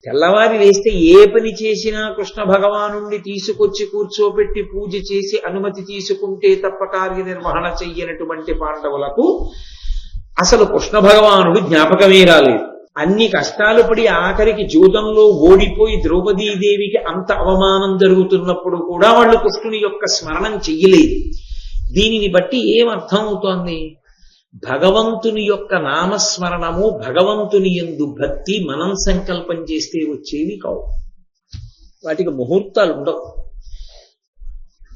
తెల్లవారి లేస్తే ఏ పని చేసినా కృష్ణ భగవానుణ్ణి తీసుకొచ్చి కూర్చోబెట్టి పూజ చేసి అనుమతి తీసుకుంటే తప్ప కార్యనిర్వహణ చెయ్యనటువంటి పాండవులకు అసలు కృష్ణ భగవానుడు జ్ఞాపకమే రాలేదు. అన్ని కష్టాలు పడి ఆఖరికి జూదంలో ఓడిపోయి ద్రౌపదీదేవికి అంత అవమానం జరుగుతున్నప్పుడు కూడా వాళ్ళు కృష్ణుని యొక్క స్మరణం చెయ్యలేదు. దీనిని బట్టి ఏమర్థం అవుతోంది? భగవంతుని యొక్క నామస్మరణము, భగవంతుని యందు భక్తి మనం సంకల్పం చేస్తే వచ్చేవి కావు. వాటికి ముహూర్తాలు ఉండవు.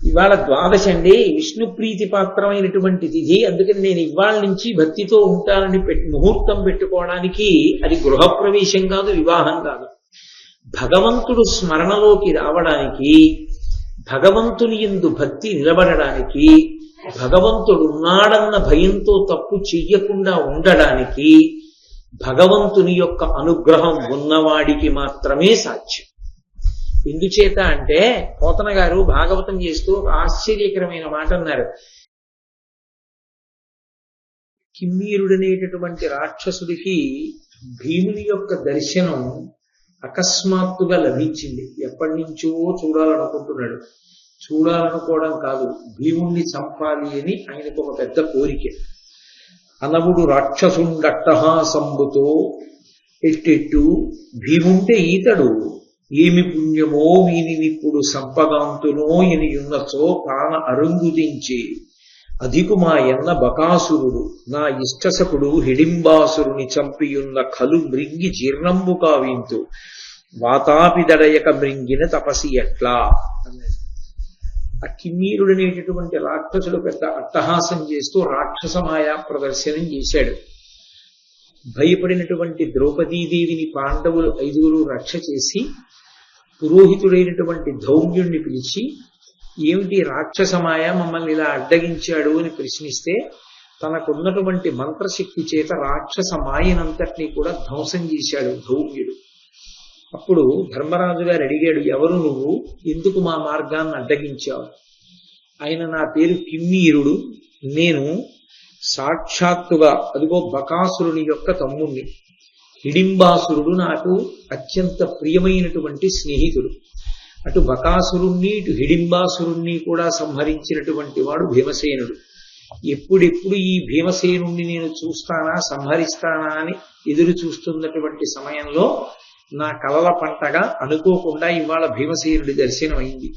ఇవాళ ద్వాదశి అండి, విష్ణు ప్రీతి పాత్రమైనటువంటి తిథి, అందుకని నేను ఇవాళ నుంచి భక్తితో ఉంటానని ముహూర్తం పెట్టుకోవడానికి అది గృహప్రవేశం కాదు, వివాహం కాదు. భగవంతుడు స్మరణలోకి రావడానికి, భగవంతుని యందు భక్తి నిలబడడానికి, భగవంతుడు ఉన్నాడన్న భయంతో తప్పు చెయ్యకుండా ఉండడానికి భగవంతుని యొక్క అనుగ్రహం ఉన్నవాడికి మాత్రమే సాధ్యం. ఎందుచేత అంటే పోతన గారు భాగవతం చేస్తూ ఒక ఆశ్చర్యకరమైన మాట అన్నారు. కిమ్మీరుడనేటటువంటి రాక్షసుడికి భీముని యొక్క దర్శనం అకస్మాత్తుగా లభించింది. ఎప్పటి నుంచో చూడాలనుకుంటున్నాడు. చూడాలనుకోవడం కాదు, భీముణ్ణి చంపాలి అని ఆయనకు ఒక పెద్ద కోరిక. అనవుడు రాక్షసుండట్టహాసంబుతో ఎట్టెట్టు భీముంటే ఈతడు ఏమి పుణ్యమో వీనినిప్పుడు సంపగాంతునో ఎనియున్నచో ప్రాణ అరుంగుదించి అధికుమా ఎన్న బకాసురుడు నా ఇష్టసకుడు హిడింబాసురుని చంపియున్న కలు మృంగి జీర్ణంబు కావింతు వాతాపిదడయక మృంగిన తపసి ఎట్లా అన్నాడు. ఆ కిమ్మీరుడనేటటువంటి రాక్షసుడు పెద్ద అట్టహాసం చేస్తూ రాక్షస మాయా ప్రదర్శనం చేశాడు. భయపడినటువంటి ద్రౌపదీదేవిని పాండవులు 5 రక్ష చేసి పురోహితుడైనటువంటి ధౌమ్యుణ్ణి పిలిచి, ఏమిటి రాక్షసమాయ మమ్మల్ని ఇలా అడ్డగించాడు అని ప్రశ్నిస్తే, తనకున్నటువంటి మంత్రశక్తి చేత రాక్షస మాయనంతటినీ కూడా ధ్వంసం చేశాడు ధౌమ్యుడు. అప్పుడు ధర్మరాజు గారు అడిగాడు, ఎవరు నువ్వు, ఎందుకు మా మార్గాన్ని అడ్డగించావు? ఆయన, నా పేరు కిమ్మీరుడు, నేను సాక్షాత్తుగా అదిగో బకాసురుని యొక్క తమ్ముణ్ణి. హిడింబాసురుడు నాకు అత్యంత ప్రియమైనటువంటి స్నేహితుడు. అటు బకాసురుణ్ణి ఇటు హిడింబాసురుణ్ణి కూడా సంహరించినటువంటి వాడు భీమసేనుడు. ఎప్పుడెప్పుడు ఈ భీమసేనుణ్ణి నేను చూస్తానా, సంహరిస్తానా అని ఎదురు చూస్తున్నటువంటి సమయంలో నా కలల పంటగా అనుకోకుండా ఇవాళ భీమసేనుడి దర్శనం అయింది.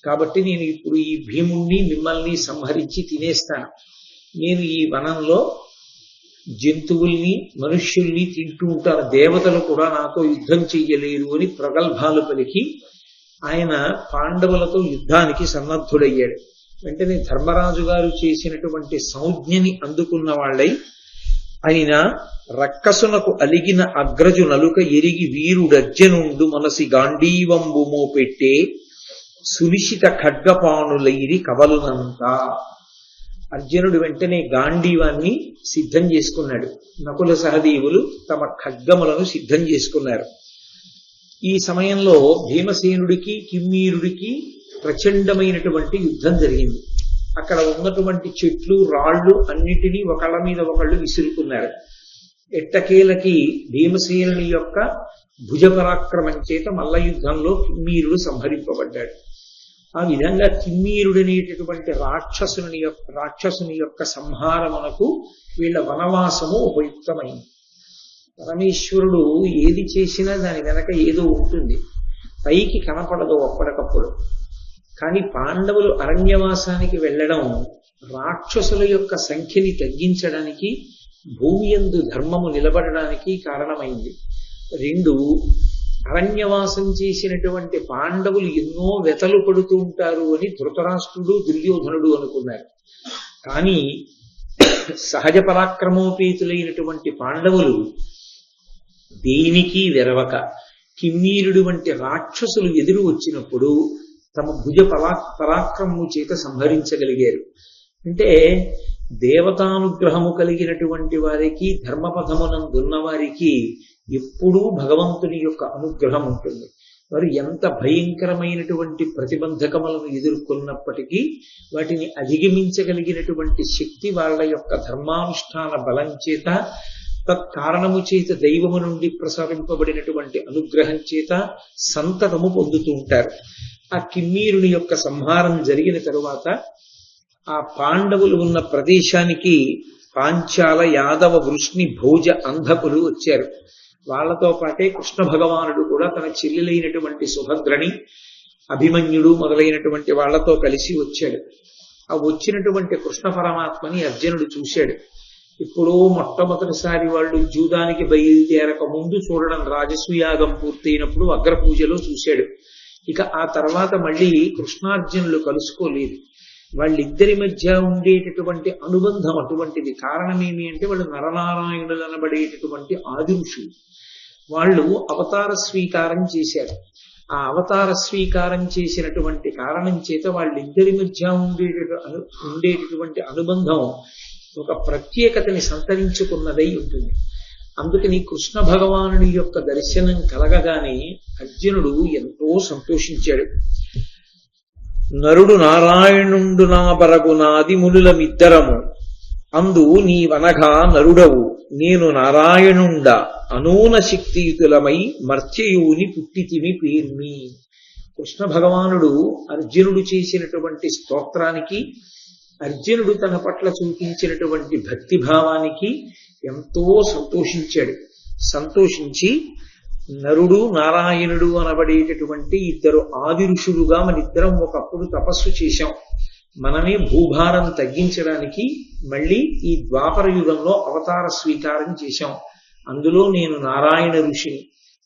కాబట్టి నేను ఇప్పుడు ఈ భీముణ్ణి మిమ్మల్ని సంహరించి తినేస్తాను. నేను ఈ వనంలో జంతువుల్ని మనుష్యుల్ని తింటూ ఉంటాను, దేవతలు కూడా నాతో యుద్ధం చెయ్యలేరు అని ప్రగల్భాలు పలికి ఆయన పాండవులతో యుద్ధానికి సన్నద్ధుడయ్యాడు. వెంటనే ధర్మరాజు గారు చేసినటువంటి సంజ్ఞని అందుకున్న వాళ్ళై ఆయన రక్కసునకు అలిగిన అగ్రజు నలుక ఎరిగి వీరుడర్జనుండు మనసి గాంధీవంబు మోపెట్టే సునిశిత ఖడ్గపాణులైరి కవలునంతా. అర్జునుడు వెంటనే గాంధీవాన్ని సిద్ధం చేసుకున్నాడు. నకుల సహదేవులు తమ ఖడ్గములను సిద్ధం చేసుకున్నారు. ఈ సమయంలో భీమసేనుడికి కిమ్మీరుడికి ప్రచండమైనటువంటి యుద్ధం జరిగింది. అక్కడ ఉన్నటువంటి చెట్లు రాళ్ళు అన్నిటినీ ఒకళ్ళ మీద ఒకళ్ళు విసురుకున్నారు. ఎట్టకేలకి భీమసేనుని యొక్క భుజపరాక్రమం చేత మల్ల యుద్ధంలో కిమ్మీరుడు సంహరింపబడ్డాడు. ఆ విధంగా కిమ్మీరుడనేటటువంటి రాక్షసుని యొక్క సంహారమునకు వీళ్ళ వనవాసము ఉపయుక్తమైంది. పరమేశ్వరుడు ఏది చేసినా దాని వెనక ఏదో ఉంటుంది, పైకి కనపడదు అప్పటికప్పుడు. కానీ పాండవులు అరణ్యవాసానికి వెళ్ళడం రాక్షసుల యొక్క సంఖ్యని తగ్గించడానికి, భూమి యందు ధర్మము నిలబడడానికి కారణమైంది. 2, అరణ్యవాసం చేసినటువంటి పాండవులు ఎన్నో వెతలు పడుతూ ఉంటారు అని ధృతరాష్ట్రుడు దుర్యోధనుడు అనుకున్నారు. కానీ సహజ పరాక్రమోపేతులైనటువంటి పాండవులు దేనికి వెరవక కిమ్మీరుడు వంటి రాక్షసులు ఎదురు వచ్చినప్పుడు తమ భుజ పరాక్రమము చేత సంహరించగలిగారు. అంటే దేవతానుగ్రహము కలిగినటువంటి వారికి, ధర్మపథమునందున్న వారికి ఎప్పుడూ భగవంతుని యొక్క అనుగ్రహం ఉంటుంది. వారు ఎంత భయంకరమైనటువంటి ప్రతిబంధకములను ఎదుర్కొన్నప్పటికీ వాటిని అధిగమించగలిగినటువంటి శక్తి వాళ్ళ యొక్క ధర్మానుష్ఠాన బలం చేత, తత్కారణము చేత దైవము నుండి ప్రసారింపబడినటువంటి అనుగ్రహం చేత సంతతము పొందుతూ ఉంటారు. ఆ కిమ్మీరుని యొక్క సంహారం జరిగిన తరువాత ఆ పాండవులు ఉన్న ప్రదేశానికి పాంచాల యాదవ వృష్ణి భోజ అంధకులు వచ్చారు. వాళ్లతో పాటే కృష్ణ భగవానుడు కూడా తన చెల్లెలైనటువంటి సుభద్రని, అభిమన్యుడు మొదలైనటువంటి వాళ్లతో కలిసి వచ్చాడు. ఆ వచ్చినటువంటి కృష్ణ పరమాత్మని అర్జునుడు చూశాడు. ఇప్పుడు మొట్టమొదటిసారి వాళ్ళు జూదానికి బయలుదేరక ముందు చూడడం, రాజసూయాగం పూర్తయినప్పుడు అగ్రపూజలో చూశాడు. ఇక ఆ తర్వాత మళ్ళీ కృష్ణార్జునులు కలుసుకోలేదు. వాళ్ళిద్దరి మధ్య ఉండేటటువంటి అనుబంధం అటువంటిది. కారణమేమి అంటే వాళ్ళు నరనారాయణులు అనబడేటటువంటి ఆది ఋషులు. వాళ్ళు అవతార స్వీకారం చేశారు. ఆ అవతార స్వీకారం చేసినటువంటి కారణం చేత వాళ్ళిద్దరి మధ్య ఉండేటటువంటి అనుబంధం ఒక ప్రత్యేకతని సంతరించుకున్నదై ఉంటుంది. అందుకని కృష్ణ భగవానుడి యొక్క దర్శనం కలగగానే అర్జునుడు ఎంతో సంతోషించాడు. నరుడు నారాయణుండు నా బరగు నాది మునులమిద్దరము అందు నీవనగా నరుడవు నేను నారాయణుండ అనూన శక్తియుతులమై మర్త్యయుని పుట్టితిమి పేర్మి. కృష్ణ భగవానుడు అర్జునుడు చేసినటువంటి స్తోత్రానికి, అర్జునుడు తన పట్ల చూపించినటువంటి భక్తిభావానికి ఎంతో సంతోషించాడు. సంతోషించి నరుడు నారాయణుడు అనబడేటటువంటి ఇద్దరు ఆది ఋషులుగా మనిద్దరం ఒకప్పుడు తపస్సు చేశాం. మనమే భూభారం తగ్గించడానికి మళ్ళీ ఈ ద్వాపర యుగంలో అవతార స్వీకారం చేశాం. అందులో నేను నారాయణ ఋషిని,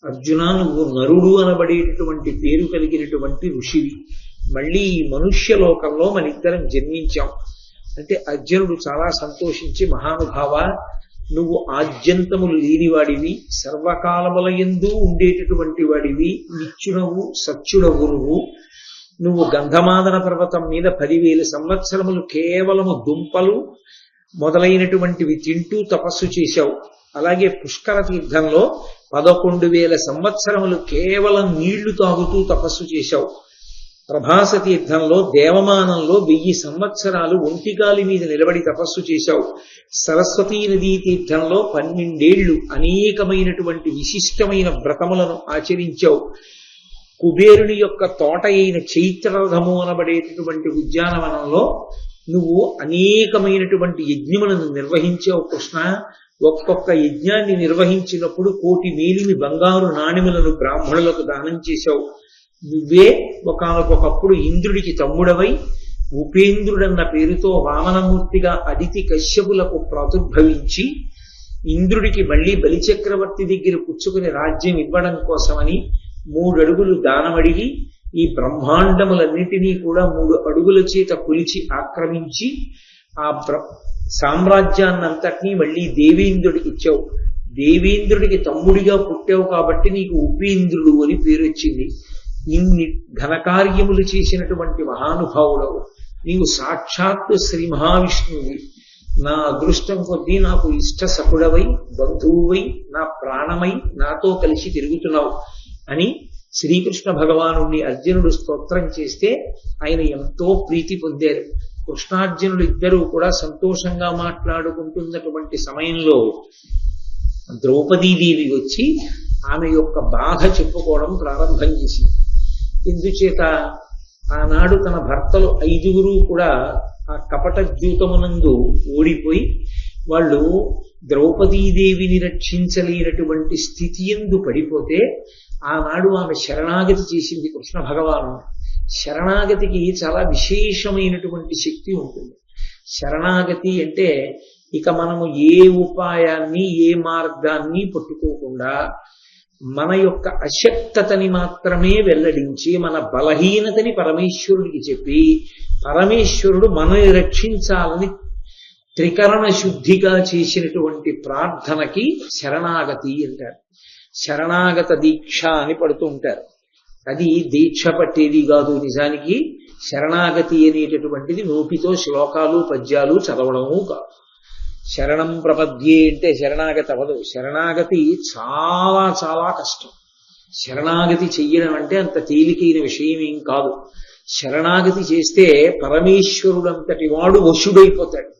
అర్జున నువ్వు నరుడు అనబడేటటువంటి పేరు కలిగినటువంటి ఋషివి. మళ్ళీ ఈ మనుష్య లోకంలో మనిద్దరం జన్మించాం అంటే అర్జునుడు చాలా సంతోషించి, మహానుభావ నువ్వు ఆద్యంతములు లేనివాడివి, సర్వకాలముల యందు ఉండేటటువంటి వాడివి, నిత్యుడవు సత్యుడవు. నువ్వు గంధమాదన పర్వతం మీద 10,000 సంవత్సరములు కేవలము దుంపలు మొదలైనటువంటివి తింటూ తపస్సు చేశావు. అలాగే పుష్కర తీర్థంలో 11,000 సంవత్సరములు కేవలం నీళ్లు తాగుతూ తపస్సు చేశావు. ప్రభాస తీర్థంలో దేవమానంలో 1000 సంవత్సరాలు ఒంటిగాలి మీద నిలబడి తపస్సు చేశావు. సరస్వతీ నదీ తీర్థంలో 12 ఏళ్లు అనేకమైనటువంటి విశిష్టమైన వ్రతములను ఆచరించావు. కుబేరుని యొక్క తోట అయిన చైత్రరథము అనబడేటటువంటి ఉద్యానవనంలో నువ్వు అనేకమైనటువంటి యజ్ఞములను నిర్వహించావు. కృష్ణ, ఒక్కొక్క యజ్ఞాన్ని నిర్వహించినప్పుడు 1,000,000 మేలిమి బంగారు నాణెములను బ్రాహ్మణులకు దానం చేశావు. నువ్వే ఒకానొకప్పుడు ఇంద్రుడికి తమ్ముడవై ఉపేంద్రుడన్న పేరుతో వామనమూర్తిగా అదితి కశ్యపులకు ప్రాదుర్భవించి ఇంద్రుడికి మళ్ళీ బలిచక్రవర్తి దగ్గర పుచ్చుకుని రాజ్యం ఇవ్వడం కోసమని 3 అడుగులు దానమడిగి ఈ బ్రహ్మాండములన్నిటినీ కూడా 3 అడుగుల చేత కొలిచి ఆక్రమించి ఆ సామ్రాజ్యాన్నంతటినీ మళ్ళీ దేవేంద్రుడికి ఇచ్చావు. దేవేంద్రుడికి తమ్ముడిగా పుట్టావు కాబట్టి నీకు ఉపేంద్రుడు అని పేరు వచ్చింది. ఇన్ని ఘనకార్యములు చేసినటువంటి మహానుభావుడవు నీవు. సాక్షాత్తు శ్రీ మహావిష్ణువువి. నా అదృష్టం కొద్దీ నాకు ఇష్ట సకుడవై, బంధువువై, నా ప్రాణమై నాతో కలిసి తిరుగుతున్నావు అని శ్రీకృష్ణ భగవానుడిని అర్జునుడు స్తోత్రం చేస్తే ఆయన ఎంతో ప్రీతి పొందారు. కృష్ణార్జునులు ఇద్దరూ కూడా సంతోషంగా మాట్లాడుకుంటున్నటువంటి సమయంలో ద్రౌపదీదేవి వచ్చి ఆమె యొక్క బాధ చెప్పుకోవడం ప్రారంభం చేసింది. ఇందుచేత ఆనాడు తన భర్తలు 5 కూడా ఆ కపట ద్యూతమునందు ఓడిపోయి వాళ్ళు ద్రౌపదీదేవిని రక్షించలేనటువంటి స్థితి యందు పడిపోతే ఆనాడు ఆమె శరణాగతి చేసింది కృష్ణ భగవాను. శరణాగతికి చాలా విశేషమైనటువంటి శక్తి ఉంటుంది. శరణాగతి అంటే ఇక మనము ఏ ఉపాయాన్ని ఏ మార్గాన్ని పట్టుకోకుండా మన యొక్క అశక్తతని మాత్రమే వెల్లడించి మన బలహీనతని పరమేశ్వరుడికి చెప్పి పరమేశ్వరుడు మనల్ని రక్షించాలని త్రికరణ శుద్ధిగా చేసినటువంటి ప్రార్థనకి శరణాగతి అంటారు. శరణాగత దీక్ష అని పడుతూ ఉంటారు. అది దీక్ష పట్టేది కాదు. నిజానికి శరణాగతి అనేటటువంటిది నోటితో శ్లోకాలు పద్యాలు చదవడము కాదు. శరణం ప్రపద్యే అంటే శరణాగతి అవ్వదు. శరణాగతి చాలా చాలా కష్టం. శరణాగతి చెయ్యడం అంటే అంత తేలికైన విషయం ఏం కాదు. శరణాగతి చేస్తే పరమేశ్వరుడంతటి వాడు వశుడైపోతాడు.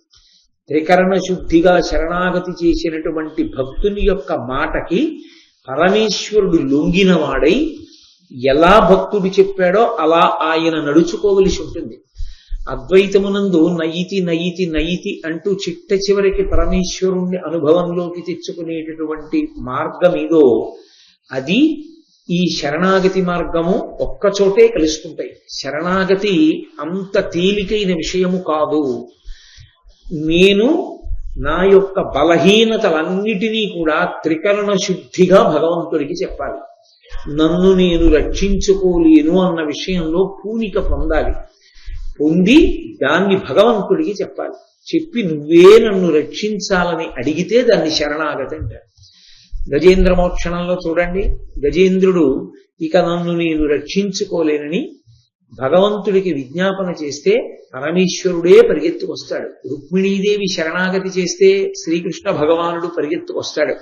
త్రికరణ శుద్ధిగా శరణాగతి చేసినటువంటి భక్తుని యొక్క మాటకి పరమేశ్వరుడు లొంగినవాడై ఎలా భక్తుడు చెప్పాడో అలా ఆయన నడుచుకోవలసి ఉంటుంది. అద్వైతమునందు నయితి నయితి నయితి అంటూ చిట్ట చివరికి పరమేశ్వరుణ్ణి అనుభవంలోకి తెచ్చుకునేటటువంటి మార్గం ఏదో అది ఈ శరణాగతి మార్గము ఒక్కచోటే కలుసుకుంటాయి. శరణాగతి అంత తేలికైన విషయము కాదు. నేను నా యొక్క బలహీనతలన్నిటినీ కూడా త్రికరణ శుద్ధిగా భగవంతుడికి చెప్పాలి. నన్ను నేను రక్షించుకోలేను అన్న విషయంలో పూనిక పొందాలి. పొంది దాన్ని భగవంతుడికి చెప్పాలి. చెప్పి నువ్వే నన్ను రక్షించాలని అడిగితే దాన్ని శరణాగతి అంటారు. గజేంద్ర మోక్షణంలో చూడండి, గజేంద్రుడు ఇక నన్ను నేను రక్షించుకోలేనని భగవంతుడికి విజ్ఞాపన చేస్తే పరమేశ్వరుడే పరిగెత్తుకొస్తాడు. రుక్మిణీదేవి శరణాగతి చేస్తే శ్రీకృష్ణ భగవానుడు పరిగెత్తుకొస్తాడు.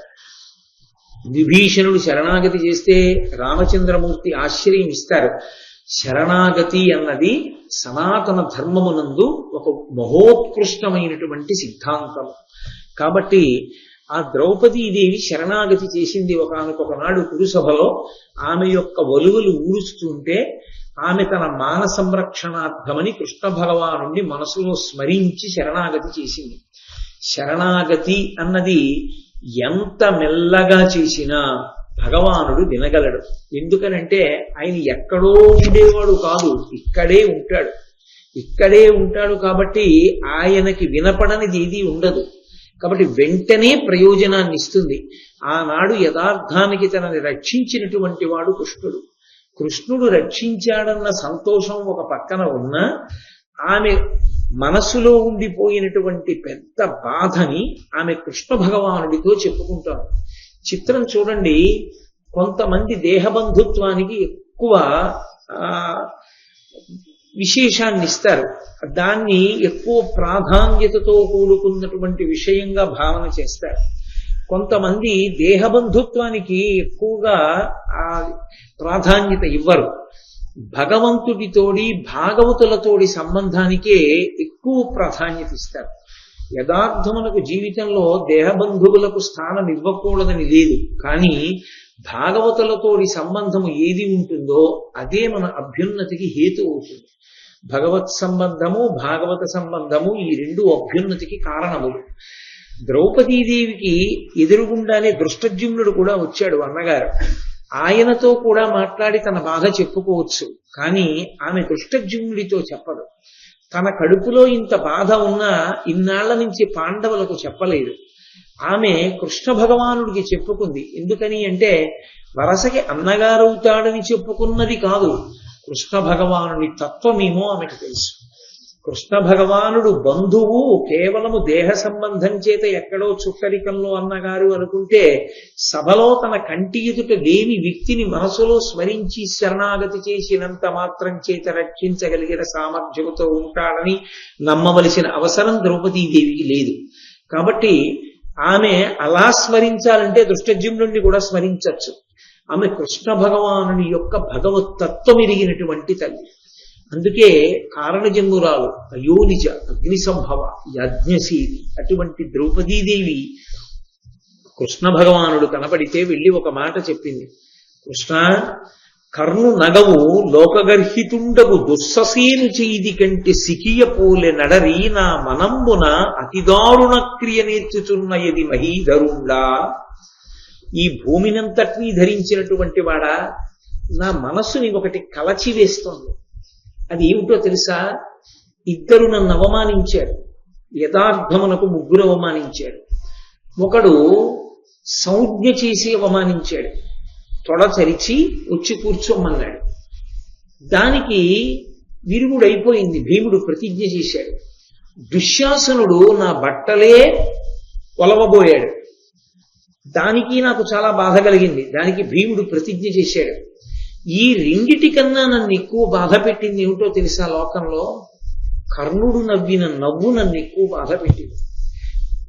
విభీషణుడు శరణాగతి చేస్తే రామచంద్రమూర్తి ఆశ్రయం ఇస్తారు. శరణాగతి అన్నది సనాతన ధర్మమునందు ఒక మహోత్కృష్టమైనటువంటి సిద్ధాంతం. కాబట్టి ఆ ద్రౌపదీదేవి శరణాగతి చేసింది. ఒకనొకనాడు కురుసభలో ఆమె యొక్క వలువలు ఊరుస్తుంటే ఆమె తన మాన సంరక్షణార్థమని కృష్ణ భగవానుణ్ణి మనసులో స్మరించి శరణాగతి చేసింది. శరణాగతి అన్నది ఎంత మెల్లగా చేసినా భగవానుడు వినగలడు. ఎందుకనంటే ఆయన ఎక్కడో ఉండేవాడు కాదు, ఇక్కడే ఉంటాడు. ఇక్కడే ఉంటాడు కాబట్టి ఆయనకి వినపడనిది ఏది ఉండదు. కాబట్టి వెంటనే ప్రయోజనాన్ని ఇస్తుంది. ఆనాడు యథార్థానికి తనని రక్షించినటువంటి వాడు కృష్ణుడు. కృష్ణుడు రక్షించాడన్న సంతోషం ఒక పక్కన ఉన్నా ఆమె మనసులో ఉండిపోయినటువంటి పెద్ద బాధని ఆమె కృష్ణ భగవానుడితో చెప్పుకుంటారు. చిత్రం చూడండి, కొంతమంది దేహబంధుత్వానికి ఎక్కువ విశేషాన్ని ఇస్తారు. దాన్ని ఎక్కువ ప్రాధాన్యతతో కూడుకున్నటువంటి విషయంగా భావన చేస్తారు. కొంతమంది దేహబంధుత్వానికి ఎక్కువగా ప్రాధాన్యత ఇవ్వరు. భగవంతుడితోడి భాగవతులతోడి సంబంధానికే ఎక్కువ ప్రాధాన్యత ఇస్తారు. యథార్థమునకు జీవితంలో దేహబంధువులకు స్థానం ఇవ్వకూడదని లేదు, కానీ భాగవతులతోడి సంబంధము ఏది ఉంటుందో అదే మన అభ్యున్నతికి హేతు అవుతుంది. భగవత్ సంబంధము భాగవత సంబంధము ఈ రెండు అభ్యున్నతికి కారణములు. ద్రౌపదీదేవికి ఎదురుగుండానే దృష్టజ్యుమ్నుడు కూడా వచ్చాడు అన్నగారు. ఆయనతో కూడా మాట్లాడి తన బాధ చెప్పుకోవచ్చు, కానీ ఆమె దృష్టజ్యుమ్నుడితో చెప్పదు. తన కడుపులో ఇంత బాధ ఉన్నా ఇన్నాళ్ల నుంచి పాండవులకు చెప్పలేదు. ఆమె కృష్ణ భగవానుడికి చెప్పుకుంది. ఎందుకని అంటే వరసకి అన్నగారవుతాడని చెప్పుకున్నది కాదు, కృష్ణ భగవానుడి తత్వమేమో ఆమెకు తెలుసు. కృష్ణ భగవానుడు బంధువు కేవలము దేహ సంబంధం చేత ఎక్కడో చుట్టరికంలో అన్నగారు అనుకుంటే సభలో తన కంటి ఎదుట లేని వ్యక్తిని మనసులో స్మరించి శరణాగతి చేసినంత మాత్రం చేత రక్షించగలిగిన సామర్థ్యంతో ఉంటాడని నమ్మవలసిన అవసరం ద్రౌపదీదేవికి లేదు. కాబట్టి ఆమె అలా స్మరించాలంటే దృష్టజ్యుమ్నుడిని కూడా స్మరించవచ్చు. ఆమె కృష్ణ భగవానుని యొక్క భగవత్ తత్వం ఎరిగినటువంటి తల్లి. అందుకే కారణజన్మురాలు, అయోనిజ, అగ్నిసంభవ, యజ్ఞశీలి అటువంటి ద్రౌపదీదేవి కృష్ణ భగవానుడు కనపడితే వెళ్ళి ఒక మాట చెప్పింది. కృష్ణ, కర్ణు నగవు లోకగర్హితుండగు దుస్ససేను చేది కంటి సికియ పోలె నడరి నా మనంబున అతిదారుణ క్రియ నేర్చుచున్న యది మహీధరుండా. ఈ భూమినంతటినీ ధరించినటువంటి వాడా, నా మనస్సుని ఒకటి కలచి వేస్తోంది. అది ఏమిటో తెలుసా? ఇద్దరు నన్ను అవమానించారు. యథార్థమునకు ముగ్గురు అవమానించాడు. ఒకడు సంజ్ఞ చేసి అవమానించాడు. తొడ చరిచి వచ్చి కూర్చోమన్నాడు. దానికి విరుగుడైపోయింది. భీముడు ప్రతిజ్ఞ చేశాడు. దుశ్శాసనుడు నా బట్టలే ఒలవబోయాడు. దానికి నాకు చాలా బాధ కలిగింది. దానికి భీముడు ప్రతిజ్ఞ చేశాడు. ఈ రెండిటి కన్నా నన్ను ఎక్కువ బాధ పెట్టింది ఏమిటో తెలుసా? లోకంలో కర్ణుడు నవ్విన నవ్వు నన్ను ఎక్కువ బాధ పెట్టింది.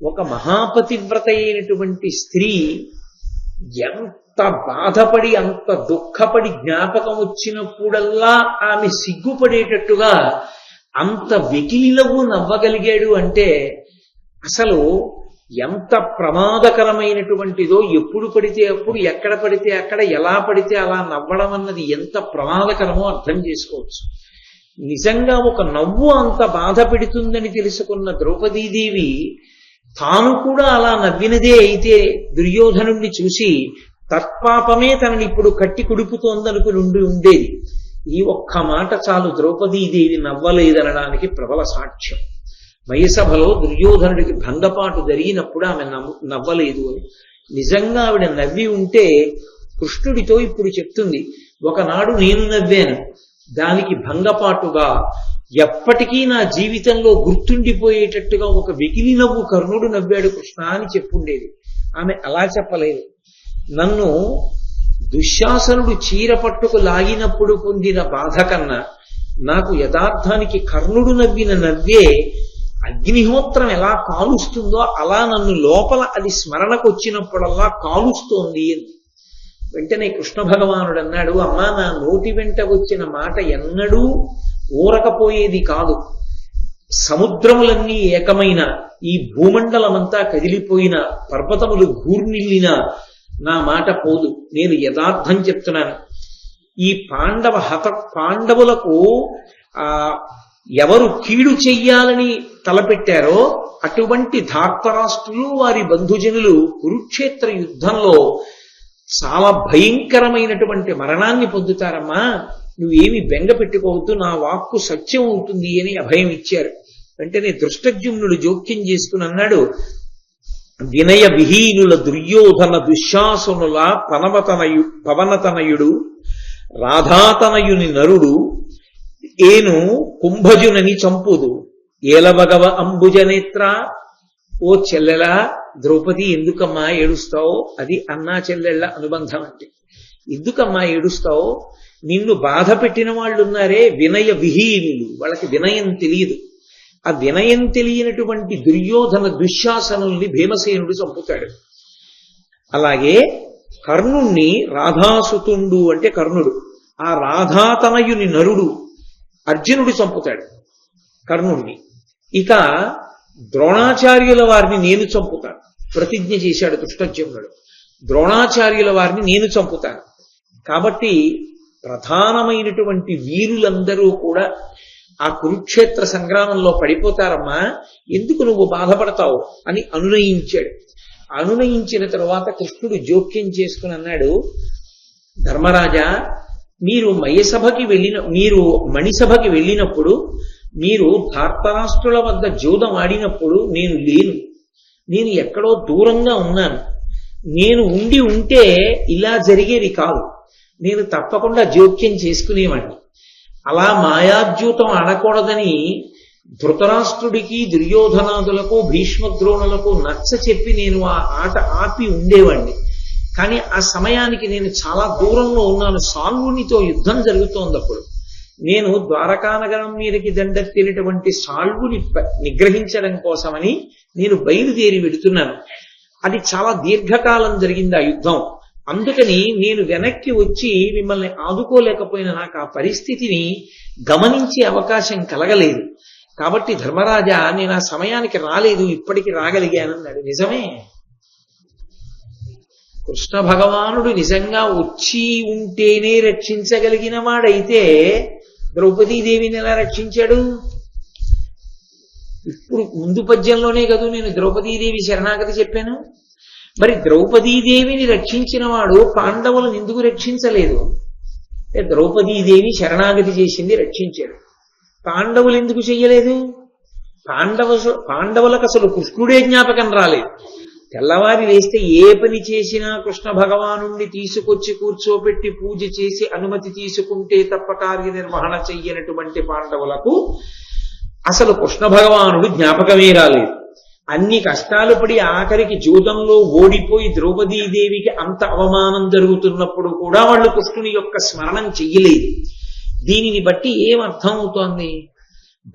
ఒక మహాపతివ్రత అయినటువంటి స్త్రీ ఎంత బాధపడి అంత దుఃఖపడి జ్ఞాపకం వచ్చినప్పుడల్లా ఆమె సిగ్గుపడేటట్టుగా అంత వెకిలినవ్వు నవ్వగలిగాడు అంటే అసలు ఎంత ప్రమాదకరమైనటువంటిదో, ఎప్పుడు పడితే అప్పుడు, ఎక్కడ పడితే అక్కడ, ఎలా పడితే అలా నవ్వడం అన్నది ఎంత ప్రమాదకరమో అర్థం చేసుకోవచ్చు. నిజంగా ఒక నవ్వు అంత బాధ పెడుతుందని తెలుసుకున్న ద్రౌపదీదేవి తాను కూడా అలా నవ్వినదే అయితే దుర్యోధనుణ్ణి చూసి తత్పాపమే తనని ఇప్పుడు కట్టి కుడుపుతోందనుకుని ఉండేది. ఈ ఒక్క మాట చాలు ద్రౌపదీదేవి నవ్వలేదనడానికి ప్రబల సాక్ష్యం. మయసభలో దుర్యోధనుడికి భంగపాటు జరిగినప్పుడు ఆమె నవ్వలేదు అని. నిజంగా ఆవిడ నవ్వి ఉంటే కృష్ణుడితో ఇప్పుడు చెప్తుంది, ఒకనాడు నేను నవ్వాను, దానికి భంగపాటుగా ఎప్పటికీ నా జీవితంలో గుర్తుండిపోయేటట్టుగా ఒక వెకిలి నవ్వు కర్ణుడు నవ్వాడు కృష్ణ అని చెప్పుండేది. ఆమె అలా చెప్పలేదు. నన్ను దుశ్శాసనుడు చీర పట్టుకు లాగినప్పుడు పొందిన బాధ కన్నా నాకు యథార్థానికి కర్ణుడు నవ్విన నవ్వే అగ్నిహోత్రం ఎలా కాలుస్తుందో అలా నన్ను లోపల అది స్మరణకు వచ్చినప్పుడల్లా కాలుస్తోంది అని. వెంటనే కృష్ణ భగవానుడు అన్నాడు, అమ్మా, నా నోటి వెంట వచ్చిన మాట ఎన్నడూ ఊరకపోయేది కాదు. సముద్రములన్నీ ఏకమైన, ఈ భూమండలమంతా కదిలిపోయిన, పర్వతములు గూర్నిల్లిన నా మాట పోదు. నేను యథార్థం చెప్తున్నాను. ఈ పాండవులకు ఎవరు కీడు చెయ్యాలని తలపెట్టారో అటువంటి ధార్తరాష్ట్రులు వారి బంధుజనులు కురుక్షేత్ర యుద్ధంలో చాలా భయంకరమైనటువంటి మరణాన్ని పొందుతారమ్మా, నువ్వేమి బెంగ పెట్టుకోవద్దు, నా వాక్కు సత్యం అవుతుంది అని అభయం ఇచ్చారు. వెంటనే దృష్టజ్యుమ్నుడు జోక్యం చేసుకుని అన్నాడు, వినయ విహీనుల దుర్యోధన దుశ్శాసనుల పవనతనయుడు రాధాతనయుని నరుడు ఏను కుంభజునని చంపుదు ఏలవగవ అంబుజనేత్ర. ఓ చెల్లెలా ద్రౌపది, ఎందుకమ్మా ఏడుస్తావు? అది అన్నా చెల్లెళ్ళ అనుబంధం అంటే. ఎందుకమ్మా ఏడుస్తావు? నిన్ను బాధ పెట్టిన వాళ్ళు ఉన్నారే వినయ విహీనులు, వాళ్ళకి వినయం తెలియదు. ఆ వినయం తెలియనటువంటి దుర్యోధన దుశ్శాసనుల్ని భీమసేనుడు చంపుతాడు. అలాగే కర్ణుణ్ణి రాధాసుతుండు అంటే కర్ణుడు, ఆ రాధాతనయుని నరుడు అర్జునుడు చంపుతాడు కర్ణుణ్ణి. ఇక ద్రోణాచార్యుల వారిని నేను చంపుతాను ప్రతిజ్ఞ చేశాడు దుష్టజ్యుమ్నుడు. ద్రోణాచార్యుల వారిని నేను చంపుతాను. కాబట్టి ప్రధానమైనటువంటి వీరులందరూ కూడా ఆ కురుక్షేత్ర సంగ్రామంలో పడిపోతారమ్మా, ఎందుకు నువ్వు బాధపడతావు అని అనునయించాడు. అనునయించిన తరువాత కృష్ణుడు జోక్యం చేసుకుని అన్నాడు, ధర్మరాజా, మీరు మీరు మణిసభకి వెళ్ళినప్పుడు, మీరు ధార్తరాష్ట్రుల వద్ద జూదం ఆడినప్పుడు నేను లేను. నేను ఎక్కడో దూరంగా ఉన్నాను. నేను ఉంటే ఇలా జరిగేది కాదు. నేను తప్పకుండా జోక్యం చేసుకునేవాడిని. అలా మాయాద్యూతం ఆడకూడదని ధృతరాష్ట్రుడికి, దుర్యోధనాదులకు, భీష్మద్రోణులకు నచ్చ చెప్పి నేను ఆ ఆట ఆపి ఉండేవాడిని. కానీ ఆ సమయానికి నేను చాలా దూరంలో ఉన్నాను. సాల్వునితో యుద్ధం జరుగుతోంది. అప్పుడు నేను ద్వారకానగరం మీదకి దండెత్తినటువంటి సాల్వుని నిగ్రహించడం కోసమని నేను బయలుదేరి వెడుతున్నాను. అది చాలా దీర్ఘకాలం జరిగింది ఆ యుద్ధం. అందుకని నేను వెనక్కి వచ్చి మిమ్మల్ని ఆదుకోలేకపోయిన నాకు ఆ పరిస్థితిని గమనించే అవకాశం కలగలేదు. కాబట్టి ధర్మరాజా, నేను ఆ సమయానికి రాలేదు, ఇప్పటికి రాగలిగానన్నాడు. నిజమే, కృష్ణ భగవానుడు నిజంగా వచ్చి ఉంటేనే రక్షించగలిగిన వాడైతే ద్రౌపదీదేవిని ఎలా రక్షించాడు? ఇప్పుడు ముందు పద్యంలోనే కదా నేను ద్రౌపదీదేవి శరణాగతి చెప్పాను. మరి ద్రౌపదీదేవిని రక్షించిన వాడు పాండవులను ఎందుకు రక్షించలేదు? ద్రౌపదీదేవి శరణాగతి చేసింది, రక్షించాడు. పాండవులు ఎందుకు చెయ్యలేదు? పాండవులకు అసలు కృష్ణుడే జ్ఞాపకం రాలేదు. తెల్లవారి లేస్తే ఏ పని చేసినా కృష్ణ భగవానుణ్ణి తీసుకొచ్చి కూర్చోబెట్టి పూజ చేసి అనుమతి తీసుకుంటే తప్ప కార్యనిర్వహణ చెయ్యనటువంటి పాండవులకు అసలు కృష్ణ భగవానుడు జ్ఞాపకమే రాలేదు. అన్ని కష్టాలు పడి ఆఖరికి జూదంలో ఓడిపోయి ద్రౌపదీదేవికి అంత అవమానం జరుగుతున్నప్పుడు కూడా వాళ్ళు కృష్ణుని యొక్క స్మరణం చెయ్యలేదు. దీనిని బట్టి ఏమర్థం అవుతోంది?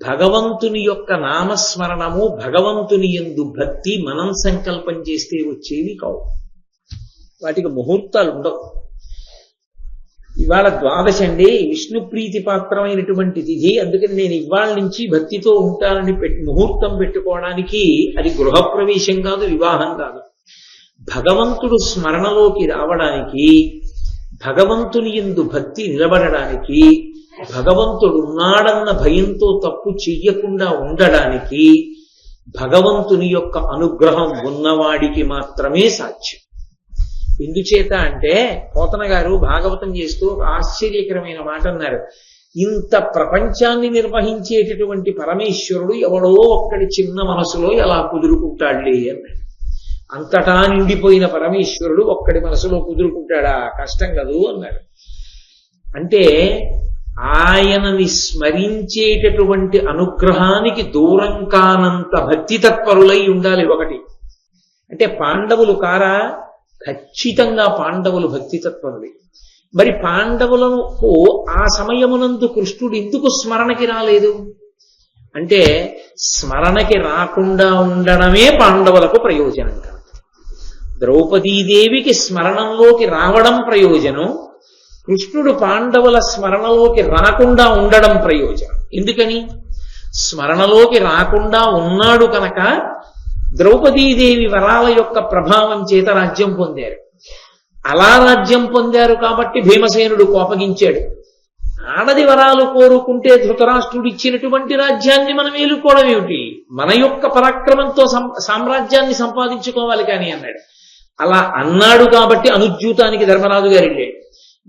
భగవంతుని యొక్క నామస్మరణము, భగవంతుని యందు భక్తి మనం సంకల్పం చేస్తే వచ్చేవి కావు. వాటికి ముహూర్తాలు ఉండవు. ఇవాళ ద్వాదశి అండి, విష్ణు ప్రీతి పాత్రమైనటువంటి తిథి, అందుకని నేను ఇవాళ నుంచి భక్తితో ఉంటానని ముహూర్తం పెట్టుకోవడానికి అది గృహప్రవేశం కాదు, వివాహం కాదు. భగవంతుడు స్మరణలోకి రావడానికి, భగవంతుని యందు భక్తి నిలబడడానికి, భగవంతుడు ఉన్నాడన్న భయంతో తప్పు చెయ్యకుండా ఉండడానికి భగవంతుని యొక్క అనుగ్రహం ఉన్నవాడికి మాత్రమే సాధ్యం. ఎందుచేత అంటే పోతన గారు భాగవతం చేస్తూ ఒక ఆశ్చర్యకరమైన మాట అన్నారు. ఇంత ప్రపంచాన్ని నిర్వహించేటటువంటి పరమేశ్వరుడు ఎవడో ఒక్కడి చిన్న మనసులో ఎలా కుదురుకుంటాడులే అన్నాడు. అంతటా నిండిపోయిన పరమేశ్వరుడు ఒక్కడి మనసులో కుదురుకుంటాడా, కష్టం కదూ అన్నాడు. అంటే ఆయనని స్మరించేటటువంటి అనుగ్రహానికి దూరం కానంత భక్తి తత్పరులై ఉండాలి. ఒకటి అంటే పాండవులు కారా, ఖచ్చితంగా పాండవులు భక్తి తత్పరులే. మరి పాండవులకు ఆ సమయమునందు కృష్ణుడు ఎందుకు స్మరణకి రాలేదు అంటే స్మరణకి రాకుండా ఉండడమే పాండవులకు ప్రయోజనం కాదు. ద్రౌపదీదేవికి స్మరణంలోకి రావడం ప్రయోజనం, కృష్ణుడు పాండవుల స్మరణలోకి రాకుండా ఉండడం ప్రయోజనం. ఎందుకని? స్మరణలోకి రాకుండా ఉన్నాడు కనుక ద్రౌపదీదేవి వరాల యొక్క ప్రభావం చేత రాజ్యం పొందారు. అలా రాజ్యం పొందారు కాబట్టి భీమసేనుడు కోపగించాడు. ఆడది వరాలు కోరుకుంటే ధృతరాష్ట్రుడు ఇచ్చినటువంటి రాజ్యాన్ని మనం ఏలుకోవడం ఏమిటి, మన యొక్క పరాక్రమంతో సామ్రాజ్యాన్ని సంపాదించుకోవాలి కానీ అన్నాడు. అలా అన్నాడు కాబట్టి అనుజ్యూతానికి ధర్మరాజు గారు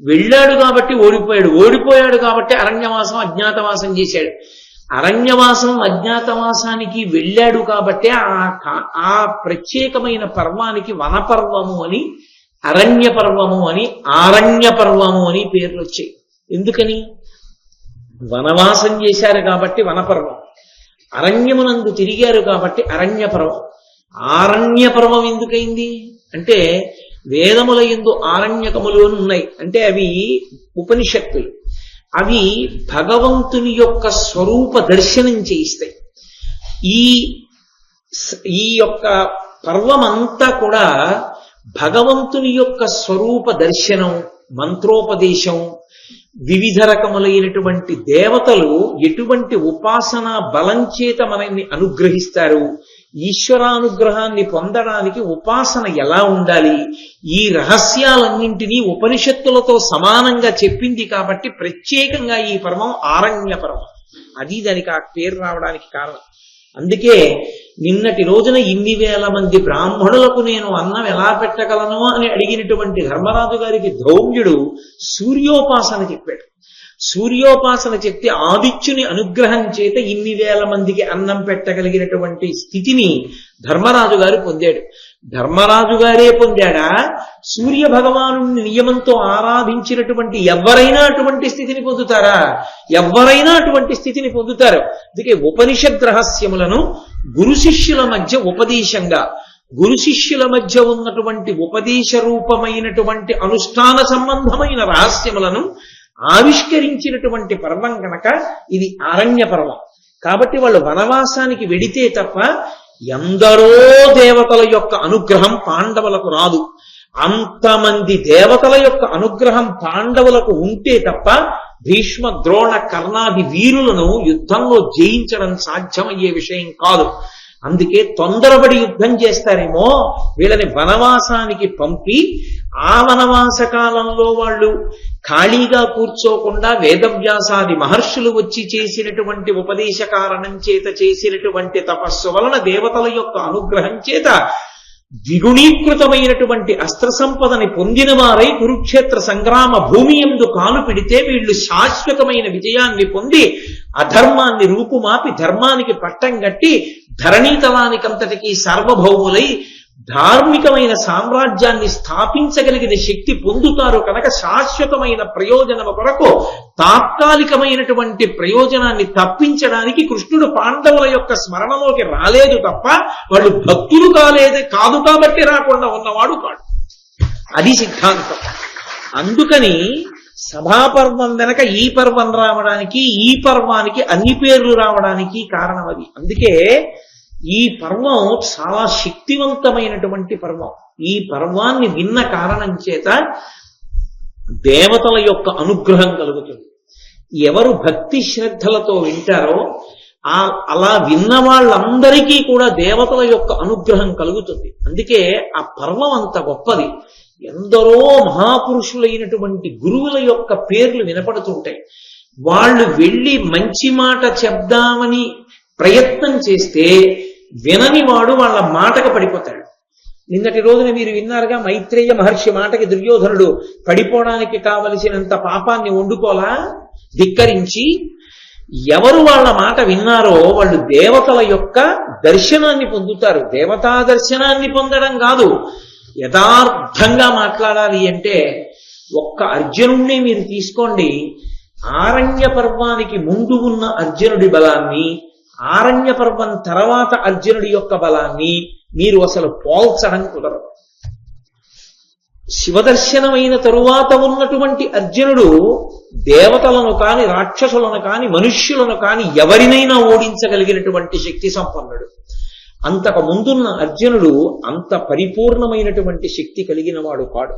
వెళ్ళాడు కాబట్టి ఓడిపోయాడు కాబట్టి అరణ్యవాసం అజ్ఞాతవాసం చేశాడు. అరణ్యవాసం అజ్ఞాతవాసానికి వెళ్ళాడు కాబట్టి ఆ ప్రత్యేకమైన పర్వానికి వనపర్వము అని, అరణ్య పర్వము అని, ఆరణ్య పర్వము అని పేర్లు వచ్చాయి. ఎందుకని? వనవాసం చేశారు కాబట్టి వనపర్వం, అరణ్యమునందు తిరిగారు కాబట్టి అరణ్య పర్వం. ఆరణ్య పర్వం ఎందుకైంది అంటే వేదముల యందు ఆరణ్యకములు ఉన్నాయి, అంటే అవి ఉపనిషత్తులు. అవి భగవంతుని యొక్క స్వరూప దర్శనం చేయిస్తాయి. ఈ యొక్క పర్వమంతా కూడా భగవంతుని యొక్క స్వరూప దర్శనం, మంత్రోపదేశం, వివిధ రకములైనటువంటి దేవతలు ఎటువంటి ఉపాసన బలం చేత మనల్ని అనుగ్రహిస్తారు, ఈశ్వరానుగ్రహాన్ని పొందడానికి ఉపాసన ఎలా ఉండాలి, ఈ రహస్యాలన్నింటినీ ఉపనిషత్తులతో సమానంగా చెప్పింది కాబట్టి ప్రత్యేకంగా ఈ పర్వం ఆరణ్య పర్వం. అది దానికి ఆ పేరు రావడానికి కారణం. అందుకే నిన్నటి రోజున ఇన్ని వేల మంది బ్రాహ్మణులకు నేను అన్నం ఎలా పెట్టగలను అని అడిగినటువంటి ధర్మరాజు గారికి ధౌమ్యుడు సూర్యోపాసన చెప్పాడు. సూర్యోపాసన చెప్తే ఆదిత్యుని అనుగ్రహం చేత ఇన్ని వేల మందికి అన్నం పెట్టగలిగినటువంటి స్థితిని ధర్మరాజు గారు పొందాడు. ధర్మరాజు గారే పొందాడా, సూర్య భగవాను నియమంతో ఆరాధించినటువంటి ఎవరైనా అటువంటి స్థితిని పొందుతారా? ఎవరైనా అటువంటి స్థితిని పొందుతారు. అందుకే ఉపనిషద్ రహస్యములను గురు శిష్యుల మధ్య ఉపదేశంగా, గురు శిష్యుల మధ్య ఉన్నటువంటి ఉపదేశ రూపమైనటువంటి అనుష్ఠాన సంబంధమైన రహస్యములను ఆవిష్కరించినటువంటి పర్వం కనుక ఇది ఆరణ్య పర్వం. కాబట్టి వాళ్ళు వనవాసానికి వెడితే తప్ప ఎందరో దేవతల యొక్క అనుగ్రహం పాండవులకు రాదు. అంతమంది దేవతల యొక్క అనుగ్రహం పాండవులకు ఉంటే తప్ప భీష్మ ద్రోణ కర్ణాది వీరులను యుద్ధంలో జయించడం సాధ్యమయ్యే విషయం కాదు. అందుకే తొందరపడి యుద్ధం చేస్తారేమో, వీళ్ళని వనవాసానికి పంపి ఆ వనవాస కాలంలో వాళ్ళు ఖాళీగా కూర్చోకుండా వేదవ్యాసాది మహర్షులు వచ్చి చేసినటువంటి ఉపదేశ కారణం చేత చేసినటువంటి తపస్సు వలన దేవతల యొక్క అనుగ్రహం చేత ద్విగుణీకృతమైనటువంటి అస్త్ర సంపదని పొందిన వారై కురుక్షేత్ర సంగ్రామ భూమి యందు కాలు పెడితే వీళ్ళు శాశ్వతమైన విజయాన్ని పొంది అధర్మాన్ని రూపుమాపి ధర్మానికి పట్టం కట్టి ధరణీతలానికంతటికీ సార్వభౌములై ధార్మికమైన సామ్రాజ్యాన్ని స్థాపించగలిగిన శక్తి పొందుతారు కనుక శాశ్వతమైన ప్రయోజనం కొరకు తాత్కాలికమైనటువంటి ప్రయోజనాన్ని తప్పించడానికి కృష్ణుడు పాండవుల యొక్క స్మరణలోకి రాలేదు తప్ప వాళ్ళు భక్తులు కాదు కాబట్టి రాకుండా ఉన్నవాడు కాడు. అది సిద్ధాంతం. అందుకని సభాపర్వం వెనక ఈ పర్వం రావడానికి, ఈ పర్వానికి అన్ని పేర్లు రావడానికి కారణం అది. అందుకే ఈ పర్వం చాలా శక్తివంతమైనటువంటి పర్వం. ఈ పర్వాన్ని విన్న కారణం చేత దేవతల యొక్క అనుగ్రహం కలుగుతుంది. ఎవరు భక్తి శ్రద్ధలతో వింటారో అలా విన్న వాళ్ళందరికీ కూడా దేవతల యొక్క అనుగ్రహం కలుగుతుంది. అందుకే ఆ పర్వం అంత గొప్పది. ఎందరో మహాపురుషులైనటువంటి గురువుల యొక్క పేర్లు వినపడుతుంటాయి. వాళ్ళు వెళ్ళి మంచి మాట చెప్దామని ప్రయత్నం చేస్తే వినని వాడు వాళ్ళ మాటకు పడిపోతాడు. నిన్నటి రోజున మీరు విన్నారుగా, మైత్రేయ మహర్షి మాటకి దుర్యోధనుడు పడిపోవడానికి కావలసినంత పాపాన్ని వండుకోలా ధిక్కరించి. ఎవరు వాళ్ళ మాట విన్నారో వాళ్ళు దేవతల యొక్క దర్శనాన్ని పొందుతారు. దేవతా దర్శనాన్ని పొందడం కాదు, యథార్థంగా మాట్లాడాలి అంటే ఒక్క అర్జునుడిని మీరు తీసుకోండి. ఆరణ్య పర్వానికి ముందు ఉన్న అర్జునుడి బలాన్ని, ఆరణ్య పర్వం తర్వాత అర్జునుడి యొక్క బలాన్ని మీరు అసలు పోల్చడం కుదరదు. శివదర్శనమైన తరువాత ఉన్నటువంటి అర్జునుడు దేవతలను కాని, రాక్షసులను కాని, మనుష్యులను కాని ఎవరినైనా ఓడించగలిగినటువంటి శక్తి సంపన్నుడు. అంతకు ముందున్న అర్జునుడు అంత పరిపూర్ణమైనటువంటి శక్తి కలిగిన వాడు కాడు.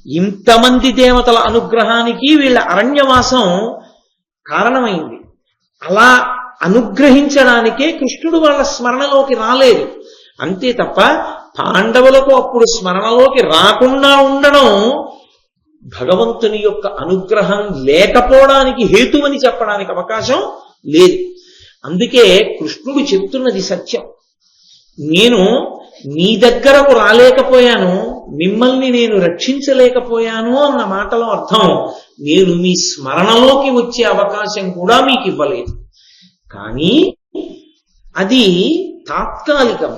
ఇంతమంది దేవతల అనుగ్రహానికి వీళ్ళ అరణ్యవాసం కారణమైంది. అలా అనుగ్రహించడానికే కృష్ణుడు వాళ్ళ స్మరణలోకి రాలేదు. అంతే తప్ప పాండవులకు అప్పుడు స్మరణలోకి రాకుండా ఉండడం భగవంతుని యొక్క అనుగ్రహం లేకపోవడానికి హేతువని చెప్పడానికి అవకాశం లేదు. అందుకే కృష్ణుడు చెప్తున్నది సత్యం. నేను నీ దగ్గరకు రాలేకపోయాను, మిమ్మల్ని నేను రక్షించలేకపోయాను అన్న మాటలో అర్థం నేను మీ స్మరణలోకి వచ్చే అవకాశం కూడా మీకు ఇవ్వలేదు. కానీ అది తాత్కాలికం.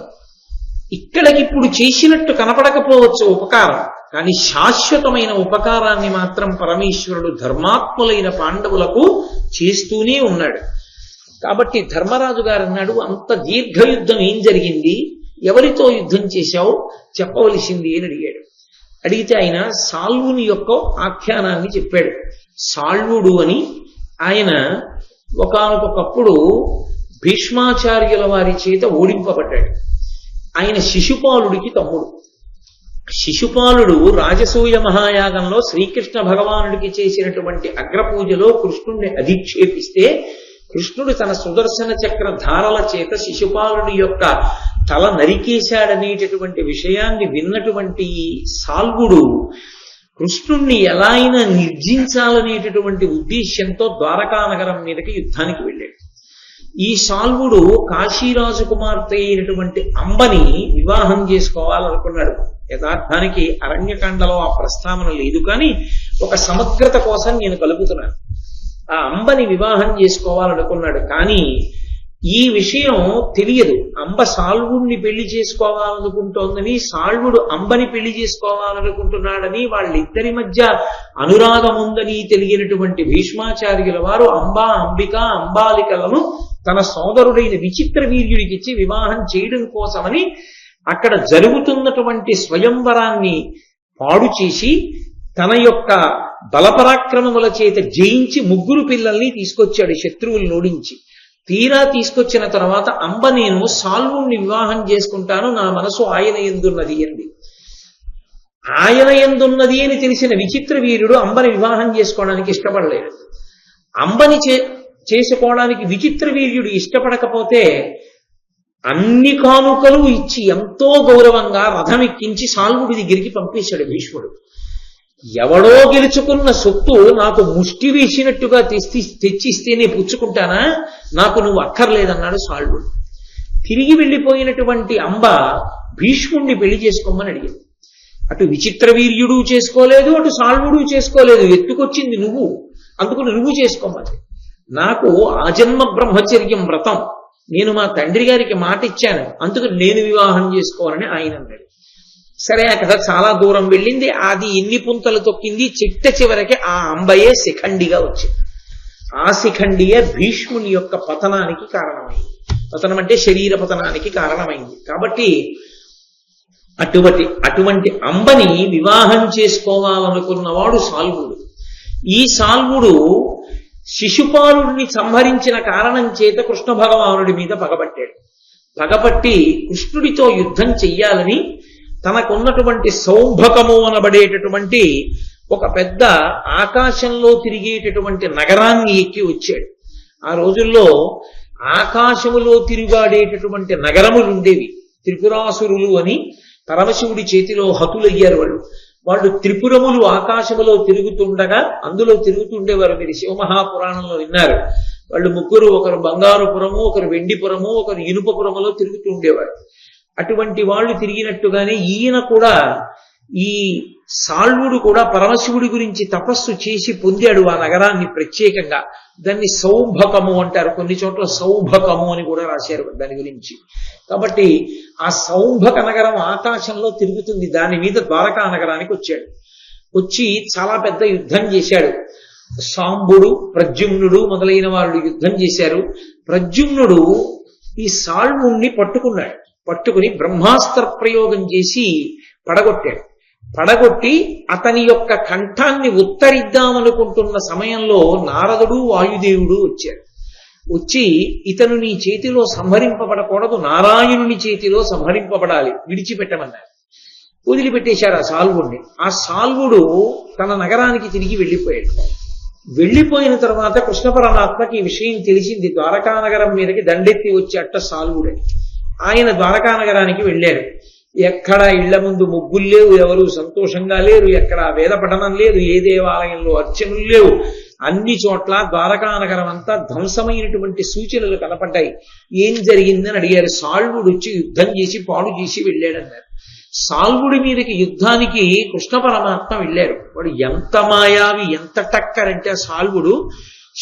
ఇక్కడికిప్పుడు చేసినట్టు కనపడకపోవచ్చు ఉపకారం, కానీ శాశ్వతమైన ఉపకారాన్ని మాత్రం పరమేశ్వరుడు ధర్మాత్ములైన పాండవులకు చేస్తూనే ఉన్నాడు. కాబట్టి ధర్మరాజు గారు అన్నాడు, అంత దీర్ఘ యుద్ధం ఏం జరిగింది, ఎవరితో యుద్ధం చేశావు చెప్పవలసింది అని అడిగాడు. అడిగితే ఆయన సాల్వుని యొక్క ఆఖ్యానాన్ని చెప్పాడు. సాల్వుడు అని ఆయన ఒకానొకప్పుడు భీష్మాచార్యుల వారి చేత ఓడింపబడ్డాడు. ఆయన శిశుపాలుడికి తమ్ముడు. శిశుపాలుడు రాజసూయ మహాయాగంలో శ్రీకృష్ణ భగవానుడికి చేసినటువంటి అగ్రపూజలో కృష్ణుడిని అధిక్షేపిస్తే కృష్ణుడు తన సుదర్శన చక్ర ధారల చేత శిశుపాలుడి యొక్క తల నరికేశాడనేటటువంటి విషయాన్ని విన్నటువంటి సాల్వుడు కృష్ణుణ్ణి ఎలా అయినా నిర్జించాలనేటటువంటి ఉద్దేశ్యంతో ద్వారకా నగరం మీదకి యుద్ధానికి వెళ్ళాడు. ఈ సాల్వుడు కాశీరాజు కుమార్తె అయినటువంటి అంబని వివాహం చేసుకోవాలనుకున్నాడు. యథార్థానికి అరణ్యకాండలో ఆ ప్రస్తావన లేదు, కానీ ఒక సమగ్రత కోసం నేను కలుపుతున్నాను. ఆ అంబని వివాహం చేసుకోవాలనుకున్నాడు, కానీ ఈ విషయం తెలియదు. అంబ సాల్వుడిని పెళ్లి చేసుకోవాలనుకుంటోందని, సాల్వుడు అంబని పెళ్లి చేసుకోవాలనుకుంటున్నాడని, వాళ్ళిద్దరి మధ్య అనురాగం ఉందని తెలియనటువంటి భీష్మాచార్యుల వారు అంబా, అంబిక, అంబాలికలను తన సోదరుడైన విచిత్ర వీర్యుడికిచ్చి వివాహం చేయడం కోసమని అక్కడ జరుగుతున్నటువంటి స్వయంవరాన్ని పాడు చేసి తన యొక్క బలపరాక్రమముల చేత జయించి 3 పిల్లల్ని తీసుకొచ్చాడు శత్రువులు ఓడించి. తీరా తీసుకొచ్చిన తర్వాత అంబ, నేను సాల్వుణ్ణి వివాహం చేసుకుంటాను, నా మనసు ఆయన ఎందున్నది అంది. ఆయన ఎందున్నది అని తెలిసిన విచిత్ర వీరుడు అంబని వివాహం చేసుకోవడానికి ఇష్టపడలేదు. అంబని చేసుకోవడానికి విచిత్ర వీర్యుడు ఇష్టపడకపోతే అన్ని కానుకలు ఇచ్చి ఎంతో గౌరవంగా రథం ఎక్కించి సాల్వుడి దగ్గరికి పంపేశాడు భీష్ముడు. ఎవడో గెలుచుకున్న సొత్తు నాకు ముష్టి వేసినట్టుగా తెచ్చిస్తేనే పుచ్చుకుంటానా, నాకు నువ్వు అక్కర్లేదన్నాడు సాల్వుడు. తిరిగి వెళ్ళిపోయినటువంటి అంబ భీష్ముణ్ణి పెళ్లి చేసుకోమని అడిగింది. అటు విచిత్ర వీర్యుడు చేసుకోలేదు, అటు సాల్వుడు చేసుకోలేదు. ఎత్తుకొచ్చింది నువ్వు, అందుకు నువ్వు చేసుకోమని. నాకు ఆజన్మ బ్రహ్మచర్యం వ్రతం, నేను మా తండ్రి గారికి మాట ఇచ్చాను, అందుకు నేను వివాహం చేసుకోవాలని ఆయన అన్నాడు. సరే, ఆ కథ చాలా దూరం వెళ్ళింది. అది ఎన్ని పుంతలు తొక్కింది, చిట్ట చివరికి ఆ అంబయే శిఖండిగా వచ్చింది. ఆ శిఖండియే భీష్ముని యొక్క పతనానికి కారణమైంది. పతనం అంటే శరీర పతనానికి కారణమైంది. కాబట్టి అటువంటి అంబని వివాహం చేసుకోవాలనుకున్నవాడు సాల్వుడు. ఈ సాల్వుడు శిశుపాలుడిని సంహరించిన కారణం చేత కృష్ణ భగవానుడి మీద పగబట్టాడు. పగబట్టి కృష్ణుడితో యుద్ధం చెయ్యాలని తనకున్నటువంటి సౌభకము అనబడేటటువంటి ఒక పెద్ద ఆకాశంలో తిరిగేటటువంటి నగరాన్ని ఎక్కి వచ్చాడు. ఆ రోజుల్లో ఆకాశములో తిరుగాడేటటువంటి నగరములు ఉండేవి. త్రిపురాసురులు అని పరమశివుడి చేతిలో హతులయ్యారు వాళ్ళు. వాళ్ళు త్రిపురములు ఆకాశములో తిరుగుతుండగా అందులో తిరుగుతుండేవారు. మీరు శివమహాపురాణంలో విన్నారు. వాళ్ళు ముగ్గురు, ఒకరు బంగారుపురము, ఒకరు వెండిపురము, ఒకరు ఇనుపపురములో తిరుగుతూ ఉండేవారు. అటువంటి వాళ్ళు తిరిగినట్టుగానే ఈయన కూడా, ఈ సాల్వుడు కూడా పరమశివుడి గురించి తపస్సు చేసి పొందాడు ఆ నగరాన్ని ప్రత్యేకంగా. దాన్ని సౌభకము అంటారు, కొన్ని చోట్ల సౌభకము అని కూడా రాశారు దాని గురించి. కాబట్టి ఆ సౌభక నగరం ఆకాశంలో తిరుగుతుంది. దాని మీద ద్వారకా నగరానికి వచ్చాడు. వచ్చి చాలా పెద్ద యుద్ధం చేశాడు. సాంబుడు, ప్రద్యుమ్నుడు మొదలైన వాళ్ళు యుద్ధం చేశారు. ప్రద్యుమ్నుడు ఈ సాల్వుణ్ణి పట్టుకున్నాడు. పట్టుకుని బ్రహ్మాస్త్ర ప్రయోగం చేసి పడగొట్టాడు. పడగొట్టి అతని యొక్క కంఠాన్ని ఉత్తరిద్దామనుకుంటున్న సమయంలో నారదుడు, వాయుదేవుడు వచ్చారు. వచ్చి ఇతను నీ చేతిలో సంహరింపబడకూడదు, నారాయణుని చేతిలో సంహరింపబడాలి, విడిచిపెట్టమన్నారు. వదిలిపెట్టేశారు ఆ సాల్వుడిని. ఆ సాల్వుడు తన నగరానికి తిరిగి వెళ్ళిపోయాడు. వెళ్ళిపోయిన తర్వాత కృష్ణ పరమాత్మకి ఈ విషయం తెలిసింది. ద్వారకా నగరం మీదకి దండెత్తి వచ్చేట సాల్వుడని. ఆయన ద్వారకా నగరానికి వెళ్ళారు. ఎక్కడ ఇళ్ల ముందు ముగ్గులు లేవు, ఎవరు సంతోషంగా లేరు, ఎక్కడ వేద పఠనం లేదు, ఏ దేవాలయంలో అర్చనలు లేవు. అన్ని చోట్ల ద్వారకా నగరం అంతా ధ్వంసమైనటువంటి సూచనలు కనపడ్డాయి. ఏం జరిగిందని అడిగారు. సాల్వుడు వచ్చి యుద్ధం చేసి పాడు చేసి వెళ్ళాడన్నారు. సాల్వుడి మీదకి యుద్ధానికి కృష్ణ పరమాత్మ వెళ్ళారు. వాడు ఎంత మాయావి, ఎంత టక్కరంటే ఆ సాల్వుడు,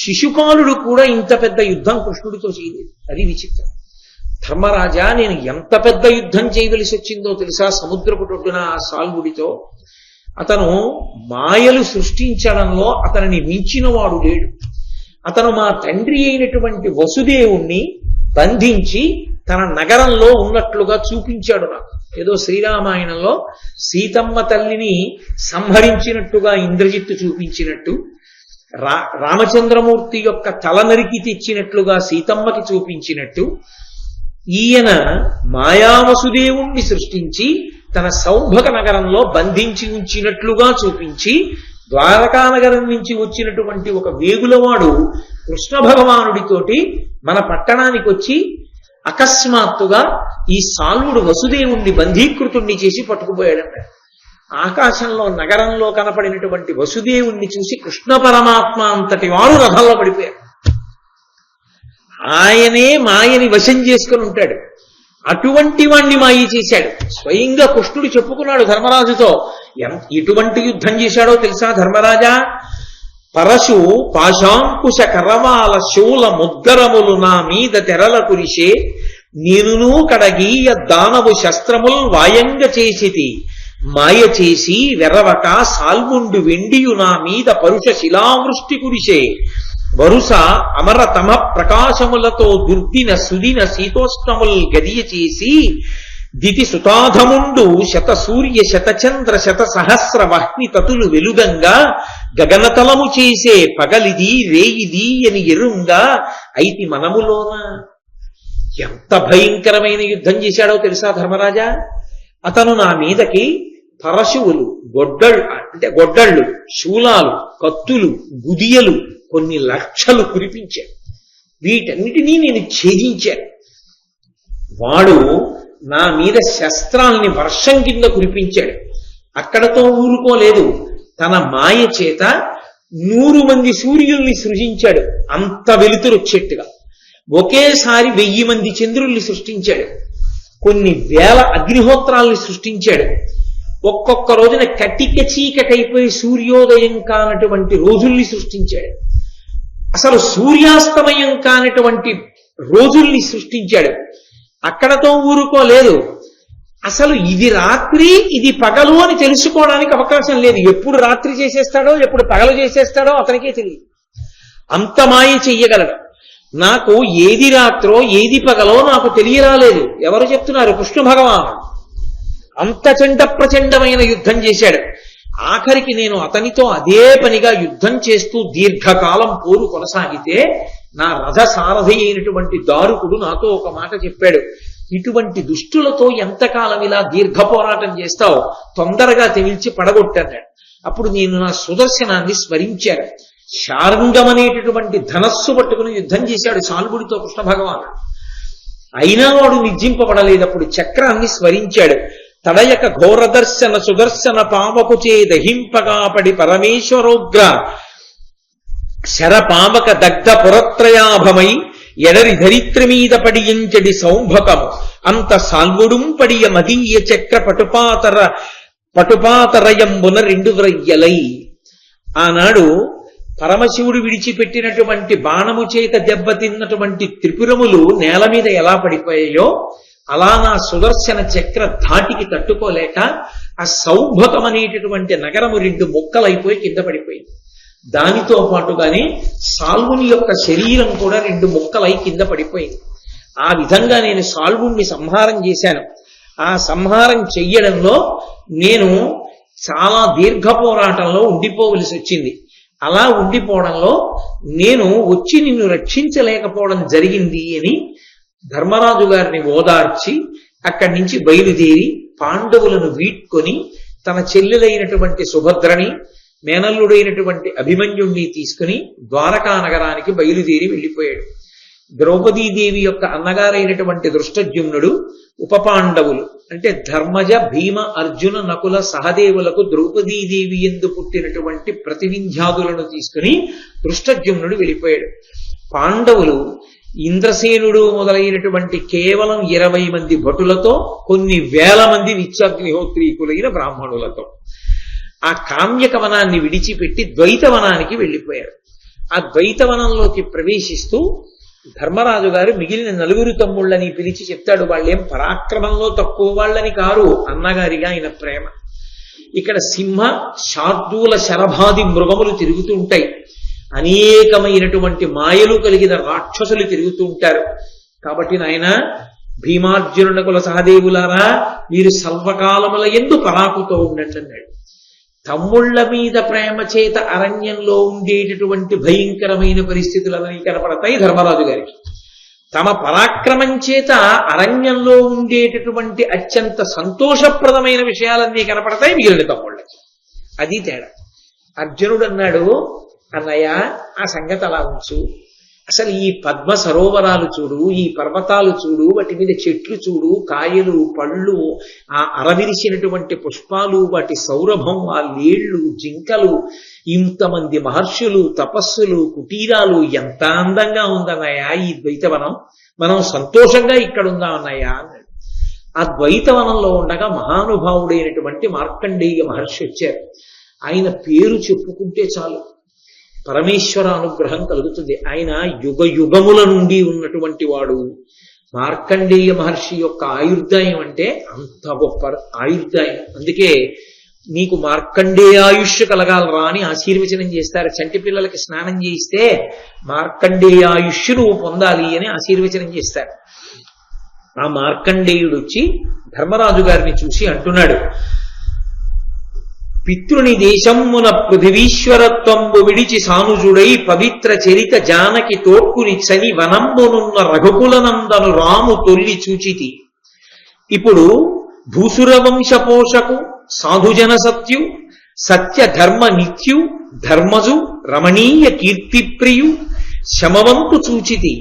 శిశుపాలుడు కూడా ఇంత పెద్ద యుద్ధం కృష్ణుడితో చేయలేదు. అది విచిత్రం. ధర్మరాజా, నేను ఎంత పెద్ద యుద్ధం చేయవలసి వచ్చిందో తెలుసా సముద్రపు ఒడ్డున ఆ సాల్వుడితో. అతను మాయలు సృష్టించడంలో అతనిని మించిన వాడు లేడు. అతను మా తండ్రి అయినటువంటి వసుదేవుణ్ణి బంధించి తన నగరంలో ఉన్నట్లుగా చూపించాడు నాకు. ఏదో శ్రీరామాయణంలో సీతమ్మ తల్లిని సంహరించినట్టుగా ఇంద్రజిత్తు చూపించినట్టు, రామచంద్రమూర్తి యొక్క తల నరికి తెచ్చినట్లుగా సీతమ్మకి చూపించినట్టు, ఈయన మాయావసుదేవుణ్ణి సృష్టించి తన సౌభగ నగరంలో బంధించి ఉంచినట్లుగా చూపించి, ద్వారకా నగరం నుంచి వచ్చినటువంటి ఒక వేగులవాడు కృష్ణ భగవానుడితోటి మన పట్టణానికి వచ్చి అకస్మాత్తుగా ఈ సాల్వుడు వసుదేవుణ్ణి బంధీకృతుణ్ణి చేసి పట్టుకుపోయాడంట. ఆకాశంలో నగరంలో కనపడినటువంటి వసుదేవుణ్ణి చూసి కృష్ణ పరమాత్మ అంతటి వాడు రథంలో పడిపోయాడు. ఆయనే మాయని వశం చేసుకుని ఉంటాడు. అటువంటి వాణ్ణి మాయ చేశాడు. స్వయంగా కృష్ణుడు చెప్పుకున్నాడు ధర్మరాజుతో. ఎటువంటి యుద్ధం చేశాడో తెలుసా ధర్మరాజా? పరశు పాశాంకుశ కరవాల శూల ముద్గరములు నా మీద తెరల కురిసే, నేనును కడగీయ దానవు శస్త్రముల్ వాయంగ చేసితి, మాయ చేసి వెరవక సాల్వుండు వెండియు నా మీద పరుష శిలావృష్టి కురిసే, వరుస అమరతమ ప్రకాశములతో దుర్దిన సుదిన శీతోష్ణముల్ గదియ చేసి, దితి సుతాధముండు శత సూర్య శతచంద్ర శత సహస్ర వహ్ని తతులు వెలుగంగా, గగనతలము చేసే పగలిది రేయిది అని ఎరుంగా అయితే మనములోన. ఎంత భయంకరమైన యుద్ధం చేశాడో తెలుసా ధర్మరాజా? అతను నా మీదకి పరశువులు, గొడ్డళ్ళు, శూలాలు, కత్తులు, గుదియలు కొన్ని లక్షలు కురిపించాడు. వీటన్నిటినీ నేను ఛేదించాను. వాడు నా మీద శస్త్రాల్ని వర్షం కింద కురిపించాడు. అక్కడతో ఊరుకోలేదు. తన మాయ చేత 100 మంది సూర్యుల్ని సృజించాడు. అంత వెలుతురొచ్చేట్టుగా ఒకేసారి 1000 మంది చంద్రుల్ని సృష్టించాడు. కొన్ని వేల అగ్నిహోత్రాల్ని సృష్టించాడు. ఒక్కొక్క రోజున కటిక చీకటైపోయి సూర్యోదయం కానటువంటి రోజుల్ని సృష్టించాడు. అసలు సూర్యాస్తమయం కానటువంటి రోజుల్ని సృష్టించాడు. అక్కడతో ఊరుకోలేదు. అసలు ఇది రాత్రి ఇది పగలు అని తెలుసుకోవడానికి అవకాశం లేదు. ఎప్పుడు రాత్రి చేసేస్తాడో ఎప్పుడు పగలు చేసేస్తాడో అతనికే తెలియదు. అంత మాయ చెయ్యగలడు. నాకు ఏది రాత్రో ఏది పగలో నాకు తెలియరాలేదు. ఎవరు చెప్తున్నారు? కృష్ణ భగవానుడు. అంత చండ ప్రచండమైన యుద్ధం చేశాడు. ఆఖరికి నేను అతనితో అదే పనిగా యుద్ధం చేస్తూ దీర్ఘకాలం పోరు కొనసాగితే నా రథసారథి అయినటువంటి దారుకుడు నాతో ఒక మాట చెప్పాడు. ఇటువంటి దుష్టులతో ఎంతకాలం ఇలా దీర్ఘ పోరాటం చేస్తావు, తొందరగా తెమిల్చి పడగొట్టన్నాడు. అప్పుడు నేను నా సుదర్శనాన్ని స్మరించాను. శార్ంగం అనేటటువంటి ధనస్సు పట్టుకుని యుద్ధం చేశాడు సాల్వుడితో కృష్ణ భగవానుడు. అయినా వాడు నిర్జింపబడలేదు. అప్పుడు చక్రాన్ని స్మరించాడు. తడయక ఘోరదర్శన సుదర్శన పావకు చే దహింపగా పడి పరమేశ్వరోగ్ర శరపావక దగ్ధ పురత్రయాభమై ఎడరి ధరిత్రి మీద పడియించడి సౌంభకము అంత సాల్వుడుం పడియ మదీయ చక్ర పటుపాతరయంబున రెండు వ్రయ్యలై. ఆనాడు పరమశివుడు విడిచిపెట్టినటువంటి బాణము చేత దెబ్బతిన్నటువంటి త్రిపురములు నేల మీద ఎలా పడిపోయాయో అలా నా సుదర్శన చక్ర ధాటికి తట్టుకోలేక ఆ సౌభకం అనేటటువంటి నగరము రెండు ముక్కలైపోయి కింద పడిపోయింది. దానితో పాటుగానే సాల్వుని యొక్క శరీరం కూడా రెండు ముక్కలై కింద పడిపోయింది. ఆ విధంగా నేను సాల్వుణ్ణి సంహారం చేశాను. ఆ సంహారం చెయ్యడంలో నేను చాలా దీర్ఘ పోరాటంలో ఉండిపోవలసి వచ్చింది. అలా ఉండిపోవడంలో నేను వచ్చి నిన్ను రక్షించలేకపోవడం జరిగింది అని ధర్మరాజు గారిని ఓదార్చి అక్కడి నుంచి బయలుదేరి పాండవులను వీడ్కొని తన చెల్లెలైనటువంటి సుభద్రని మేనల్లుడైనటువంటి అభిమన్యుణ్ణి తీసుకుని ద్వారకా నగరానికి బయలుదేరి వెళ్ళిపోయాడు. ద్రౌపదీదేవి యొక్క అన్నగారైనటువంటి దృష్టద్యుమ్నుడు ఉపపాండవులు అంటే ధర్మజ భీమ అర్జున నకుల సహదేవులకు ద్రౌపదీదేవి ఎందు పుట్టినటువంటి ప్రతినిధ్యాదులను తీసుకుని దృష్టద్యుమ్నుడు వెళ్ళిపోయాడు. పాండవులు ఇంద్రసేనుడు మొదలైనటువంటి కేవలం 20 మంది భటులతో కొన్ని వేల మంది నిత్యాగ్నిహోత్రీకులైన బ్రాహ్మణులతో ఆ కామ్యకవనాన్ని విడిచిపెట్టి ద్వైతవనానికి వెళ్ళిపోయారు. ఆ ద్వైతవనంలోకి ప్రవేశిస్తూ ధర్మరాజు గారు మిగిలిన 4 తమ్ముళ్ళని పిలిచి చెప్తాడు. వాళ్ళేం పరాక్రమంలో తక్కువ వాళ్ళని కారు, అన్నగారిగా ఆయన ప్రేమ. ఇక్కడ సింహ శార్దూల శరభాది మృగములు తిరుగుతూ ఉంటాయి. అనేకమైనటువంటి మాయలు కలిగిన రాక్షసులు తిరుగుతూ ఉంటారు. కాబట్టి నాయన భీమార్జునునకుల సహదేవులారా మీరు సర్వకాలముల యందు పరాకుతో ఉండండి అన్నాడు. తమ్ముళ్ల మీద ప్రేమ చేత అరణ్యంలో ఉండేటటువంటి భయంకరమైన పరిస్థితులన్నీ కనపడతాయి ధర్మరాజు గారికి. తమ పరాక్రమం చేత అరణ్యంలో ఉండేటటువంటి అత్యంత సంతోషప్రదమైన విషయాలన్నీ కనపడతాయి మిగిలిన తమ్ముళ్ళకి. అది తేడా. అర్జునుడు అన్నాడు, అన్నయ్య ఆ సంగతి అలా ఉంచు, అసలు ఈ పద్మ సరోవరాలు చూడు, ఈ పర్వతాలు చూడు, వాటి మీద చెట్లు చూడు, కాయలు పళ్ళు, ఆ అరవిరిసినటువంటి పుష్పాలు, వాటి సౌరభం, ఆ లేళ్లు జింకలు, ఇంతమంది మహర్షులు తపస్సులు కుటీరాలు, ఎంత అందంగా ఉందన్నయ్య ఈ ద్వైతవనం, మనం సంతోషంగా ఇక్కడ ఉందాం అన్నయ్య అన్నాడు. ఆ ద్వైతవనంలో ఉండగా మహానుభావుడైనటువంటి మార్కండేయ మహర్షి వచ్చారు. ఆయన పేరు చెప్పుకుంటే చాలు పరమేశ్వర అనుగ్రహం కలుగుతుంది. ఆయన యుగ యుగముల నుండి ఉన్నటువంటి వాడు. మార్కండేయ మహర్షి యొక్క ఆయుర్దాయం అంటే అంత గొప్ప ఆయుర్దాయం. అందుకే నీకు మార్కండేయ ఆయుష్ కలగాలరా అని ఆశీర్వచనం చేస్తారు. చంటి పిల్లలకి స్నానం చేయిస్తే మార్కండేయ ఆయుష్ నువ్వు పొందాలి అని ఆశీర్వచనం చేస్తారు. ఆ మార్కండేయుడు వచ్చి ధర్మరాజు గారిని చూసి అంటున్నాడు, పితృని దేశమ్మున పృథివీశ్వరత్వంబు విడిచి సానుజుడై పవిత్ర చరిత జానకి తోడ్కుని చని వనంబునున్న రఘుకులనందను రాము తొల్లి చూచితి. ఇప్పుడు భూసురవంశ పోషకు సాధుజన సత్యు సత్య ధర్మ నిత్యు ధర్మజు రమణీయ కీర్తిప్రియు శమవంతు చూచితి.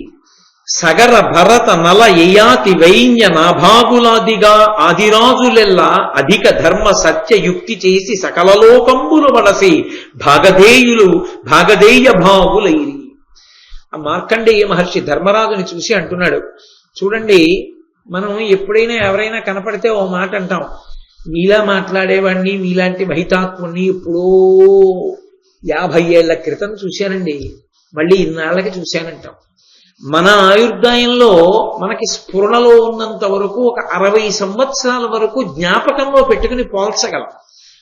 సగర భరత నల యయాతి వైన్య నాభాగులాదిగా ఆదిరాజులెల్లా అధిక ధర్మ సత్య యుక్తి చేసి సకలలోకంబులు వడసి భాగధేయ భావులైరి. ఆ మార్కండేయ మహర్షి ధర్మరాజుని చూసి అంటున్నాడు, చూడండి మనం ఎప్పుడైనా ఎవరైనా కనపడితే ఓ మాట అంటాం, మీలా మాట్లాడేవాడిని మీలాంటి మహితాత్ముని ఎప్పుడో 50 ఏళ్ల క్రితం చూశానండి, మళ్ళీ ఇన్నాళ్ళకి చూశానంటాం. మన ఆయుర్దాయంలో మనకి స్ఫురణలో ఉన్నంత వరకు ఒక 60 సంవత్సరాల వరకు జ్ఞాపకంలో పెట్టుకుని పోల్చగలం.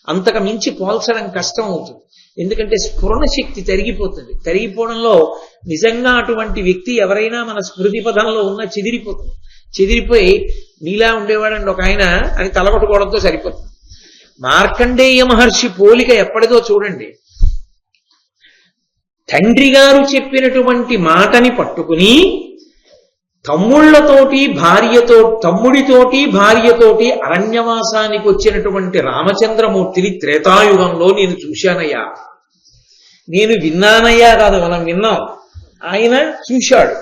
అంతకు మించి పోల్చడం కష్టం అవుతుంది. ఎందుకంటే స్ఫురణ శక్తి తరిగిపోతుంది. తరిగిపోవడంలో నిజంగా అటువంటి వ్యక్తి ఎవరైనా మన స్మృతి పథంలో ఉన్న చెదిరిపోతుంది. చెదిరిపోయి నీలా ఉండేవాడండి ఒక ఆయన అని తలకొట్టుకోవడంతో సరిపోతుంది. మార్కండేయ మహర్షి పోలిక ఎప్పటిదో చూడండి. తండ్రి గారు చెప్పినటువంటి మాటని పట్టుకుని తమ్ముళ్లతోటి తమ్ముడితోటి భార్యతోటి అరణ్యవాసానికి వచ్చినటువంటి రామచంద్రమూర్తిని త్రేతాయుగంలో నేను చూశానయ్యా. నేను విన్నానయ్యా కాదు, మనం విన్నాం, ఆయన చూశాడు.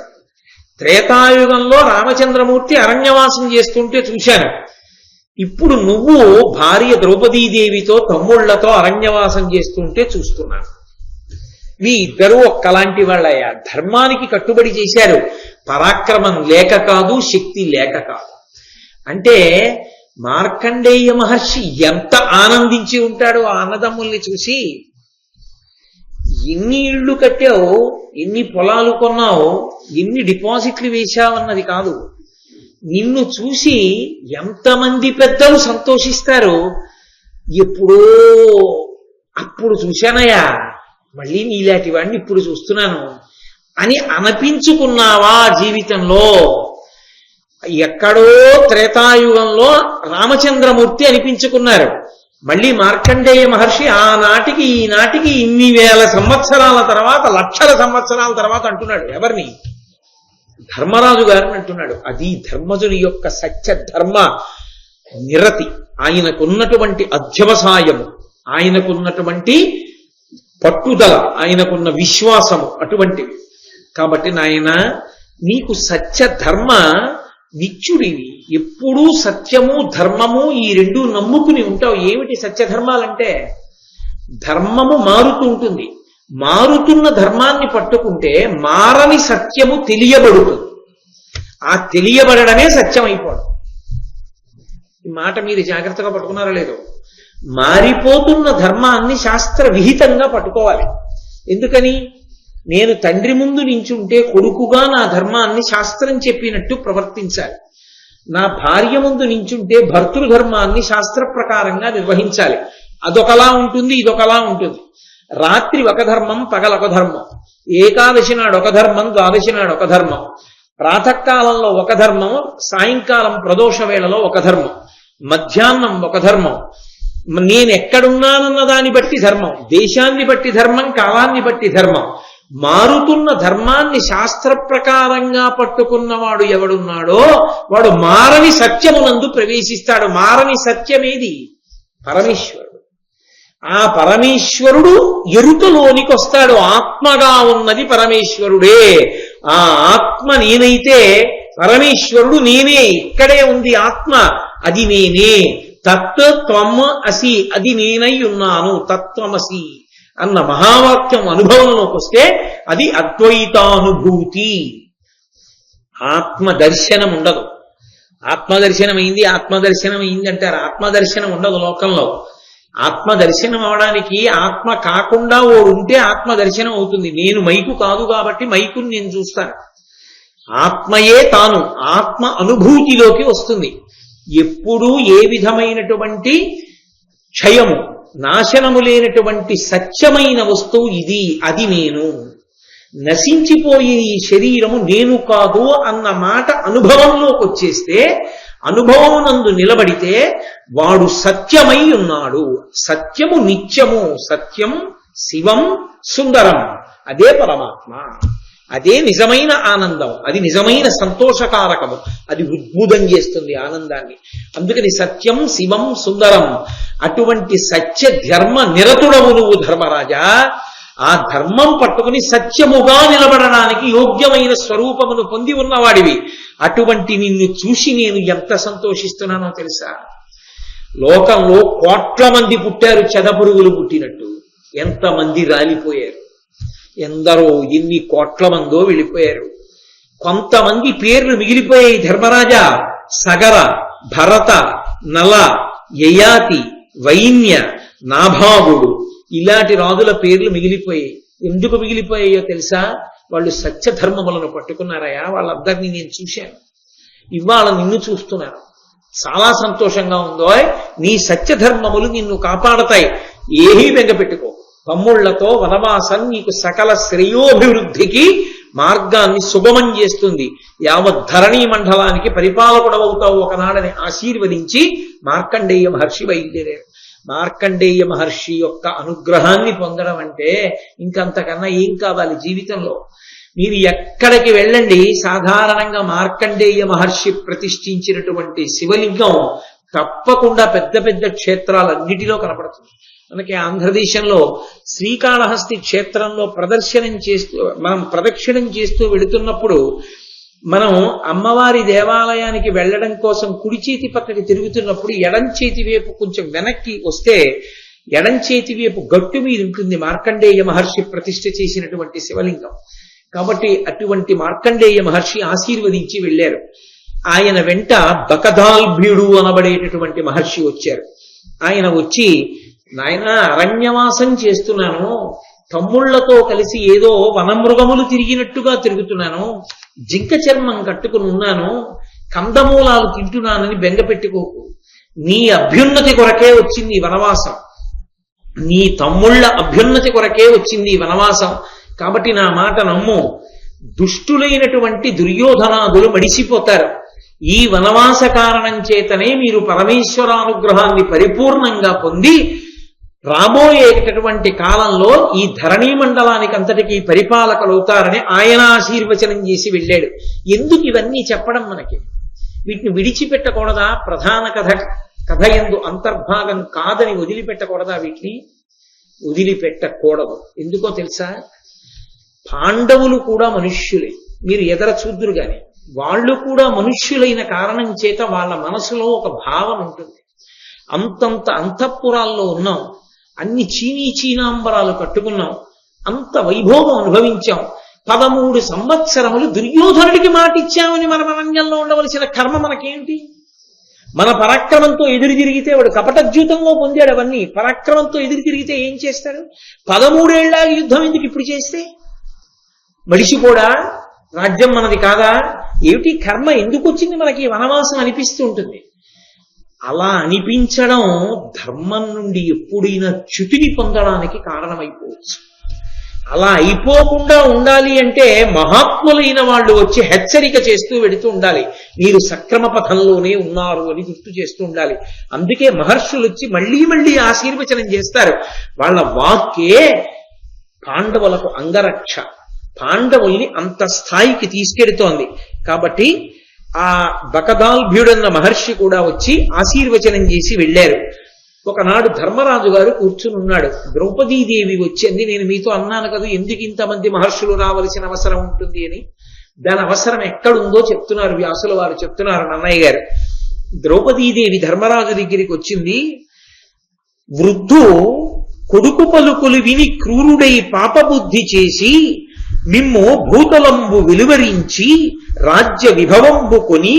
త్రేతాయుగంలో రామచంద్రమూర్తి అరణ్యవాసం చేస్తుంటే చూశాను. ఇప్పుడు నువ్వు భార్య ద్రౌపదీదేవితో తమ్ముళ్లతో అరణ్యవాసం చేస్తుంటే చూస్తున్నాను. మీ ఇద్దరూ ఒక్కలాంటి వాళ్ళయ్యా. ధర్మానికి కట్టుబడి చేశారు. పరాక్రమం లేక కాదు, శక్తి లేక కాదు. అంటే మార్కండేయ మహర్షి ఎంత ఆనందించి ఉంటాడో ఆ అన్నదమ్ముల్ని చూసి. ఎన్ని ఇళ్ళు కట్టావు, ఎన్ని పొలాలు కొన్నావు, ఎన్ని డిపాజిట్లు వేశావన్నది కాదు, నిన్ను చూసి ఎంతమంది పెద్దలు సంతోషిస్తారు. ఎప్పుడో అప్పుడు చూశానయ్యా, మళ్ళీ నీలాంటి వాడిని ఇప్పుడు చూస్తున్నాను అని అనిపించుకున్నావా జీవితంలో? ఎక్కడో త్రేతాయుగంలో రామచంద్రమూర్తి అనిపించుకున్నారు. మళ్ళీ మార్కండేయ మహర్షి ఆనాటికి ఈనాటికి ఇన్ని వేల సంవత్సరాల తర్వాత, లక్షల సంవత్సరాల తర్వాత అంటున్నాడు. ఎవరిని? ధర్మరాజు గారిని అంటున్నాడు. అది ధర్మజుని యొక్క సత్య ధర్మ నిరతి, ఆయనకున్నటువంటి అధ్యవసాయము, ఆయనకున్నటువంటి పట్టుదల, ఆయనకున్న విశ్వాసము అటువంటివి. కాబట్టి నాయన, నీకు సత్య ధర్మ నిత్యుడివి. ఎప్పుడూ సత్యము ధర్మము ఈ రెండు నమ్ముకుని ఉంటావు. ఏమిటి సత్యధర్మాలంటే? ధర్మము మారుతూ ఉంటుంది. మారుతున్న ధర్మాన్ని పట్టుకుంటే మారని సత్యము తెలియబడుతుంది. ఆ తెలియబడమే సత్యం అయిపోవడం. ఈ మాట మీరు జాగ్రత్తగా పట్టుకున్నారో లేదో. మారిపోతున్న ధర్మాన్ని శాస్త్ర విహితంగా పట్టుకోవాలి. ఎందుకని? నేను తండ్రి ముందు నించుంటే కొడుకుగా నా ధర్మాన్ని శాస్త్రం చెప్పినట్టు ప్రవర్తించాలి. నా భార్య ముందు నించుంటే భర్తృధర్మాన్ని శాస్త్ర ప్రకారంగా నిర్వహించాలి. అదొకలా ఉంటుంది, ఇదొకలా ఉంటుంది. రాత్రి ఒక ధర్మం, పగలొక ధర్మం. ఏకాదశి నాడు ఒక ధర్మం, ద్వాదశి నాడు ఒక ధర్మం. ప్రాతకాలంలో ఒక ధర్మం, సాయంకాలం ప్రదోష వేళలో ఒక ధర్మం, మధ్యాహ్నం ఒక ధర్మం. నేను ఎక్కడున్నానన్న దాన్ని బట్టి ధర్మం, దేశాన్ని బట్టి ధర్మం, కాలాన్ని బట్టి ధర్మం. మారుతున్న ధర్మాన్ని శాస్త్ర ప్రకారంగా పట్టుకున్నవాడు ఎవడున్నాడో వాడు మారని సత్యమునందు ప్రవేశిస్తాడు. మారని సత్యమేది? పరమేశ్వరుడు. ఆ పరమేశ్వరుడు ఎరుకలోనికి వస్తాడు. ఆత్మగా ఉన్నది పరమేశ్వరుడే. ఆ ఆత్మ నేనైతే పరమేశ్వరుడు నేనే. ఇక్కడే ఉంది ఆత్మ, అది నేనే. తత్వం అసి, అది నేనై ఉన్నాను. తత్వమసి అన్న మహావాక్యం అనుభవంలోకి వస్తే అది అద్వైతానుభూతి. ఆత్మదర్శనం ఉండదు. ఆత్మదర్శనం అయింది అంటారు. ఆత్మదర్శనం ఉండదు లోకంలో. ఆత్మదర్శనం అవడానికి ఆత్మ కాకుండా ఓడు ఉంటే ఆత్మదర్శనం అవుతుంది. నేను మైకు కాదు కాబట్టి మైకుని నేను చూస్తాను. ఆత్మయే తాను, ఆత్మ అనుభూతిలోకి వస్తుంది. ఎప్పుడూ ఏ విధమైనటువంటి క్షయము, నాశనము లేనటువంటి సత్యమైన వస్తువు ఇది, అది నేను. నశించిపోయే ఈ శరీరము నేను కాదు అన్న మాట అనుభవంలోకి వచ్చేస్తే, అనుభవం నందు నిలబడితే వాడు సత్యమై ఉన్నాడు. సత్యము నిత్యము, సత్యం శివం సుందరం. అదే పరమాత్మ, అదే నిజమైన ఆనందం, అది నిజమైన సంతోషకారకము, అది ఉద్బుధం చేస్తుంది ఆనందాన్ని. అందుకని సత్యం శివం సుందరం. అటువంటి సత్య ధర్మ నిరతుడవు నువ్వు ధర్మరాజా. ఆ ధర్మం పట్టుకుని సత్యముగా నిలబడడానికి యోగ్యమైన స్వరూపమును పొంది ఉన్నవాడివి. అటువంటి నిన్ను చూసి నేను ఎంత సంతోషిస్తున్నానో తెలుసా? లోకంలో కోట్ల మంది పుట్టారు, చెదపురుగులు పుట్టినట్టు. ఎంతమంది రాలిపోయారు, ఎందరో ఎన్ని కోట్ల మందో వెళ్ళిపోయారు. కొంతమంది పేర్లు మిగిలిపోయాయి ధర్మరాజా. సగర, భరత, నల, యయాతి, వైన్య, నాభావుడు, ఇలాంటి రాజుల పేర్లు మిగిలిపోయాయి. ఎందుకు మిగిలిపోయాయో తెలుసా? వాళ్ళు సత్యధర్మములను పట్టుకున్నారయా. వాళ్ళందరినీ నేను చూశాను, ఇవాళ నిన్ను చూస్తున్నాను. చాలా సంతోషంగా ఉందో. నీ సత్యధర్మములు నిన్ను కాపాడతాయి. ఏమీ బెంగపెట్టుకో. తమ్ముళ్లతో వనవాసం నీకు సకల శ్రేయోభివృద్ధికి మార్గాన్ని సుగమం చేస్తుంది. యావత్ ధరణీ మండలానికి పరిపాలకుడవుతావు ఒకనాడని ఆశీర్వదించి మార్కండేయ మహర్షి బయలుదేరారు. మార్కండేయ మహర్షి యొక్క అనుగ్రహాన్ని పొందడం అంటే ఇంకంతకన్నా ఏం కావాలి జీవితంలో? మీరు ఎక్కడికి వెళ్ళండి, సాధారణంగా మార్కండేయ మహర్షి ప్రతిష్ఠించినటువంటి శివలింగం తప్పకుండా పెద్ద పెద్ద క్షేత్రాలన్నిటిలో కనపడుతుంది. మనకి ఆంధ్రదేశంలో శ్రీకాళహస్తి క్షేత్రంలో మనం ప్రదక్షిణం చేస్తూ వెళుతున్నప్పుడు, మనం అమ్మవారి దేవాలయానికి వెళ్ళడం కోసం కుడి చేతి పక్కకి తిరుగుతున్నప్పుడు ఎడం చేతి వైపు కొంచెం వెనక్కి వస్తే ఎడం చేతి వైపు గట్టు మీద ఉంటుంది మార్కండేయ మహర్షి ప్రతిష్ఠ చేసినటువంటి శివలింగం. కాబట్టి అటువంటి మార్కండేయ మహర్షి ఆశీర్వదించి వెళ్ళారు. ఆయన వెంట బకదాల్భ్యుడు అనబడేటటువంటి మహర్షి వచ్చారు. ఆయన వచ్చి, నాయన అరణ్యవాసం చేస్తున్నాను, తమ్ముళ్లతో కలిసి ఏదో వనమృగములు తిరిగినట్టుగా తిరుగుతున్నాను, జింక చర్మం కట్టుకుని ఉన్నాను, కందమూలాలు తింటున్నానని బెంగ పెట్టుకోకు. నీ అభ్యున్నతి కొరకే వచ్చింది ఈ వనవాసం, నీ తమ్ముళ్ల అభ్యున్నతి కొరకే వచ్చింది ఈ వనవాసం. కాబట్టి నా మాట నమ్ము. దుష్టులైనటువంటి దుర్యోధనాదులు మడిసిపోతారు. ఈ వనవాస కారణం చేతనే మీరు పరమేశ్వరానుగ్రహాన్ని పరిపూర్ణంగా పొంది రాబోయేటటువంటి కాలంలో ఈ ధరణీ మండలానికి అంతటికీ పరిపాలకులవుతారని ఆయన ఆశీర్వచనం చేసి వెళ్ళాడు. ఎందుకు ఇవన్నీ చెప్పడం మనకి? వీటిని విడిచిపెట్టకూడదా? ప్రధాన కథ యందు అంతర్భాగం కాదని వదిలిపెట్టకూడదా? వీటిని వదిలిపెట్టకూడదు. ఎందుకో తెలుసా? పాండవులు కూడా మనుష్యులే, మీరు ఎదర చూద్దురు గాని వాళ్ళు కూడా మనుష్యులైన కారణం చేత వాళ్ళ మనసులో ఒక భావం ఉంటుంది. అంతంత అంతఃపురాల్లో ఉన్నాం, అన్ని చీనాంబరాలు కట్టుకున్నాం, అంత వైభోగం అనుభవించాం. 13 సంవత్సరములు దుర్యోధనుడికి మాటిచ్చామని మన అరణ్యంలో ఉండవలసిన కర్మ మనకేంటి? మన పరాక్రమంతో ఎదురు తిరిగితే వాడు కపటద్యూతంలో పొందాడు అవన్నీ. పరాక్రమంతో ఎదురు తిరిగితే ఏం చేస్తాడు? 13 ఏళ్ల యుద్ధం ఎందుకు ఇప్పుడు చేస్తే? మడిసిపోడా? రాజ్యం మనది కాదా? ఏమిటి కర్మ? ఎందుకు వచ్చింది మనకి వనవాసం అనిపిస్తూ ఉంటుంది. అలా అనిపించడం ధర్మం నుండి ఎప్పుడైనా చ్యుతిని పొందడానికి కారణమైపోవచ్చు. అలా అయిపోకుండా ఉండాలి అంటే మహాత్ములైన వాళ్ళు వచ్చి హెచ్చరిక చేస్తూ వెడుతూ ఉండాలి, మీరు సక్రమ పథంలోనే ఉన్నారు అని గుర్తు చేస్తూ ఉండాలి. అందుకే మహర్షులు వచ్చి మళ్లీ మళ్లీ ఆశీర్వచనం చేస్తారు. వాళ్ళ వాక్కే పాండవులకు అంగరక్ష, పాండవుల్ని అంత స్థాయికి తీసుకెడుతోంది. కాబట్టి ఆ బకదాల్భ్యుడన్న మహర్షి కూడా వచ్చి ఆశీర్వచనం చేసి వెళ్ళారు. ఒకనాడు ధర్మరాజు గారు కూర్చుని ఉన్నాడు. ద్రౌపదీదేవి వచ్చింది. నేను మీతో అన్నాను కదా ఎందుకు ఇంతమంది మహర్షులు రావలసిన అవసరం ఉంటుంది అని. దాని అవసరం ఎక్కడుందో చెప్తున్నారు వ్యాసుల వారు, చెప్తున్నారు నన్నయ్య గారు. ద్రౌపదీదేవి ధర్మరాజు దగ్గరికి వచ్చింది. వృద్ధు కొడుకు పలుకులు విని క్రూరుడై పాపబుద్ధి చేసి మిమ్ము భూతలంబు విలువరించి రాజ్య విభవంబు కొని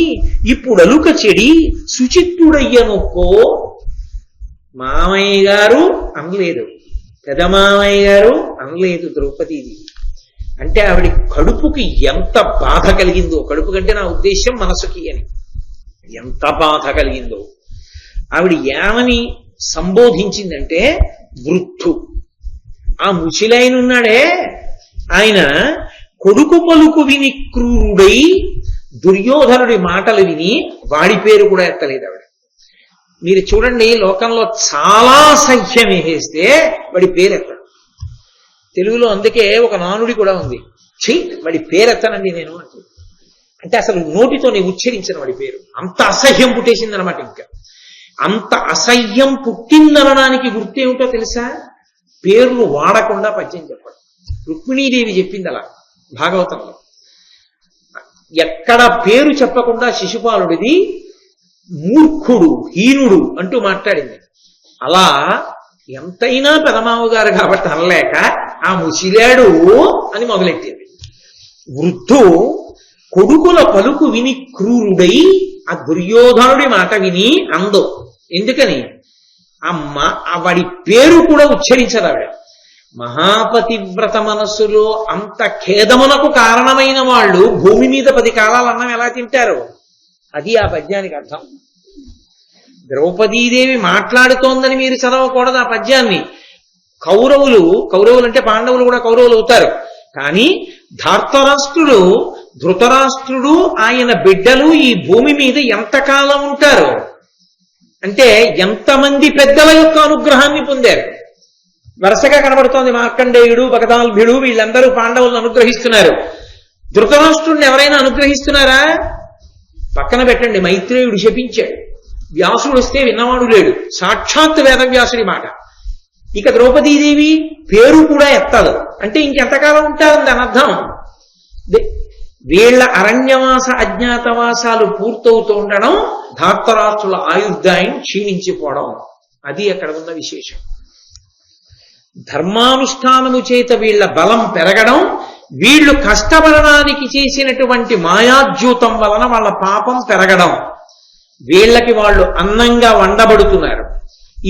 ఇప్పుడలుక చెడి సుచిత్తుడయ్యనొక్కో. మామయ్య గారు అనలేదు, పెదమామయ్య గారు అనలేదు ద్రౌపదీదేవి. అంటే ఆవిడ కడుపుకి ఎంత బాధ కలిగిందో, కడుపు కంటే నా ఉద్దేశం మనసుకి అని, ఎంత బాధ కలిగిందో. ఆవిడ ఏమని సంబోధించిందంటే, వృద్ధు, ఆ ముసిలైన ఉన్నాడే ఆయన కొడుకు పలుకు విని క్రూరుడై దుర్యోధనుడి మాటలు విని వాడి పేరు కూడా ఎత్తలేదు ఆవిడ. మీరు చూడండి, లోకంలో చాలా సంఖ్యం వేసేస్తే వాడి పేరెత్తాడు. తెలుగులో అందుకే ఒక నానుడి కూడా ఉంది, వాడి పేరెత్తానండి నేను అంటే అసలు నోటితోనే ఉచ్చరించిన వాడి పేరు. అంత అసహ్యం పుట్టేసిందనమాట. ఇంకా అంత అసహ్యం పుట్టిందనడానికి గుర్తేమిటో తెలుసా? పేర్లు వాడకుండా పద్యం చెప్పడం. రుక్మిణీదేవి చెప్పింది అలా భాగవతంలో. ఎక్కడ పేరు చెప్పకుండా శిశుపాలుడిది మూర్ఖుడు, హీనుడు అంటూ మాట్లాడింది. అలా ఎంతైనా పెదమావు గారు కాబట్టి అనలేక ఆ ముసిలాడు అని మొదలెట్టింది. వృద్ధు కొడుకుల పలుకు విని క్రూరుడై ఆ దుర్యోధనుడి మాట విని అందో. ఎందుకని? అమ్మ వాడి పేరు కూడా ఉచ్చరించదు ఆవిడ. మహాపతివ్రత మనస్సులో అంత ఖేదమునకు కారణమైన వాళ్ళు భూమి మీద 10 కాలాలు అన్నం ఎలా తింటారు? అది ఆ పద్యానికి అర్థం. ద్రౌపదీదేవి మాట్లాడుతోందని మీరు చదవకూడదు ఆ పద్యాన్ని. కౌరవులు అంటే పాండవులు కూడా కౌరవులు అవుతారు. కానీ ధృతరాష్ట్రుడు ఆయన బిడ్డలు ఈ భూమి మీద ఎంతకాలం ఉంటారు అంటే ఎంతమంది పెద్దల యొక్క అనుగ్రహాన్ని పొందారు. వరుసగా కనబడుతోంది మార్కండేయుడు, బకదాల్భ్యుడు, వీళ్ళందరూ పాండవులను అనుగ్రహిస్తున్నారు. ధృతరాష్ట్రుడిని ఎవరైనా అనుగ్రహిస్తున్నారా? పక్కన పెట్టండి, మైత్రేయుడు శపించాడు, వ్యాసుడు వస్తే విన్నవాడు లేడు, సాక్షాత్ వేదవ్యాసుడి మాట. ఇక ద్రౌపదీదేవి పేరు కూడా ఎత్తదు అంటే ఇంకెంతకాలం ఉంటారని దాని అర్థం. వీళ్ల అరణ్యవాస అజ్ఞాతవాసాలు పూర్తవుతూ ఉండడం, ధార్తరాష్ట్రుల ఆయుర్దాయం క్షీణించిపోవడం, అది అక్కడ ఉన్న విశేషం. ధర్మానుష్ఠానము చేత వీళ్ల బలం పెరగడం, వీళ్లు కష్టపడడానికి చేసినటువంటి మాయాద్యూతం వలన వాళ్ళ పాపం పెరగడం, వీళ్ళకి వాళ్ళు అన్నంగా వండబడుతున్నారు,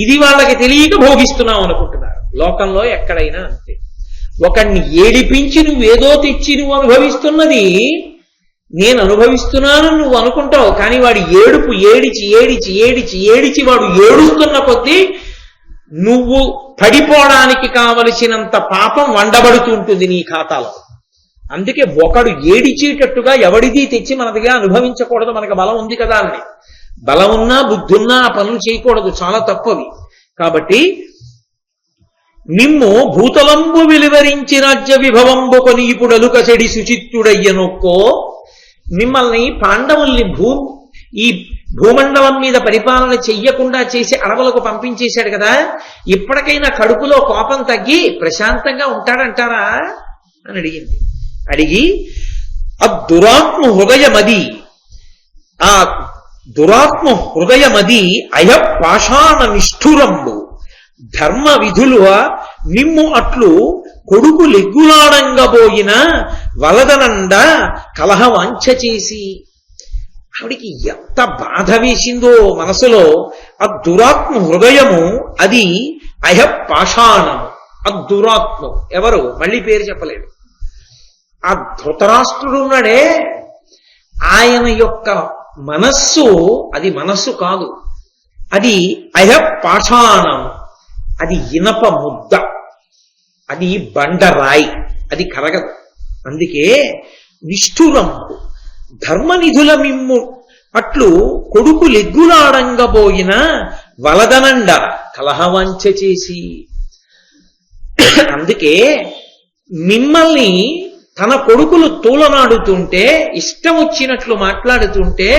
ఇది వాళ్ళకి తెలియక భోగిస్తున్నాం అనుకుంటున్నారు. లోకంలో ఎక్కడైనా అంతే. ఒకడిని ఏడిపించి నువ్వేదో తెచ్చి నువ్వు అనుభవిస్తున్నది నేను అనుభవిస్తున్నాను నువ్వు అనుకుంటావు, కానీ వాడి ఏడుపు ఏడిచి ఏడిచి ఏడిచి ఏడిచి వాడు ఏడుస్తున్న కొద్దీ నువ్వు పడిపోవడానికి కావలసినంత పాపం వండబడుతూ ఉంటుంది నీ ఖాతాలో. అందుకే ఒకడు ఏడిచేటట్టుగా ఎవడిది తెచ్చి మనదిగా అనుభవించకూడదు. మనకు బలం ఉంది కదా అని, బలం ఉన్నా బుద్ధున్నా ఆ పనులు చేయకూడదు, చాలా తప్పవి. కాబట్టి నిమ్ము భూతలంబు విలువరించి రాజ్య విభవంబు కొని ఇప్పుడు అలుకసెడి సుచిత్తుడయ్యనొక్కో, మిమ్మల్ని పాండవుల్ని ఈ భూమండలం మీద పరిపాలన చెయ్యకుండా చేసి అడవులకు పంపించేశాడు కదా, ఇప్పటికైనా కడుపులో కోపం తగ్గి ప్రశాంతంగా ఉంటాడంటారా అని అడిగింది. అడిగి ఆ దురాత్మ హృదయమది, ఆ దురాత్మ హృదయమది అయపాషాణ నిష్ఠురంబు ధర్మ విధులు నిమ్ము అట్లు కొడుకు లెగ్గులాడంగబోయిన వలదనండ కలహ వాంఛ చేసి. ఆవిడికి ఎంత బాధ వేసిందో మనసులో. ఆ దురాత్మ హృదయము అది అయపాషాణము. ఆ దురాత్మ ఎవరు, మళ్ళీ పేరు చెప్పలేదు. ఆ ధృతరాష్ట్రుడు ఉన్నాడే, ఆయన యొక్క మనస్సు అది మనస్సు కాదు, అది అయపాషాణం, అది ఇనప ముద్ద, అది బండరాయి, అది కరగదు. అందుకే నిష్ఠురం ధర్మనిధుల మిమ్ము అట్లు కొడుకు లెగ్గులాడంగబోయిన వలదనండ కలహవంచ చేసి. అందుకే మిమ్మల్ని తన కొడుకులు తూలనాడుతుంటే, ఇష్టం వచ్చినట్లు మాట్లాడుతుంటే,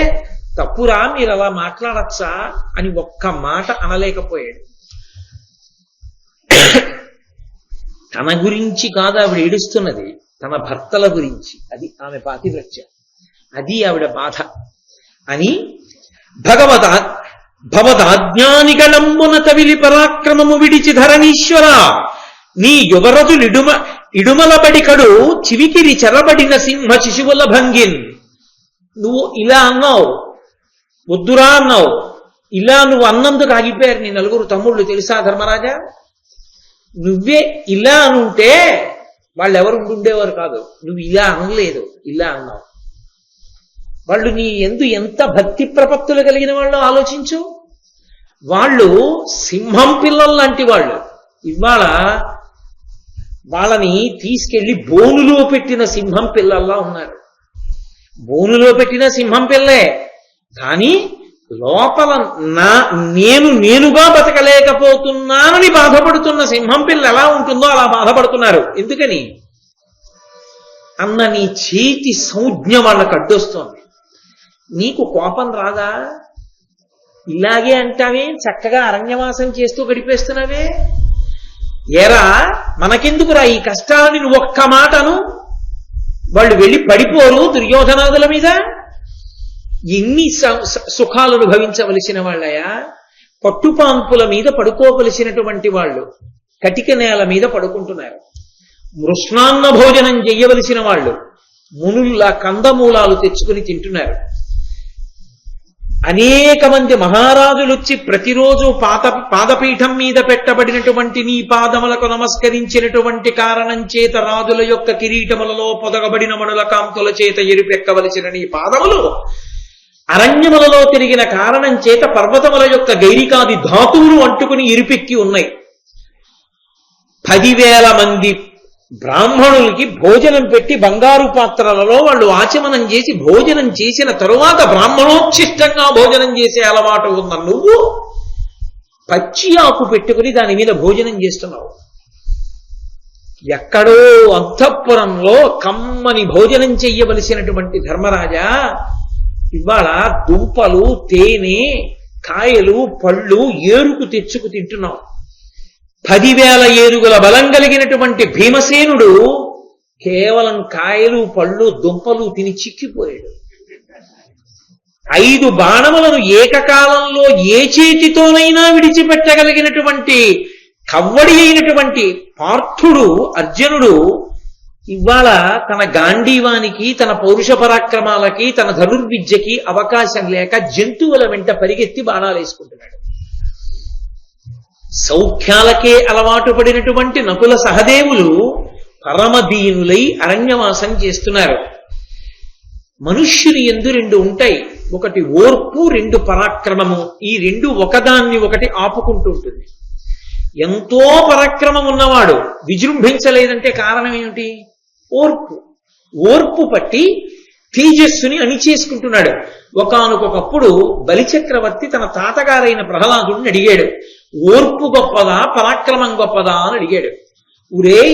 తప్పురా మీరు అలా మాట్లాడచ్చా అని ఒక్క మాట అనలేకపోయాడు. తన గురించి కాదు ఆవిడ ఏడుస్తున్నది, తన భర్తల గురించి. అది ఆమె పాతివ్రత్యం, అది ఆవిడ బాధ. అని భవదాజ్ఞానిగణంబున తవిలి పరాక్రమము విడిచి ధరణీశ్వర, నీ యువరజులిడుమ ఇడుమలబడి కడు చివికిరి చెరబడిన సింహ శిశువుల భంగిన్. నువ్వు ఇలా అన్నావు, వద్దురా అన్నావు, ఇలా నువ్వు అన్నందుకు ఆగిపోయారు నీ నలుగురు తమ్ముళ్ళు, తెలుసా ధర్మరాజా? నువ్వే ఇలా అనుంటే వాళ్ళు ఎవరు ఉండేవారు కాదు. నువ్వు ఇలా అనలేదు, ఇలా అన్నావు. వాళ్ళు నీ ఎందు ఎంత భక్తి ప్రపత్తులు కలిగిన వాళ్ళు ఆలోచించు. వాళ్ళు సింహం పిల్లలు లాంటి వాళ్ళు. ఇవాళ వాళ్ళని తీసుకెళ్లి బోనులో పెట్టిన సింహం పిల్లల్లా ఉన్నారు. బోనులో పెట్టిన సింహం పిల్లే, కానీ లోపల నేనుగా బతకలేకపోతున్నానని బాధపడుతున్న సింహం పిల్ల ఎలా ఉంటుందో అలా బాధపడుతున్నారు. ఎందుకని అన్న నీ చేతి సంజ్ఞ వాళ్ళకు అడ్డొస్తోంది. నీకు కోపం రాదా? ఇలాగే అంటావే, చక్కగా అరణ్యవాసం చేస్తూ గడిపేస్తున్నావే. ఎరా మనకెందుకురా ఈ కష్టాలని నువ్వు ఒక్క మాటను, వాళ్ళు వెళ్ళి పడిపోరు దుర్యోధనాదుల మీద. ఎన్ని సుఖాలు అనుభవించవలసిన వాళ్ళయా. పట్టుపాంపుల మీద పడుకోవలసినటువంటి వాళ్ళు కటిక నేల మీద పడుకుంటున్నారు. మృష్ణాన్న భోజనం చెయ్యవలసిన వాళ్ళు మునుల్లా కందమూలాలు తెచ్చుకుని తింటున్నారు. అనేక మంది మహారాజులు వచ్చి ప్రతిరోజు పాదపీఠం మీద పెట్టబడినటువంటి నీ పాదములకు నమస్కరించినటువంటి కారణం చేత రాజుల యొక్క కిరీటములలో పొదగబడిన మణుల కాంతుల చేత ఎరుపెక్కవలసిన నీ పాదములు అరణ్యములలో తిరిగిన కారణం చేత పర్వతముల యొక్క గైరికాది ధాతువులు అంటుకుని ఇరుపెక్కి ఉన్నాయి. 10,000 మంది బ్రాహ్మణులకి భోజనం పెట్టి బంగారు పాత్రలలో వాళ్ళు ఆచమనం చేసి భోజనం చేసిన తరువాత బ్రాహ్మణోచ్ఛిష్టంగా భోజనం చేసే అలవాటు ఉన్న నువ్వు పచ్చి ఆకు పెట్టుకుని దాని మీద భోజనం చేస్తున్నావు. ఎక్కడో అంతఃపురంలో కమ్మని భోజనం చెయ్యవలసినటువంటి ధర్మరాజా ఇవాళ దుంపలు తేనె కాయలు పళ్ళు ఏరుకు తెచ్చుకు తింటున్నాం. 10,000 ఏనుగుల బలం కలిగినటువంటి భీమసేనుడు కేవలం కాయలు పళ్ళు దుంపలు తిని చిక్కిపోయాడు. 5 బాణములను ఏకకాలంలో ఏ చేతితోనైనా విడిచిపెట్టగలిగినటువంటి కవ్వడి అయినటువంటి పార్థుడు అర్జునుడు ఇవాళ తన గాంధీవానికి తన పౌరుష పరాక్రమాలకి తన ధనుర్విద్యకి అవకాశం లేక జంతువుల వెంట పరిగెత్తి బాణాలు వేసుకుంటున్నాడు. సౌఖ్యాలకే అలవాటు పడినటువంటి నకుల సహదేవులు పరమదీనులై అరణ్యవాసం చేస్తున్నారు. మనుష్యుని యందు 2 ఉంటాయి, ఒకటి ఓర్పు, 2 పరాక్రమము. ఈ 2 ఒకదాన్ని ఒకటి ఆపుకుంటూ ఉంటుంది. ఎంతో పరాక్రమం ఉన్నవాడు విజృంభించలేదంటే కారణం ఏమిటి? ఓర్పు. ఓర్పు పట్టి తేజస్సుని అణిచేసుకుంటున్నాడు. ఒకానొకప్పుడు బలిచక్రవర్తి తన తాతగారైన ప్రహ్లాదుడిని అడిగాడు, ఓర్పు గొప్పదా పరాక్రమం గొప్పదా అని అడిగాడు. ఊరే,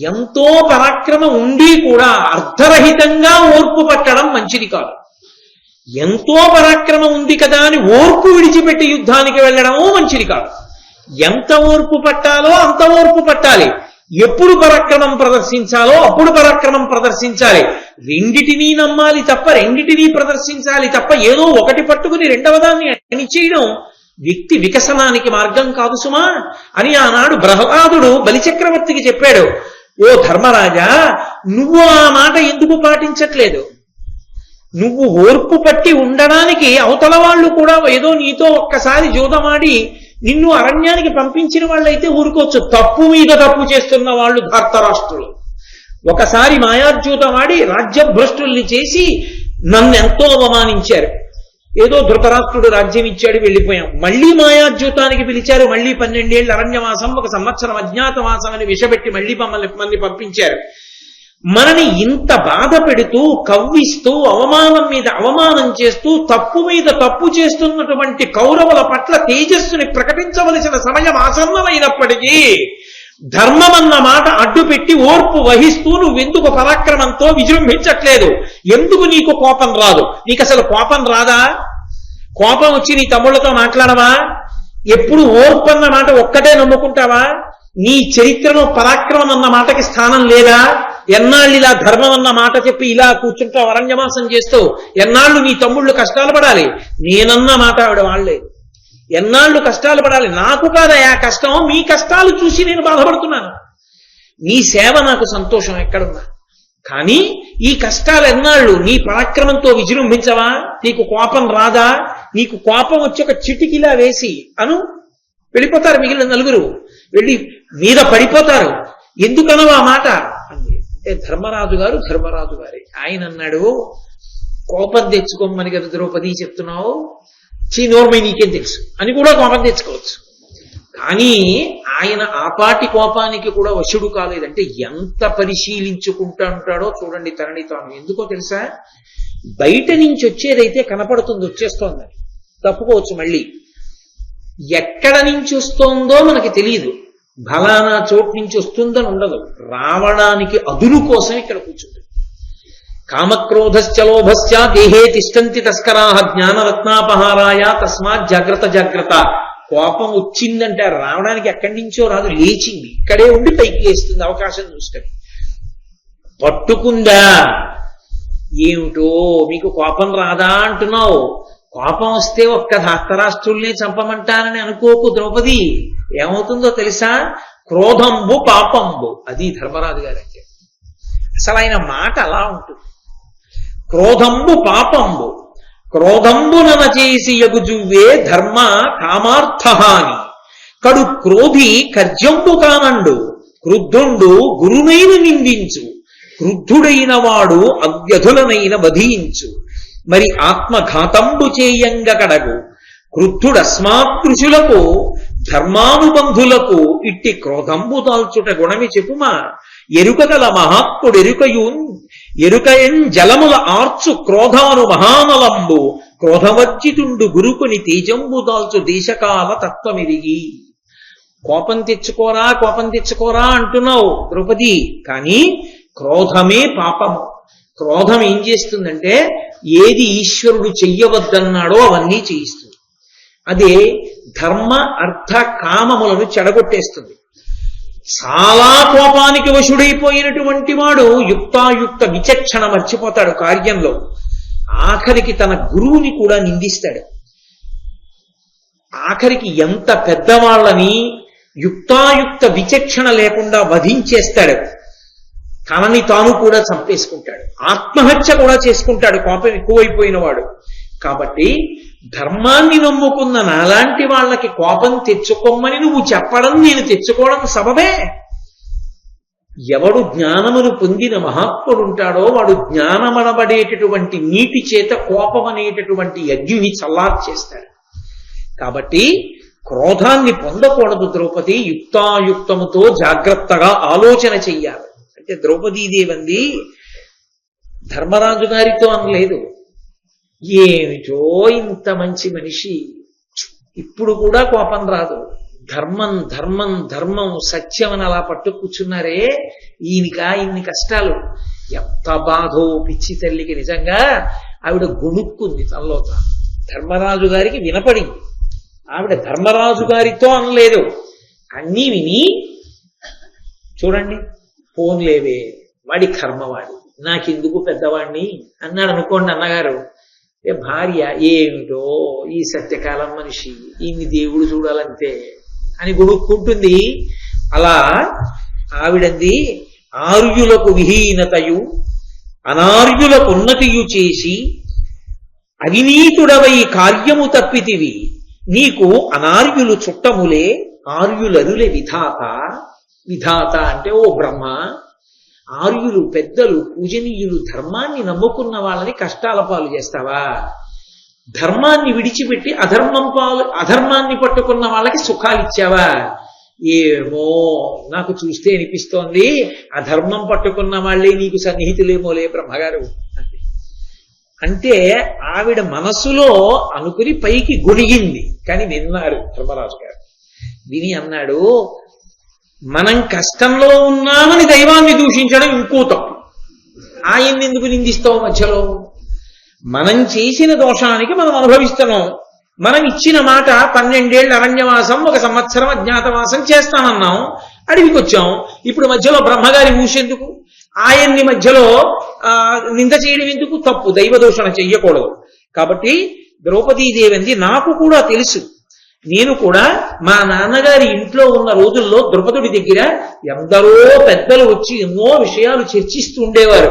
ఎంతో పరాక్రమం ఉండి కూడా అర్ధరహితంగా ఓర్పు పట్టడం మంచిది కాదు. ఎంతో పరాక్రమం ఉంది కదా అని ఓర్పు విడిచిపెట్టి యుద్ధానికి వెళ్ళడము మంచిది కాదు. ఎంత ఓర్పు పట్టాలో అంత ఓర్పు పట్టాలి. ఎప్పుడు పరాక్రమం ప్రదర్శించాలో అప్పుడు పరాక్రమం ప్రదర్శించాలి. రెండిటినీ నమ్మాలి తప్ప, రెండిటినీ ప్రదర్శించాలి తప్ప ఏదో ఒకటి పట్టుకుని రెండవ దాన్ని అణిచేయడం వ్యక్తి వికసనానికి మార్గం కాదు సుమా అని ఆనాడు ప్రహ్లాదుడు బలిచక్రవర్తికి చెప్పాడు. ఓ ధర్మరాజా, నువ్వు ఆ మాట ఎందుకు పాటించట్లేదు? నువ్వు ఓర్పు పట్టి ఉండడానికి అవతల వాళ్ళు కూడా ఏదో నీతో ఒక్కసారి జూదమాడి నిన్ను అరణ్యానికి పంపించిన వాళ్ళైతే ఊరుకోవచ్చు. తప్పు మీద తప్పు చేస్తున్న వాళ్ళు ధార్తరాష్ట్రులు. ఒకసారి మాయార్జూతమాడి రాజ్యభ్రష్టుల్ని చేసి నన్నెంతో అవమానించారు. ఏదో ధృతరాష్ట్రుడు రాజ్యం ఇచ్చాడు, వెళ్ళిపోయాం. మళ్లీ మాయార్జూతానికి పిలిచారు, మళ్లీ 12 ఏళ్ల అరణ్యవాసం, 1 సంవత్సరం అజ్ఞాతవాసం అని విషపెట్టి మళ్లీ మమ్మల్ని పంపించారు. మనని ఇంత బాధ పెడుతూ కవ్విస్తూ అవమానం మీద అవమానం చేస్తూ తప్పు మీద తప్పు చేస్తున్నటువంటి కౌరవుల పట్ల తేజస్సుని ప్రకటించవలసిన సమయం ఆసన్నమైనప్పటికీ ధర్మమన్న మాట అడ్డుపెట్టి ఓర్పు వహిస్తూ నువ్వెందుకు పరాక్రమంతో విజృంభించట్లేదు? ఎందుకు నీకు కోపం రాదు? నీకు అసలు కోపం రాదా? కోపం వచ్చి నీ తమ్ముళ్లతో మాట్లాడవా? ఎప్పుడు ఓర్పు అన్న మాట ఒక్కటే నమ్ముకుంటావా? నీ చరిత్రలో పరాక్రమం అన్న మాటకి స్థానం లేదా? ఎన్నాళ్ళు ఇలా ధర్మం అన్న మాట చెప్పి ఇలా కూర్చుంటావు అరణ్యవాసం చేస్తూ? ఎన్నాళ్ళు నీ తమ్ముళ్ళు కష్టాలు పడాలి? నేనన్న మాట ఆవిడ వాళ్లేదు. ఎన్నాళ్ళు కష్టాలు పడాలి? నాకు కాదయా కష్టం, మీ కష్టాలు చూసి నేను బాధపడుతున్నాను. నీ సేవ నాకు సంతోషం ఎక్కడున్నా. కానీ ఈ కష్టాలు ఎన్నాళ్ళు? నీ పరాక్రమంతో విజృంభించవా? నీకు కోపం రాదా? నీకు కోపం వచ్చి ఒక చిటికిలా వేసి అను వెళ్ళిపోతారు మిగిలిన 4 వెళ్ళి మీద పడిపోతారు. ఎందుకనవా మాట అంది. అంటే ధర్మరాజు గారే ఆయన అన్నాడు, కోపం తెచ్చుకోమని కదా ద్రౌపది చెప్తున్నావు, నోర్మై నీకేం తెలుసు అని కూడా కోపం తెచ్చుకోవచ్చు. కానీ ఆయన ఆపాటి కోపానికి కూడా వశుడు కాలేదంటే ఎంత పరిశీలించుకుంటా ఉంటాడో చూడండి తనని తాను. ఎందుకో తెలుసా? బయట నుంచి వచ్చేదైతే కనపడుతుంది, వచ్చేస్తోందని తప్పుకోవచ్చు. మళ్ళీ ఎక్కడ నుంచి వస్తోందో మనకి తెలియదు. ఫలానా చోటు నుంచి వస్తుందని ఉండదు. రావడానికి అదును కోసం ఇక్కడ కూర్చుంటుంది. కామక్రోధశ్చలోభశ్చ దేహే తిష్టంతి తస్కరాః జ్ఞానరత్నాపహారాయ తస్మాత్ జాగ్రత్త. కోపం వచ్చిందంటే రావడానికి ఎక్కడి నుంచో రాదు, లేచింది ఇక్కడే ఉండి పైకి లేస్తుంది అవకాశం చూసుకొని. పట్టుకుందా? ఏమిటో మీకు కోపం రాదా అంటున్నావు? కోపం వస్తే ఒక్క ధార్తరాష్ట్రుల్నే చంపమంటానని అనుకోకు ద్రౌపది. ఏమవుతుందో తెలుసా? క్రోధంబు పాపంబు. అది ధర్మరాజు గారంటే. అసలు ఆయన మాట అలా ఉంటుంది. క్రోధంబు పాపంబు. క్రోధంబునన చేసి యగుజువ్వే ధర్మ కామార్థహాని. కడు క్రోధి కర్జంబు కానండు. క్రుద్ధుండు గురునైన నిందించు. క్రుద్ధుడైన వాడు అవ్యధులనైన వధించు. మరి ఆత్మఘాతంబు చేయంగ కడగు. క్రుద్ధుడస్మాతృషులకు ధర్మానుబంధులకు ఇట్టి క్రోధంబు దాల్చుట గుణమి చెప్పుమా. ఎరుకగల ఎరుకయన్ జలముల ఆర్చు క్రోధాను మహానలంబు. క్రోధవర్జితుండు గురుకుని తేజంబు దాల్చు దేశకాల తత్వమిరిగి. కోపం తెచ్చుకోరా అంటున్నావు ద్రౌపది. కానీ క్రోధమే పాపము. క్రోధం ఏం చేస్తుందంటే ఏది ఈశ్వరుడు చెయ్యవద్దన్నాడో అవన్నీ చేయిస్తుంది. అదే ధర్మ అర్థ కామములను చెడగొట్టేస్తుంది. చాలా కోపానికి వశుడైపోయినటువంటి వాడు యుక్తాయుక్త విచక్షణ మర్చిపోతాడు కార్యంలో. ఆఖరికి తన గురువుని కూడా నిందిస్తాడు. ఆఖరికి ఎంత పెద్దవాళ్ళని యుక్తాయుక్త విచక్షణ లేకుండా వధించేస్తాడు. తనని తాను కూడా చంపేసుకుంటాడు. ఆత్మహత్య కూడా చేసుకుంటాడు కోపం ఎక్కువైపోయిన వాడు. కాబట్టి ధర్మాన్ని నమ్ముకున్న నాలాంటి వాళ్ళకి కోపం తెచ్చుకోమని నువ్వు చెప్పడం, నేను తెచ్చుకోవడం సబబే. ఎవడు జ్ఞానమును పొందిన మహాత్ముడుంటాడో వాడు జ్ఞానమనబడేటటువంటి నీటి చేత కోపం అనేటటువంటి అగ్నిని చల్లార్చేస్తాడు. కాబట్టి క్రోధాన్ని పొందకూడదు ద్రౌపది. యుక్తాయుక్తముతో జాగ్రత్తగా ఆలోచన చెయ్యాలి. అంటే ద్రౌపదీదేవంది ధర్మరాజు గారితో అనలేదు, ఏమిటో ఇంత మంచి మనిషి, ఇప్పుడు కూడా కోపం రాదు, ధర్మం ధర్మం ధర్మం సత్యం అని అలా పట్టు కూర్చున్నారే, ఇన్ని కష్టాలు, ఎంత బాధో పిచ్చి తల్లికి. నిజంగా ఆవిడ గొణుక్కుంది తనలో. ధర్మరాజు గారికి వినపడింది. ఆవిడ ధర్మరాజు గారితో అనలేదు, అన్నీ విని చూడండి పోన్లేవే వాడి కర్మవాడి, నాకెందుకు పెద్దవాడిని అన్నాడు అనుకోండి అన్నగారు. భార్య ఏమిటో ఈ సత్యకాలం మనిషి, ఇన్ని దేవుడు చూడాలంతే అని గొడుక్కుంటుంది. అలా ఆవిడంది, ఆర్యులకు విహీనతయు అనార్యులకు ఉన్నతియు చేసి అవినీతుడవై కార్యము తప్పితివి, నీకు అనార్యులు చుట్టములే ఆర్యులరులే విధాత. విధాత అంటే ఓ బ్రహ్మ, ఆర్యులు పెద్దలు పూజనీయులు ధర్మాన్ని నమ్ముకున్న వాళ్ళని కష్టాల పాలు చేస్తావా? ధర్మాన్ని విడిచిపెట్టి అధర్మాన్ని పట్టుకున్న వాళ్ళకి సుఖాలు ఇచ్చావా? ఏమో నాకు చూస్తే అనిపిస్తోంది అధర్మం పట్టుకున్న వాళ్ళే నీకు సన్నిహితులేమోలే బ్రహ్మగారు అంటే ఆవిడ మనసులో అనుకుని పైకి గొణిగింది. కానీ విన్నారు ధర్మరాజు గారు. విని అన్నాడు, మనం కష్టంలో ఉన్నామని దైవాన్ని దూషించడం ఇంకో తప్పు. ఆయన్ని ఎందుకు నిందిస్తావు మధ్యలో? మనం చేసిన దోషానికి మనం అనుభవిస్తున్నాం. మనం ఇచ్చిన మాట 12 ఏళ్ల అరణ్యవాసం, 1 సంవత్సరం అజ్ఞాతవాసం చేస్తామన్నాం, అడవికి వచ్చాం. ఇప్పుడు మధ్యలో బ్రహ్మగారి ఊషెందుకు? ఆయన్ని మధ్యలో నింద చేయడం ఎందుకు? తప్పు, దైవదూషణ చెయ్యకూడదు. కాబట్టి ద్రౌపదీదేవి నాకు కూడా తెలుసు, నేను కూడా మా నాన్నగారి ఇంట్లో ఉన్న రోజుల్లో ద్రౌపదుడి దగ్గర ఎందరో పెద్దలు వచ్చి ఎన్నో విషయాలు చర్చిస్తూ ఉండేవారు.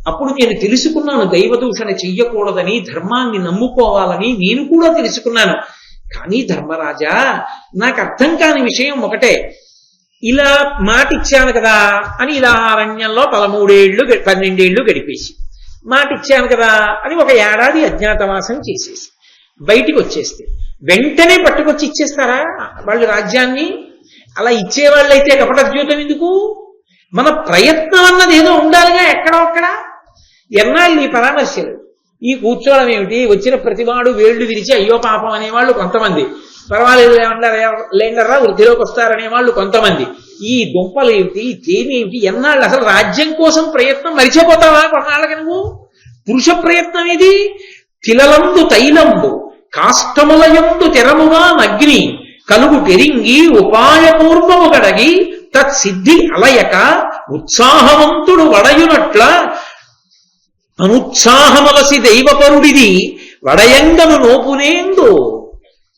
అప్పుడు నేను తెలుసుకున్నాను దైవదూషణ చెయ్యకూడదని, ధర్మాన్ని నమ్ముకోవాలని నేను కూడా తెలుసుకున్నాను. కానీ ధర్మరాజా, నాకు అర్థం కాని విషయం ఒకటే, ఇలా మాటిచ్చాను కదా అని ఇలా అరణ్యంలో 13 ఏళ్ళు 12 ఏళ్ళు గడిపేసి, మాటిచ్చాను కదా అని 1 ఏడాది అజ్ఞాతవాసం చేసేసి బయటికి వచ్చేస్తే వెంటనే పట్టుకొచ్చి ఇచ్చేస్తారా వాళ్ళు రాజ్యాన్ని? అలా ఇచ్చేవాళ్ళైతే కపటద్యూతం ఎందుకు? మన ప్రయత్నం అన్నది ఏదో ఉండాలిగా ఎక్కడో అక్కడ. ఎన్నాళ్ళు ఈ పరామర్శలు, ఈ కూర్చోవడం ఏమిటి? వచ్చిన ప్రతివాడు వేళ్లు విరిచి అయ్యో పాపం అనేవాళ్ళు కొంతమంది, పర్వాలేదు లేండర్రా వృద్ధిలోకి వస్తారనేవాళ్ళు కొంతమంది. ఈ దుంపలు ఏమిటి, తేనేమిటి? ఎన్నాళ్ళు అసలు రాజ్యం కోసం ప్రయత్నం మరిచిపోతావా కొన్నాళ్ళకి నువ్వు? పురుష ప్రయత్నం ఇది. తిలలందు తైలంబు కాష్టములయందు తెరముగా నగ్ని కలుగు తెరింగి ఉపాయపూర్వము గడగి తత్సిద్ధి అలయక ఉత్సాహవంతుడు వడయునట్ల అనుత్సాహమలసి దైవపరుడిది వడయంగను నోపునేందు.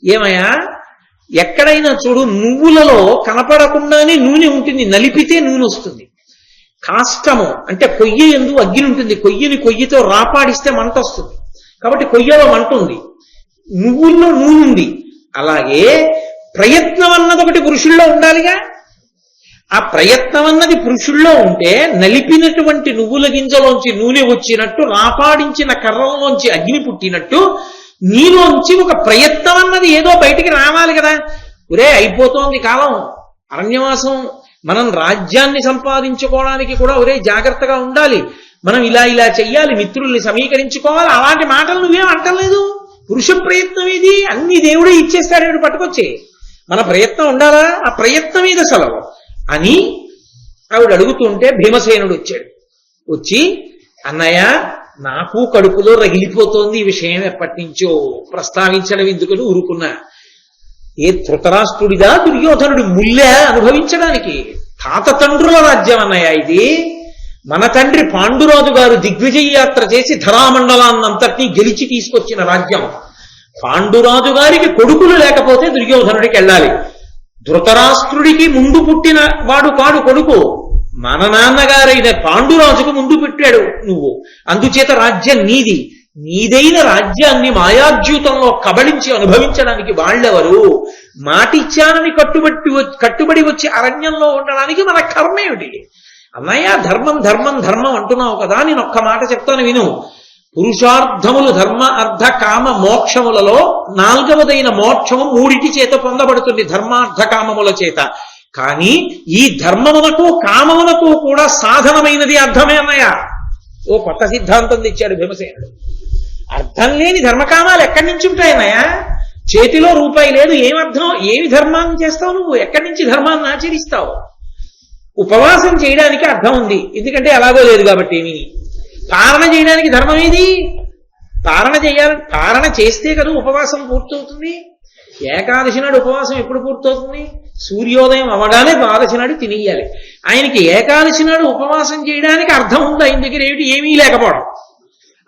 ఏమయ్యా, ఎక్కడైనా చూడు నువ్వులలో కనపడకుండానే నూనె ఉంటుంది, నలిపితే నూనె వస్తుంది. కాష్టము అంటే కొయ్య ఎందు అగ్ని ఉంటుంది, కొయ్యతో రాపాడిస్తే మంట వస్తుంది. కాబట్టి కొయ్యలో మంట ఉంది, నువ్వుల్లో నూనె ఉంది. అలాగే ప్రయత్నం అన్నది ఒకటి పురుషుల్లో ఉండాలిగా. ఆ ప్రయత్నం అన్నది పురుషుల్లో ఉంటే నలిపినటువంటి నువ్వుల గింజలోంచి నూనె వచ్చినట్టు, రాపాడించిన కర్రలోంచి అగ్ని పుట్టినట్టు నీలోంచి ఒక ప్రయత్నం అన్నది ఏదో బయటికి రావాలి కదా. ఒరే అయిపోతోంది కాలం, అరణ్యవాసం, మనం రాజ్యాన్ని సంపాదించుకోవడానికి కూడా ఒరే జాగ్రత్తగా ఉండాలి, మనం ఇలా చెయ్యాలి, మిత్రుల్ని సమీకరించుకోవాలి, అలాంటి మాటలు నువ్వేం అంటలేదు. పురుష ప్రయత్నం ఇది, అన్ని దేవుడే ఇచ్చేస్తాడు పట్టుకొచ్చి. మన ప్రయత్నం ఉండాలా, ఆ ప్రయత్నం మీద సెలవు అని ఆవిడ అడుగుతుంటే భీమసేనుడు వచ్చాడు. వచ్చి, అన్నయ్య నాకు కడుపులో రగిలిపోతోంది ఈ విషయం, ఎప్పటి నుంచో ప్రస్తావించడం ఎందుకని ఊరుకున్నా. ఏ ధృతరాష్ట్రుడిదా దుర్యోధనుడు ముల్లె అనుభవించడానికి? తాత తండ్రుల రాజ్యం అన్నయ్య ఇది. మన తండ్రి పాండురాజు గారు దిగ్విజయ యాత్ర చేసి ధరామండలాన్నంతటినీ గెలిచి తీసుకొచ్చిన రాజ్యం. పాండురాజు గారికి కొడుకులు లేకపోతే దుర్యోధనుడికి వెళ్ళాలి. ధృతరాష్ట్రుడికి ముందు పుట్టిన వాడు కాడు కొడుకు, మన నాన్నగారైన పాండురాజుకు ముందు పెట్టాడు నువ్వు. అందుచేత రాజ్యం నీది. నీదైన రాజ్యాన్ని మాయాద్యూతంలో కబళించి అనుభవించడానికి వాళ్ళెవరు? మాటిచ్చానని కట్టుబడి వచ్చి అరణ్యంలో ఉండడానికి మన కర్మేమిటి? అన్నయ్య ధర్మం ధర్మం ధర్మం అంటున్నావు కదా, నేను ఒక్క మాట చెప్తాను విను. పురుషార్థములు ధర్మ అర్థ కామ మోక్షములలో 4వదైన మోక్షము 3 చేత పొందబడుతుంది, ధర్మార్థ కామముల చేత. కానీ ఈ ధర్మమునకు కామమునకు కూడా సాధనమైనది అర్థమే అన్నయ్య. ఓ కొత్త సిద్ధాంతం తెచ్చాడు భీమసేనుడు. అర్థం లేని ధర్మకామాలు ఎక్కడి నుంచి ఉంటాయన్నయ్య? చేతిలో రూపాయి లేదు, ఏమర్థం? ఏమి ధర్మాన్ని చేస్తావు నువ్వు? ఎక్కడి నుంచి ధర్మాన్ని ఆచరిస్తావు? ఉపవాసం చేయడానికి అర్థం ఉంది, ఎందుకంటే ఎలాగో లేదు కాబట్టి. ఏమి పారణ చేయడానికి ధర్మం ఏది? పారణ చేస్తే కదా ఉపవాసం పూర్తవుతుంది. ఏకాదశి నాడు ఉపవాసం ఎప్పుడు పూర్తవుతుంది? సూర్యోదయం అవగానే ద్వాదశి నాడు తినేయాలి. ఆయనకి ఏకాదశి నాడు ఉపవాసం చేయడానికి అర్థం ఉంది, ఆయన దగ్గర ఏమీ లేకపోవడం,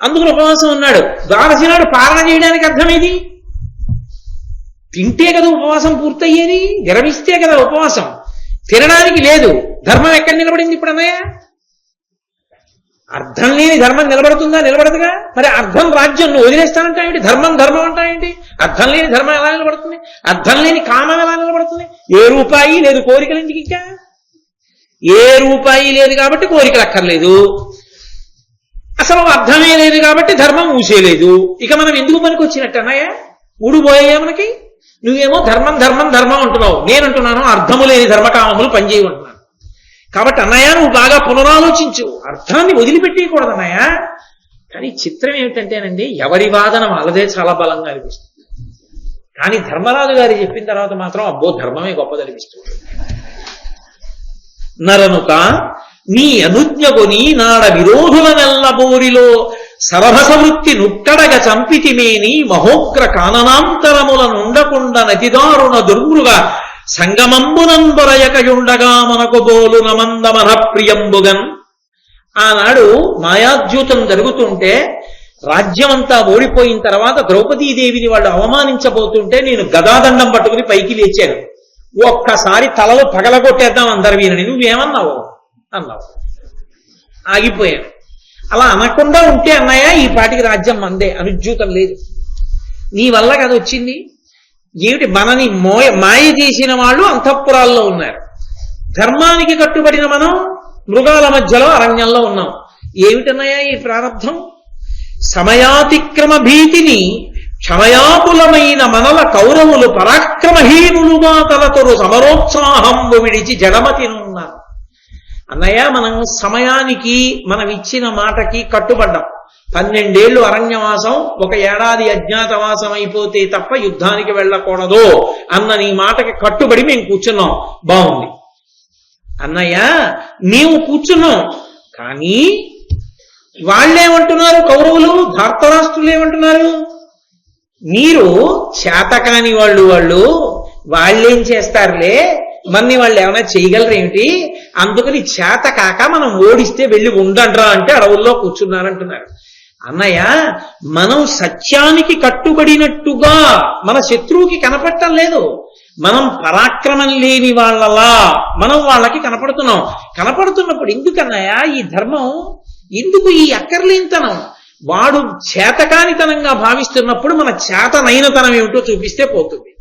అందుకని ఉపవాసం ఉన్నాడు. ద్వాదశి నాడు పారణ చేయడానికి అర్థం ఏది? తింటే కదా ఉపవాసం పూర్తయ్యేది, విరమిస్తే కదా ఉపవాసం. తినడానికి లేదు, ధర్మం ఎక్కడ నిలబడింది ఇప్పుడు అన్నయ్య? అర్థం లేని ధర్మం నిలబడుతుందా? నిలబడదుగా. మరి అర్థం రాజ్యం నువ్వు వదిలేస్తానంటా ఏంటి? ధర్మం ధర్మం అంటా ఏంటి? అర్థం లేని ధర్మం ఎలా నిలబడుతుంది? అర్థం లేని కామం ఎలా నిలబడుతుంది? ఏ రూపాయి లేదు, కోరికలు ఎందుకు? ఇంకా ఏ రూపాయి లేదు కాబట్టి కోరికలు అక్కర్లేదు, అసలు అర్థమే లేదు కాబట్టి ధర్మం ఊసేలేదు. ఇక మనం ఎందుకు పనికి వచ్చినట్టు అన్నయ్య? ఊడిపోయాయా మనకి? నువ్వేమో ధర్మం ధర్మం ధర్మం అంటున్నావు, నేనంటున్నాను అర్థము లేని ధర్మకామములు పనిచేయమంటున్నాను. కాబట్టి అన్నయ్య నువ్వు బాగా పునరాలోచించు, అర్థాన్ని వదిలిపెట్టేయకూడదు అన్నయ్య. కానీ చిత్రం ఏమిటంటేనండి, ఎవరి వాదన వాళ్ళదే చాలా బలంగా అనిపిస్తుంది. కానీ ధర్మరాజు గారు చెప్పిన తర్వాత మాత్రం అబ్బో ధర్మమే గొప్పది అనిపిస్తుంది. నరనుక నీ అనుజ్ఞకొని నాడ విరోధుల నెల్లబోరిలో సరభస వృత్తి నుట్టడగ చంపితిమేని మహోగ్ర కాననాంతరముల నుండకుండ నతిదారుణ దుర్మృగ సంగమంబునంబరయకయుండగా మనకు బోలు నమందమన ప్రియంబుగన్. ఆనాడు మాయాద్యూతం జరుగుతుంటే రాజ్యమంతా ఓడిపోయిన తర్వాత ద్రౌపదీదేవిని వాళ్ళు అవమానించబోతుంటే నేను గదాదండం పట్టుకుని పైకి లేచాను. ఒక్కసారి తలలు పగలగొట్టేద్దాం అందరు వీనని. నువ్వేమన్నావు అన్నావు, ఆగిపోయాను. అలా అనకుండా ఉంటే అన్నయ్య ఈ పాటికి రాజ్యం మందే, అనుజ్యూతం లేదు. నీ వల్ల కదా వచ్చింది. ఏమిటి మనని మాయ చేసిన వాళ్ళు అంతఃపురాల్లో ఉన్నారు, ధర్మానికి కట్టుబడిన మనం మృగాల మధ్యలో అరణ్యంలో ఉన్నాం. ఏమిటన్నయ్యా ఈ ప్రారంభం? సమయాతిక్రమ భీతిని క్షమయాపులమైన మనల కౌరవులు పరాక్రమహీనులుగా తలతొరు సమరోత్సాహంబు విడిచి జడమతినున్నారు. అన్నయ్య మనం సమయానికి మనం ఇచ్చిన మాటకి కట్టుబడ్డాం. 12 ఏళ్లు అరణ్యవాసం, 1 ఏడాది అజ్ఞాతవాసం అయిపోతే తప్ప యుద్ధానికి వెళ్ళకూడదు అన్న నీ మాటకి కట్టుబడి మేము కూర్చున్నాం. బాగుంది అన్నయ్య, మేము కూర్చున్నాం. కానీ వాళ్ళేమంటున్నారు? కౌరవులు ధార్తరాష్ట్రులు ఏమంటున్నారు? మీరు చేతకాని వాళ్ళేం చేస్తారులే, మన్ని వాళ్ళు ఏమైనా చేయగలరేమిటి? అందుకని చేత కాక మనం ఓడిస్తే వెళ్ళి ఉండండ్రా అంటే అడవుల్లో కూర్చున్నారంటున్నారు. అన్నయ్య, మనం సత్యానికి కట్టుబడినట్టుగా మన శత్రువుకి కనపడటం లేదు. మనం పరాక్రమం లేని వాళ్ళలా మనం వాళ్ళకి కనపడుతున్నాం. కనపడుతున్నప్పుడు ఎందుకన్నయ్య ఈ ధర్మం? ఎందుకు ఈ అక్కర్లేనితనం? వాడు చేతకానితనంగా భావిస్తున్నప్పుడు మన చేతనైనతనం ఏమిటో చూపిస్తే పోతుంది.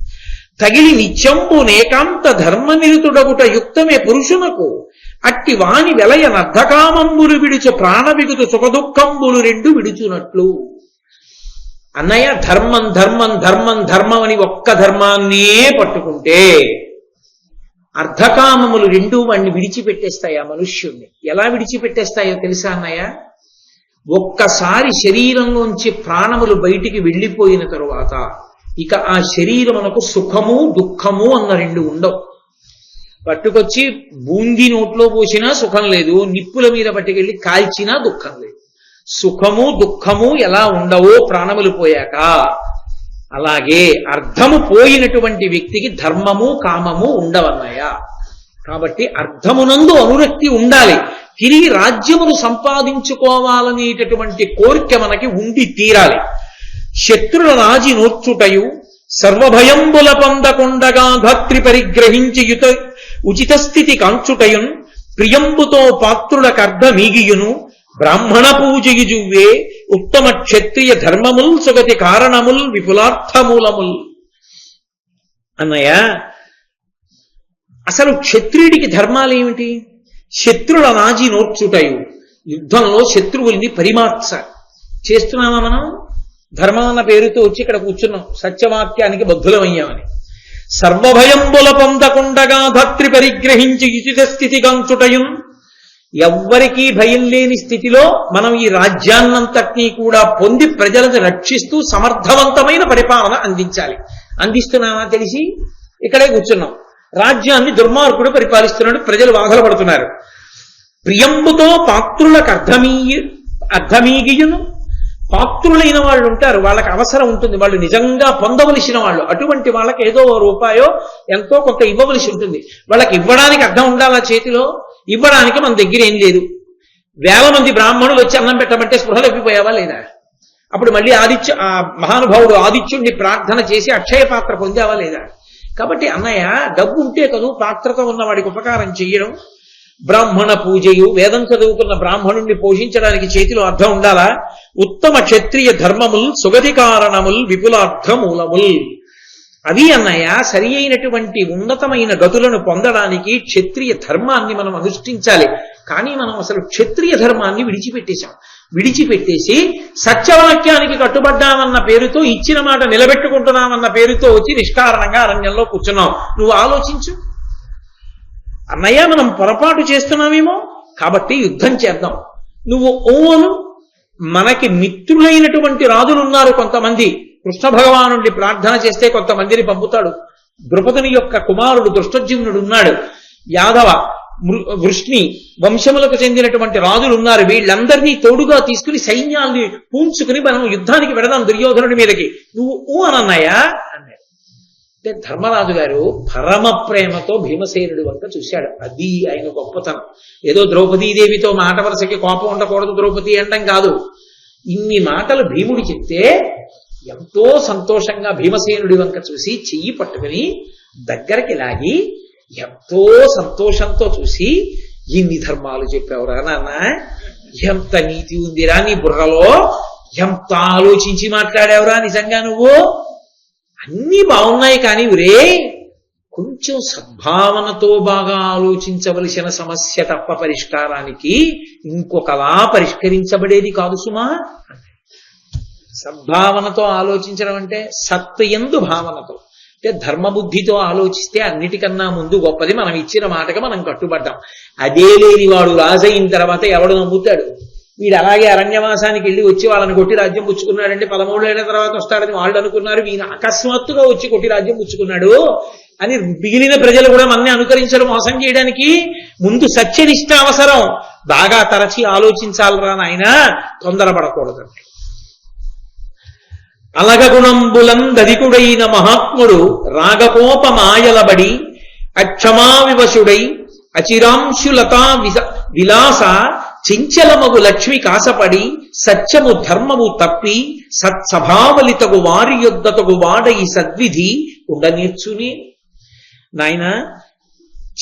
తగిలి నిత్యంబు నేకాంత ధర్మనిరుతుడగుట యుక్తమే పురుషునకు, అట్టి వాని వెలయ నర్ధకామంబులు విడుచు ప్రాణ బిగుతు సుఖదుఃఖంబులు 2 విడుచునట్లు. అన్నయ్య, ధర్మం ధర్మం ధర్మం ధర్మం అని ఒక్క ధర్మాన్నే పట్టుకుంటే అర్ధకామములు 2 వాడిని విడిచిపెట్టేస్తాయి. ఆ మనుష్యుణ్ణి ఎలా విడిచిపెట్టేస్తాయో తెలుసా అన్నయ్య? ఒక్కసారి శరీరంలోంచి ప్రాణములు బయటికి వెళ్ళిపోయిన తరువాత ఇక ఆ శరీరమునకు సుఖము దుఃఖము అన్న రెండు ఉండవు. పట్టుకొచ్చి బూందీ నోట్లో పోసినా సుఖం లేదు, నిప్పుల మీద పట్టుకెళ్ళి కాల్చినా దుఃఖం లేదు. సుఖము దుఃఖము ఎలా ఉండవో ప్రాణములు పోయాక, అలాగే అర్థము పోయినటువంటి వ్యక్తికి ధర్మము కామము ఉండవన్నాయా. కాబట్టి అర్థమునందు అనురక్తి ఉండాలి. తిరిగి రాజ్యమును సంపాదించుకోవాలనేటటువంటి కోరిక మనకి ఉండి తీరాలి. శత్రుల రాజి నోర్చుటయు సర్వభయంబుల పొందకుండగా ధాత్రి పరిగ్రహించి ఉచిత స్థితి కాంచుటయున్ ప్రియంబుతో పాత్రుల కర్ధమీగియును బ్రాహ్మణ పూజయుజువ్వే ఉత్తమ క్షత్రియ ధర్మముల్ సుగతి కారణముల్ విపులార్థమూలముల్. అన్నయ్య, అసలు క్షత్రియుడికి ధర్మాలేమిటి? శత్రుల రాజీ నోర్చుటయు, యుద్ధంలో శత్రువుల్ని పరిమార్చాలి. చేస్తున్నామా మనం? ధర్మం అన్న పేరుతో వచ్చి ఇక్కడ కూర్చున్నాం, సత్యవాక్యానికి బద్ధులమయ్యామని. సర్వభయంబుల పొందకుండగా ధాత్రి పరిగ్రహించి ఉచిత స్థితి గంచుటయున్, ఎవ్వరికీ భయం లేని స్థితిలో మనం ఈ రాజ్యాన్నంతటినీ కూడా పొంది ప్రజలను రక్షిస్తూ సమర్థవంతమైన పరిపాలన అందించాలి. అందిస్తున్నామా? తెలిసి ఇక్కడే కూర్చున్నాం. రాజ్యాన్ని దుర్మార్గుడు పరిపాలిస్తున్నాడు, ప్రజలు బాధలు పడుతున్నారు. ప్రియంబుతో పాత్రులకు అర్థమీగియును, పాత్రులైన వాళ్ళు ఉంటారు, వాళ్ళకి అవసరం ఉంటుంది, వాళ్ళు నిజంగా పొందవలసిన వాళ్ళు. అటువంటి వాళ్ళకి ఏదో రూపాయో ఎంతో కొంత ఇవ్వవలసి ఉంటుంది. వాళ్ళకి ఇవ్వడానికి అర్థం ఉండాలా చేతిలో? ఇవ్వడానికి మన దగ్గర ఏం లేదు. 1000 మంది బ్రాహ్మణులు వచ్చి అన్నం పెట్టమంటే స్పృహలు ఎప్పిపోయావా లేదా? అప్పుడు మళ్ళీ ఆ మహానుభావుడు ఆదిత్యుడిని ప్రార్థన చేసి అక్షయ పాత్ర పొందావా లేదా? కాబట్టి అన్నయ్య, డబ్బు ఉంటే కదూ పాత్రతో ఉన్న వాడికి ఉపకారం చెయ్యడం. బ్రాహ్మణ పూజయు, వేదం చదువుకున్న బ్రాహ్మణుణ్ణి పోషించడానికి చేతిలో అర్థం ఉండాలా. ఉత్తమ క్షత్రియ ధర్మముల్ సుగతి కారణముల్ విపులార్థమూలముల్. అవి అన్నయ్య సరి అయినటువంటి ఉన్నతమైన గతులను పొందడానికి క్షత్రియ ధర్మాన్ని మనం అనుష్ఠించాలి. కానీ మనం అసలు క్షత్రియ ధర్మాన్ని విడిచిపెట్టేసి సత్యవాక్యానికి కట్టుబడ్డామన్న పేరుతో, ఇచ్చిన మాట నిలబెట్టుకుంటున్నామన్న పేరుతో వచ్చి నిష్కారణంగా అరణ్యంలో కూర్చున్నాం. నువ్వు ఆలోచించు అన్నయ్య, మనం పొరపాటు చేస్తున్నామేమో. కాబట్టి యుద్ధం చేద్దాం. నువ్వు ఓను. మనకి మిత్రులైనటువంటి రాజులున్నారు కొంతమంది. కృష్ణ భగవానుడి ప్రార్థన చేస్తే కొంతమందిని పంపుతాడు. ద్రుపదుని యొక్క కుమారుడు దృష్టజ్యుమ్నుడు ఉన్నాడు. యాదవ వృష్ణి వంశములకు చెందినటువంటి రాజులు ఉన్నారు. వీళ్ళందరినీ తోడుగా తీసుకుని సైన్యాల్ని పూంచుకుని మనం యుద్ధానికి వెడదాం దుర్యోధనుడి మీదకి. నువ్వు అనన్నయ్యా అన్నాడు. అంటే ధర్మరాజు గారు పరమ ప్రేమతో భీమసేనుడి వంక చూశాడు. అది ఆయన గొప్పతనం. ఏదో ద్రౌపదీదేవితో మాట వరుసకి కోపం ఉండకూడదు ద్రౌపది అనడం కాదు. ఇన్ని మాటలు భీముడు చెప్తే ఎంతో సంతోషంగా భీమసేనుడి వంక చూసి చెయ్యి పట్టుకుని దగ్గరికి లాగి ఎంతో సంతోషంతో చూసి, ఇన్ని ధర్మాలు చెప్పావురా నాన్న, ఎంత నీతి ఉందిరా నీ బుర్రలో, ఎంత ఆలోచించి మాట్లాడావురా నిజంగా నువ్వు, అన్నీ బాగున్నాయి. కానీ ఒరే, కొంచెం సద్భావనతో బాగా ఆలోచించవలసిన సమస్య తప్ప పరిష్కారానికి ఇంకొకలా పరిష్కరించబడేది కాదు సుమా. సద్భావనతో ఆలోచించడం అంటే సత్యందు భావనతో, అంటే ధర్మబుద్ధితో ఆలోచిస్తే అన్నిటికన్నా ముందు గొప్పది మనం ఇచ్చిన మాటగా మనం కట్టుబడ్డాం. అదే లేని వాడు రాజయిన తర్వాత ఎవడు నమ్ముతాడు? వీడు అలాగే అరణ్యవాసానికి వెళ్ళి వచ్చి వాళ్ళని కొట్టి రాజ్యం పుచ్చుకున్నాడంటే 13 ఏళ్ల తర్వాత వస్తాడని వాళ్ళు అనుకున్నారు. ఈయన అకస్మాత్తుగా వచ్చి కొట్టి రాజ్యం పుచ్చుకున్నాడు అని మిగిలిన ప్రజలు కూడా మనని అనుకరించడం మోసం చేయడానికి. ముందు సత్యనిష్ట అవసరం. బాగా తరచి ఆలోచించాలరా నాయన, తొందరపడకూడదు. అలగగుణంబులందధికుడైన మహాత్ముడు రాగకోపమాయలబడి అక్షమావివశుడై అచిరాంశులతా విలాస చించలమగు లక్ష్మి కాసపడి సత్యము ధర్మము తప్పి సత్సభావలితగు వారి యొద్దతగు వాడై సద్విధి ఉండనేర్చుని. నాయన,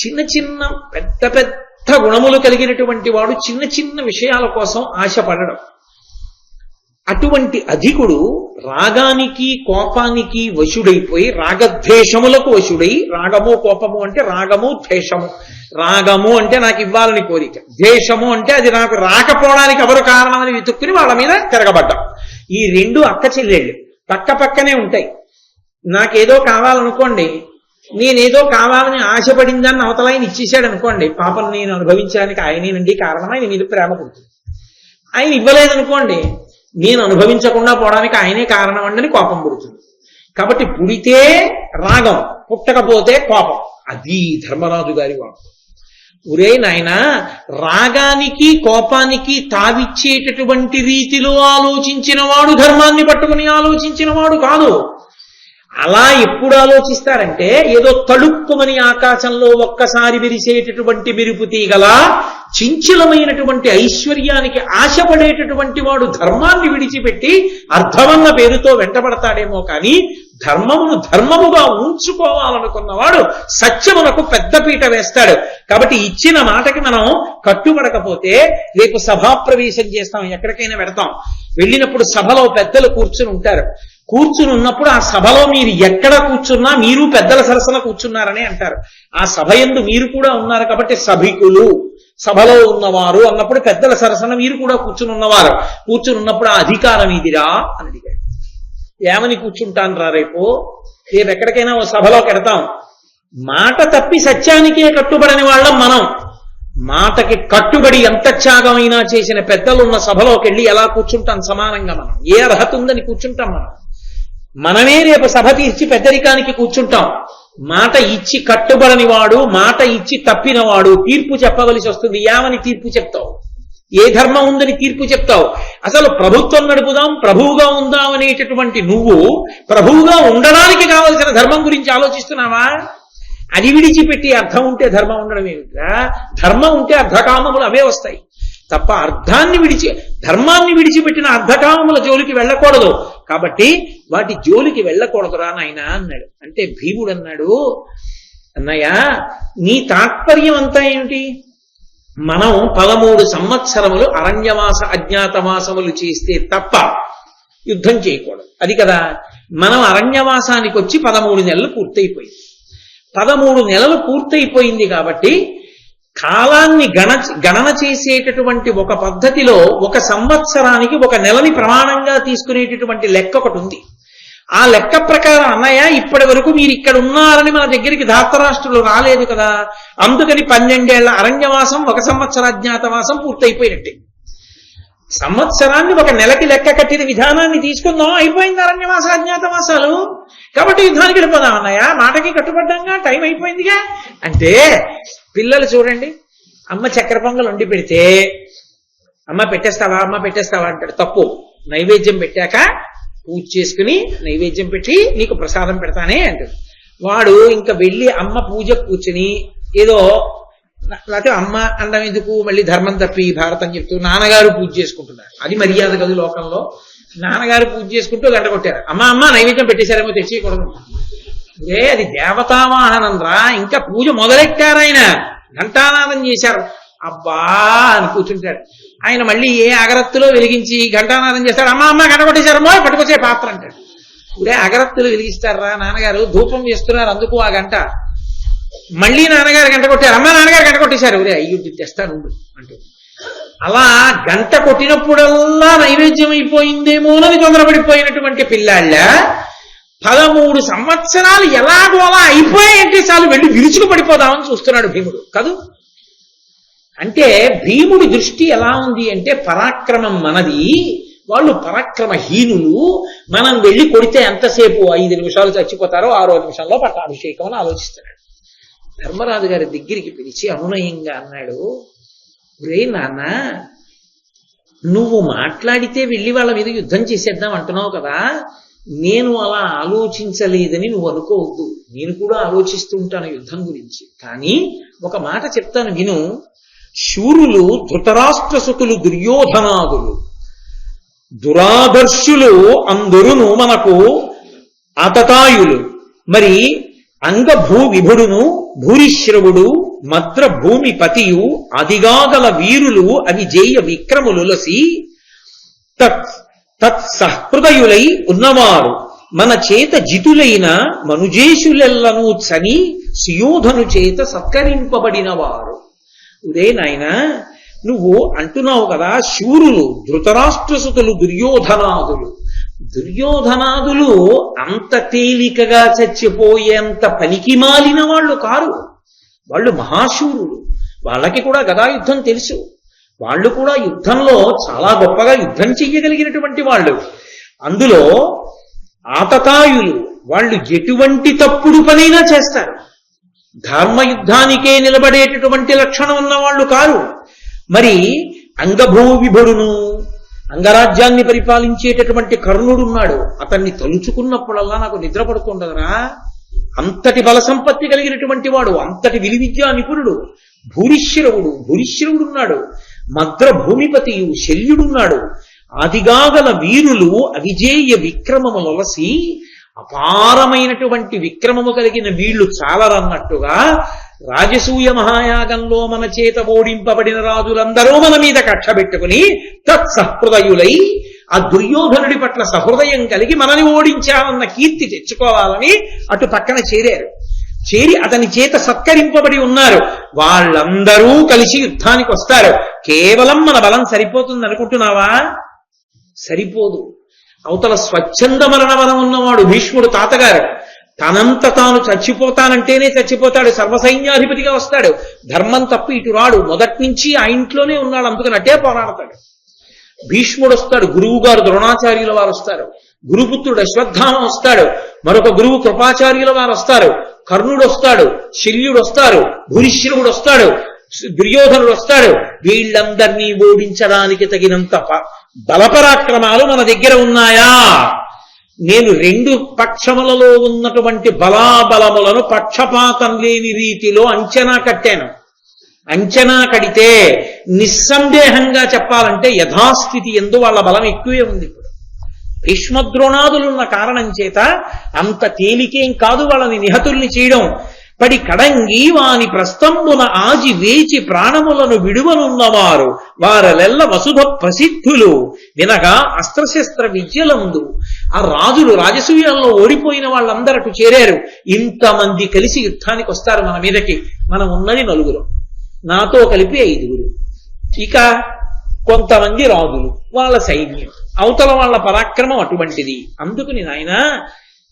చిన్న చిన్న పెద్ద పెద్ద గుణములు కలిగినటువంటి వాడు చిన్న చిన్న విషయాల కోసం ఆశపడడం. అటువంటి అధికుడు రాగానికి కోపానికి వశుడైపోయి రాగద్వేషములకు వశుడై, రాగము కోపము అంటే రాగము ద్వేషము. రాగము అంటే నాకు ఇవ్వాలని కోరిక, ద్వేషము అంటే అది నాకు రాకపోవడానికి ఎవరు కారణమని వెతుక్కుని వాళ్ళ మీద తిరగబడ్డాం. ఈ రెండు అక్క చెల్లెళ్ళు పక్క పక్కనే ఉంటాయి. నాకేదో కావాలనుకోండి, నేనేదో కావాలని ఆశపడిందాన్ని అవతలాయన ఇచ్చేసాడు అనుకోండి, పాపం నేను అనుభవించడానికి ఆయనేనండి కారణం, ఆయన మీద ప్రేమ పుడుతుంది. ఆయన ఇవ్వలేదనుకోండి, నేను అనుభవించకుండా పోవడానికి ఆయనే కారణం అండి కోపం పుడుతుంది. కాబట్టి పుడితే రాగం, పుట్టకపోతే కోపం. అది ధర్మరాజు గారి వాడు. ఒరే నాయనా, రాగానికి కోపానికి తావిచ్చేటటువంటి రీతిలో ఆలోచించిన వాడు ధర్మాన్ని పట్టుకుని ఆలోచించిన వాడు కాదు. అలా ఎప్పుడు ఆలోచిస్తారంటే, ఏదో తళుక్కుమని ఆకాశంలో ఒక్కసారి విరిసేటటువంటి మెరుపు తీగల చించలమైనటువంటి ఐశ్వర్యానికి ఆశపడేటటువంటి వాడు ధర్మాన్ని విడిచిపెట్టి అర్థమన్న పేరుతో వెంటబడతాడేమో కానీ ధర్మమును ధర్మముగా ఉంచుకోవాలనుకున్నవాడు సత్యమునకు పెద్దపీట వేస్తాడు. కాబట్టి ఇచ్చిన మాటకి మనం కట్టుబడకపోతే రేపు సభాప్రవేశం చేస్తాం, ఎక్కడికైనా వెడతాం. వెళ్ళినప్పుడు సభలో పెద్దలు కూర్చుని ఉంటారు. కూర్చుని ఉన్నప్పుడు ఆ సభలో మీరు ఎక్కడ కూర్చున్నా మీరు పెద్దల సరసన కూర్చున్నారని అంటారు. ఆ సభ యందు మీరు కూడా ఉన్నారు కాబట్టి సభికులు, సభలో ఉన్నవారు అన్నప్పుడు పెద్దల సరసన మీరు కూడా కూర్చుని ఉన్నవారు. కూర్చుని ఉన్నప్పుడు ఆ అధికారం ఇదిరా అని అడిగాడు. ఏమని కూర్చుంటాను రా, రేపు ఎక్కడికైనా ఓ సభలోకి వెడతాం. మాట తప్పి సత్యానికే కట్టుబడని వాళ్ళం మనం. మాటకి కట్టుబడి ఎంత త్యాగమైనా చేసిన పెద్దలున్న సభలోకి వెళ్ళి ఎలా కూర్చుంటాం సమానంగా? మనం ఏ అర్హత ఉందని కూర్చుంటాం? మనమే రేపు సభ తీర్చి పెద్దరికానికి కూర్చుంటాం. మాట ఇచ్చి కట్టుబడని వాడు, మాట ఇచ్చి తప్పినవాడు తీర్పు చెప్పవలసి వస్తుంది. ఏమని తీర్పు చెప్తావు? ఏ ధర్మం ఉందని తీర్పు చెప్తావు? అసలు ప్రభుత్వం నడుపుదాం, ప్రభువుగా ఉందాం అనేటటువంటి నువ్వు ప్రభువుగా ఉండడానికి కావలసిన ధర్మం గురించి ఆలోచిస్తున్నావా? అది విడిచిపెట్టి అర్థం ఉంటే ధర్మం ఉండడం ఏమిట్రా? ధర్మం ఉంటే అర్ధకామములు అవే వస్తాయి తప్ప ధర్మాన్ని విడిచిపెట్టిన అర్ధకామముల జోలికి వెళ్ళకూడదు. కాబట్టి వాటి జోలికి వెళ్ళకూడదురా నాయనా అన్నాడు. అంటే భీముడు అన్నాడు, అన్నయ్య నీ తాత్పర్యం అంతా ఏమిటి? మనం 13 సంవత్సరములు అరణ్యవాస అజ్ఞాతవాసములు చేస్తే తప్ప యుద్ధం చేయకూడదు, అది కదా. మనం అరణ్యవాసానికి వచ్చి 13 నెలలు పూర్తయిపోయింది. 13 నెలలు పూర్తయిపోయింది కాబట్టి కాలాన్ని గణన చేసేటటువంటి ఒక పద్ధతిలో 1 సంవత్సరానికి 1 నెలని ప్రమాణంగా తీసుకునేటటువంటి లెక్క ఒకటి ఉంది. ఆ లెక్క ప్రకారం అన్నయ్య ఇప్పటి వరకు మీరు ఇక్కడ ఉన్నారని మన దగ్గరికి ధాతరాష్ట్రులు రాలేదు కదా, అందుకని 12 ఏళ్ల అరణ్యవాసం 1 సంవత్సర అజ్ఞాతవాసం పూర్తయిపోయినట్టే. సంవత్సరాన్ని 1 నెలకి లెక్క కట్టిన విధానాన్ని తీసుకుందాం, అయిపోయింది అరణ్యవాస అజ్ఞాతవాసాలు. కాబట్టి యుద్ధానికి వెళ్ళిపోదాం అన్నయ్య, మాటకి కట్టుబడ్డంగా, టైం అయిపోయిందిగా అంటే. పిల్లలు చూడండి, అమ్మ చక్కెర పొంగల్ వండి పెడితే అమ్మ పెట్టేస్తావా, అమ్మ పెట్టేస్తావా అంటాడు. తప్పు. నైవేద్యం పెట్టాక పూజ చేసుకుని నైవేద్యం పెట్టి నీకు ప్రసాదం పెడతానే అంటాడు. వాడు ఇంకా వెళ్ళి అమ్మ పూజ కూర్చుని ఏదో, లేకపోతే అమ్మ అండం ఎందుకు, మళ్ళీ ధర్మం తప్పి భారతం చెప్తూ నాన్నగారు పూజ చేసుకుంటున్నారు. అది మర్యాద కాదు లోకంలో. నాన్నగారు పూజ చేసుకుంటూ గంట కొట్టారు. అమ్మ నైవేద్యం పెట్టేశారేమో తెచ్చేయకూడదు. అది దేవతావాహనం రా, ఇంకా పూజ మొదలెట్టారాయన, ఘంటానాదం చేశారు. అబ్బా అని కూర్చుంటాడు ఆయన. మళ్ళీ ఏ అగరత్తులో వెలిగించి ఘంటానాదం చేస్తాడు. అమ్మ గంట కొట్టేశారమ్మో, పట్టుకొచ్చే పాత్ర అంటాడు. ఇప్పుడే అగరత్తులు వెలిగిస్తారా నాన్నగారు, ధూపం చేస్తున్నారు అందుకు ఆ గంట. మళ్ళీ నాన్నగారు గంట కొట్టారు. నాన్నగారు గంట కొట్టేశారు. ఒరే అయ్యుడ్డి తెస్తాను అంటూ. అలా గంట కొట్టినప్పుడల్లా నైవేద్యం అయిపోయిందేమోనని తొందరపడిపోయినటువంటి పిల్లాళ్ళ 13 సంవత్సరాలు ఎలాగో అలా అయిపోయాయంటే చాలు వెళ్ళి విరుచుకు పడిపోదామని చూస్తున్నాడు భీముడు కాదు. అంటే భీముడి దృష్టి ఎలా ఉంది అంటే, పరాక్రమం మనది, వాళ్ళు పరాక్రమహీనులు, మనం వెళ్ళి కొడితే ఎంతసేపు 5 నిమిషాలు చచ్చిపోతారో 6వ నిమిషంలో పట్టాభిషేకం అని ఆలోచిస్తున్నాడు. ధర్మరాజు గారి దగ్గరికి పిలిచి అనునయంగా అన్నాడు, ఒరే నాన్న, నువ్వు మాట్లాడితే వెళ్ళి వాళ్ళ మీద యుద్ధం చేసేద్దాం అంటున్నావు కదా, నేను అలా ఆలోచించలేదని నువ్వు అనుకోవద్దు. నేను కూడా ఆలోచిస్తూ ఉంటాను యుద్ధం గురించి. కానీ ఒక మాట చెప్తాను విను. శూరులు ధృతరాష్ట్రసుకులు దుర్యోధనాదులు దురాదర్శులు అందరును మనకు ఆతతాయులు. మరి అంగభూ విభుడును భూరిశ్రవుడు మద్ర భూమి పతియు అదిగాగల వీరులు అవిజేయ విక్రములులసి తత్సహృదయులై ఉన్నవారు మన చేత జితులైన మనుజేషులెల్లను చని సుయోధను చేత సత్కరింపబడిన వారు. ఉదే నాయన, నువ్వు అంటున్నావు కదా శూరులు ధృతరాష్ట్రసుతులు దుర్యోధనాదులు. దుర్యోధనాదులు అంత తేలికగా చచ్చిపోయేంత పనికి మాలిన వాళ్ళు కారు. వాళ్ళు మహాశూరులు. వాళ్ళకి కూడా గదాయుద్ధం తెలుసు. వాళ్ళు కూడా యుద్ధంలో చాలా గొప్పగా యుద్ధం చెయ్యగలిగినటువంటి వాళ్ళు. అందులో ఆతతాయులు వాళ్ళు ఎటువంటి తప్పుడు పనైనా చేస్తారు. ధర్మయుద్ధానికే నిలబడేటటువంటి లక్షణం ఉన్నవాళ్ళు కారు. మరి అంగభూ విభుడును, అంగరాజ్యాన్ని పరిపాలించేటటువంటి కర్ణుడున్నాడు. అతన్ని తలుచుకున్నప్పుడల్లా నాకు నిద్ర పడుతుండదురా. అంతటి బల సంపత్తి కలిగినటువంటి వాడు, అంతటి విలువిద్యా నిపుణుడు. భూరిశ్రవుడున్నాడు. మద్ర భూమిపతియు శల్యుడున్నాడు. ఆదిగాగల వీరులు అవిజేయ విక్రమములసి అపారమైనటువంటి విక్రమము కలిగిన వీళ్లు చాలరన్నట్టుగా రాజసూయ మహాయాగంలో మన చేత ఓడింపబడిన రాజులందరూ మన మీద కక్ష పెట్టుకుని తత్సహృదయులై ఆ దుర్యోధనుడి పట్ల సహృదయం కలిగి మనని ఓడించాలన్న కీర్తి తెచ్చుకోవాలని అటు పక్కన చేరారు. చేరి అతని చేత సత్కరింపబడి ఉన్నారు. వాళ్ళందరూ కలిసి యుద్ధానికి వస్తారు. కేవలం మన బలం సరిపోతుంది అనుకుంటున్నావా? సరిపోదు. అవతల స్వచ్ఛంద మరణ బలం ఉన్నవాడు భీష్ముడు తాతగారు. తనంత తాను చచ్చిపోతానంటేనే చచ్చిపోతాడు. సర్వసైన్యాధిపతిగా వస్తాడు. ధర్మం తప్పి ఇటు రాడు. మొదటి నుంచి ఆ ఇంట్లోనే ఉన్నాడు. అందుకని అట్టే పోరాడతాడు. భీష్ముడు వస్తాడు. గురువు గారు ద్రోణాచార్యుల వారు వస్తారు. గురుపుత్రుడు అశ్వత్థామ వస్తాడు. మరొక గురువు కృపాచార్యుల వారు వస్తారు. కర్ణుడు వస్తాడు. శల్యుడు వస్తారు. భూరిశ్రవుడు వస్తాడు. దుర్యోధనుడు వస్తాడు. వీళ్ళందరినీ ఓడించడానికి తగినంత బలపరాక్రమాలు మన దగ్గర ఉన్నాయా? నేను రెండు పక్షములలో ఉన్నటువంటి బలాబలములను పక్షపాతం లేని రీతిలో అంచనా కట్టాను. అంచనా కడితే నిస్సందేహంగా చెప్పాలంటే యథాస్థితి ఎందు వాళ్ళ బలం ఎక్కువే ఉంది. ఇప్పుడు భీష్మద్రోణాదులున్న కారణం చేత అంత తేలికేం కాదు వాళ్ళని నిహతుల్ని చేయడం. పడి కడంగి వాని ప్రస్తంబున ఆజి వేచి ప్రాణములను విడువనున్నవారు వారలెల్ల వసుధ ప్రసిద్ధులు వినగా అస్త్రశస్త్ర విద్యలందు. ఆ రాజులు రాజసూయంలో ఓడిపోయిన వాళ్ళందరూ చేరారు. ఇంతమంది కలిసి యుద్ధానికి వస్తారు మన మీదకి. మనం ఉన్నది 4, నాతో కలిపి 5. ఇక కొంతమంది రాజులు, వాళ్ళ సైన్యం, అవతల వాళ్ళ పరాక్రమం అటువంటిది. అందుకని నాయన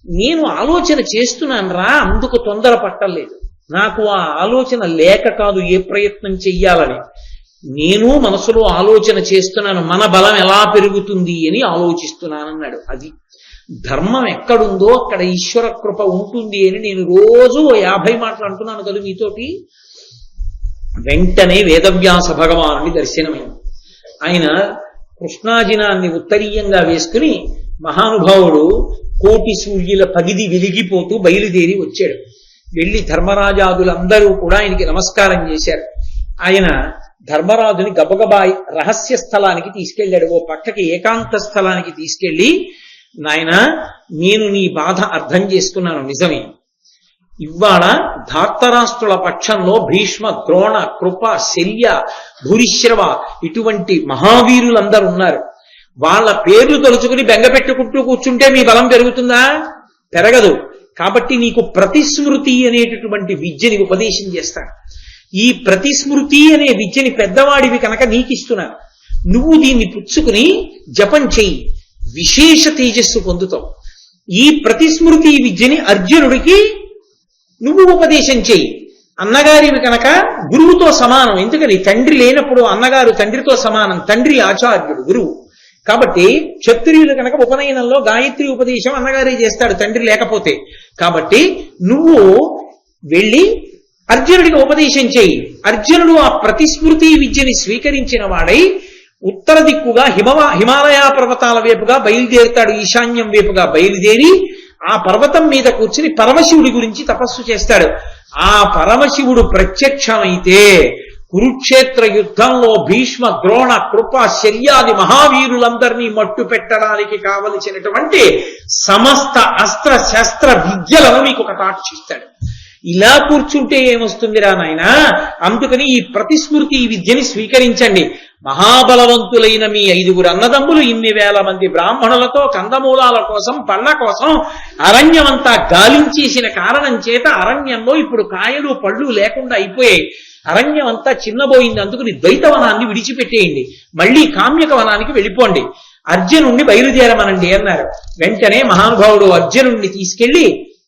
నేను ఆలోచన చేస్తున్నాను రా, అందుకు తొందర పట్టలేదు. నాకు ఆ ఆలోచన లేక కాదు ఏ ప్రయత్నం చెయ్యాలని. నేను మనసులో ఆలోచన చేస్తున్నాను, మన బలం ఎలా పెరుగుతుంది అని ఆలోచిస్తున్నానన్నాడు. అది ధర్మం ఎక్కడుందో అక్కడ ఈశ్వర కృప ఉంటుంది అని నేను రోజు 50 మాటలు అంటున్నాను కదా మీతోటి. వెంటనే వేదవ్యాస భగవానుని దర్శనమైంది. ఆయన కృష్ణాజినాన్ని ఉత్తరీయంగా వేసుకుని మహానుభావుడు కోటి సూర్యుల పగిది వెలిగిపోతూ బయలుదేరి వచ్చాడు. వెళ్లి ధర్మరాజాదులందరూ కూడా ఆయనకి నమస్కారం చేశారు. ఆయన ధర్మరాజుని గబగబా రహస్య స్థలానికి తీసుకెళ్లాడు. ఓ పక్కకి ఏకాంత స్థలానికి తీసుకెళ్లి, నాయన నేను నీ బాధ అర్థం చేసుకున్నాను, నిజమే. ఇవాళ ధార్తరాష్ట్రుల పక్షంలో భీష్మ, ద్రోణ, కృప, శల్య, భూరిశ్రవ ఇటువంటి మహావీరులందరూ ఉన్నారు. వాళ్ళ పేర్లు తలుచుకుని బెంగ పెట్టుకుంటూ కూర్చుంటే మీ బలం పెరుగుతుందా? పెరగదు. కాబట్టి నీకు ప్రతిస్మృతి అనేటటువంటి విద్యని ఉపదేశం చేస్తాను. ఈ ప్రతిస్మృతి అనే విద్యని పెద్దవాడివి కనుక నీకు ఇస్తున్నాను. నువ్వు దీన్ని పుచ్చుకుని జపం చెయ్యి, విశేష తేజస్సు పొందుతావు. ఈ ప్రతిస్మృతి విద్యని అర్జునుడికి నువ్వు ఉపదేశం చెయ్యి. అన్నగారివి కనుక గురువుతో సమానం. ఎందుకని తండ్రి లేనప్పుడు అన్నగారు తండ్రితో సమానం. తండ్రి ఆచార్యుడు, గురువు. కాబట్టి క్షత్రియులు కనుక ఉపనయనంలో గాయత్రి ఉపదేశం అన్నగారే చేస్తాడు, తండ్రి లేకపోతే. కాబట్టి నువ్వు వెళ్ళి అర్జునుడికి ఉపదేశం చేయి. అర్జునుడు ఆ ప్రతిస్మృతి విద్యని స్వీకరించిన వాడై ఉత్తర దిక్కుగా హిమాలయ పర్వతాల వైపుగా బయలుదేరుతాడు. ఈశాన్యం వైపుగా బయలుదేరి ఆ పర్వతం మీద కూర్చుని పరమశివుడి గురించి తపస్సు చేస్తాడు. ఆ పరమశివుడు ప్రత్యక్షమైతే కురుక్షేత్ర యుద్ధంలో భీష్మ, ద్రోణ, కృప, శల్యాది మహావీరులందరినీ మట్టు పెట్టడానికి కావలసినటువంటి సమస్త అస్త్ర శస్త్ర విద్యలను మీకు కటాక్షిస్తాడు. ఇలా కూర్చుంటే ఏమొస్తుందిరా నాయన? అందుకని ఈ ప్రతిస్మృతి విద్యని స్వీకరించండి. మహాబలవంతులైన మీ 5 అన్నదమ్ములు ఇన్ని వేల మంది బ్రాహ్మణులతో కందమూలాల కోసం, పళ్ళ కోసం అరణ్యమంతా గాలించేసిన కారణం చేత అరణ్యంలో ఇప్పుడు కాయలు పళ్ళు లేకుండా అయిపోయాయి. అరణ్యం అంతా చిన్నబోయింది. అందుకని ద్వైతవనాన్ని విడిచిపెట్టేయండి, మళ్ళీ కామ్యక వనానికి వెళ్ళిపోండి, అర్జునుణ్ణి బయలుదేరమనండి అన్నారు. వెంటనే మహానుభావుడు అర్జునుణ్ణి తీసుకెళ్లి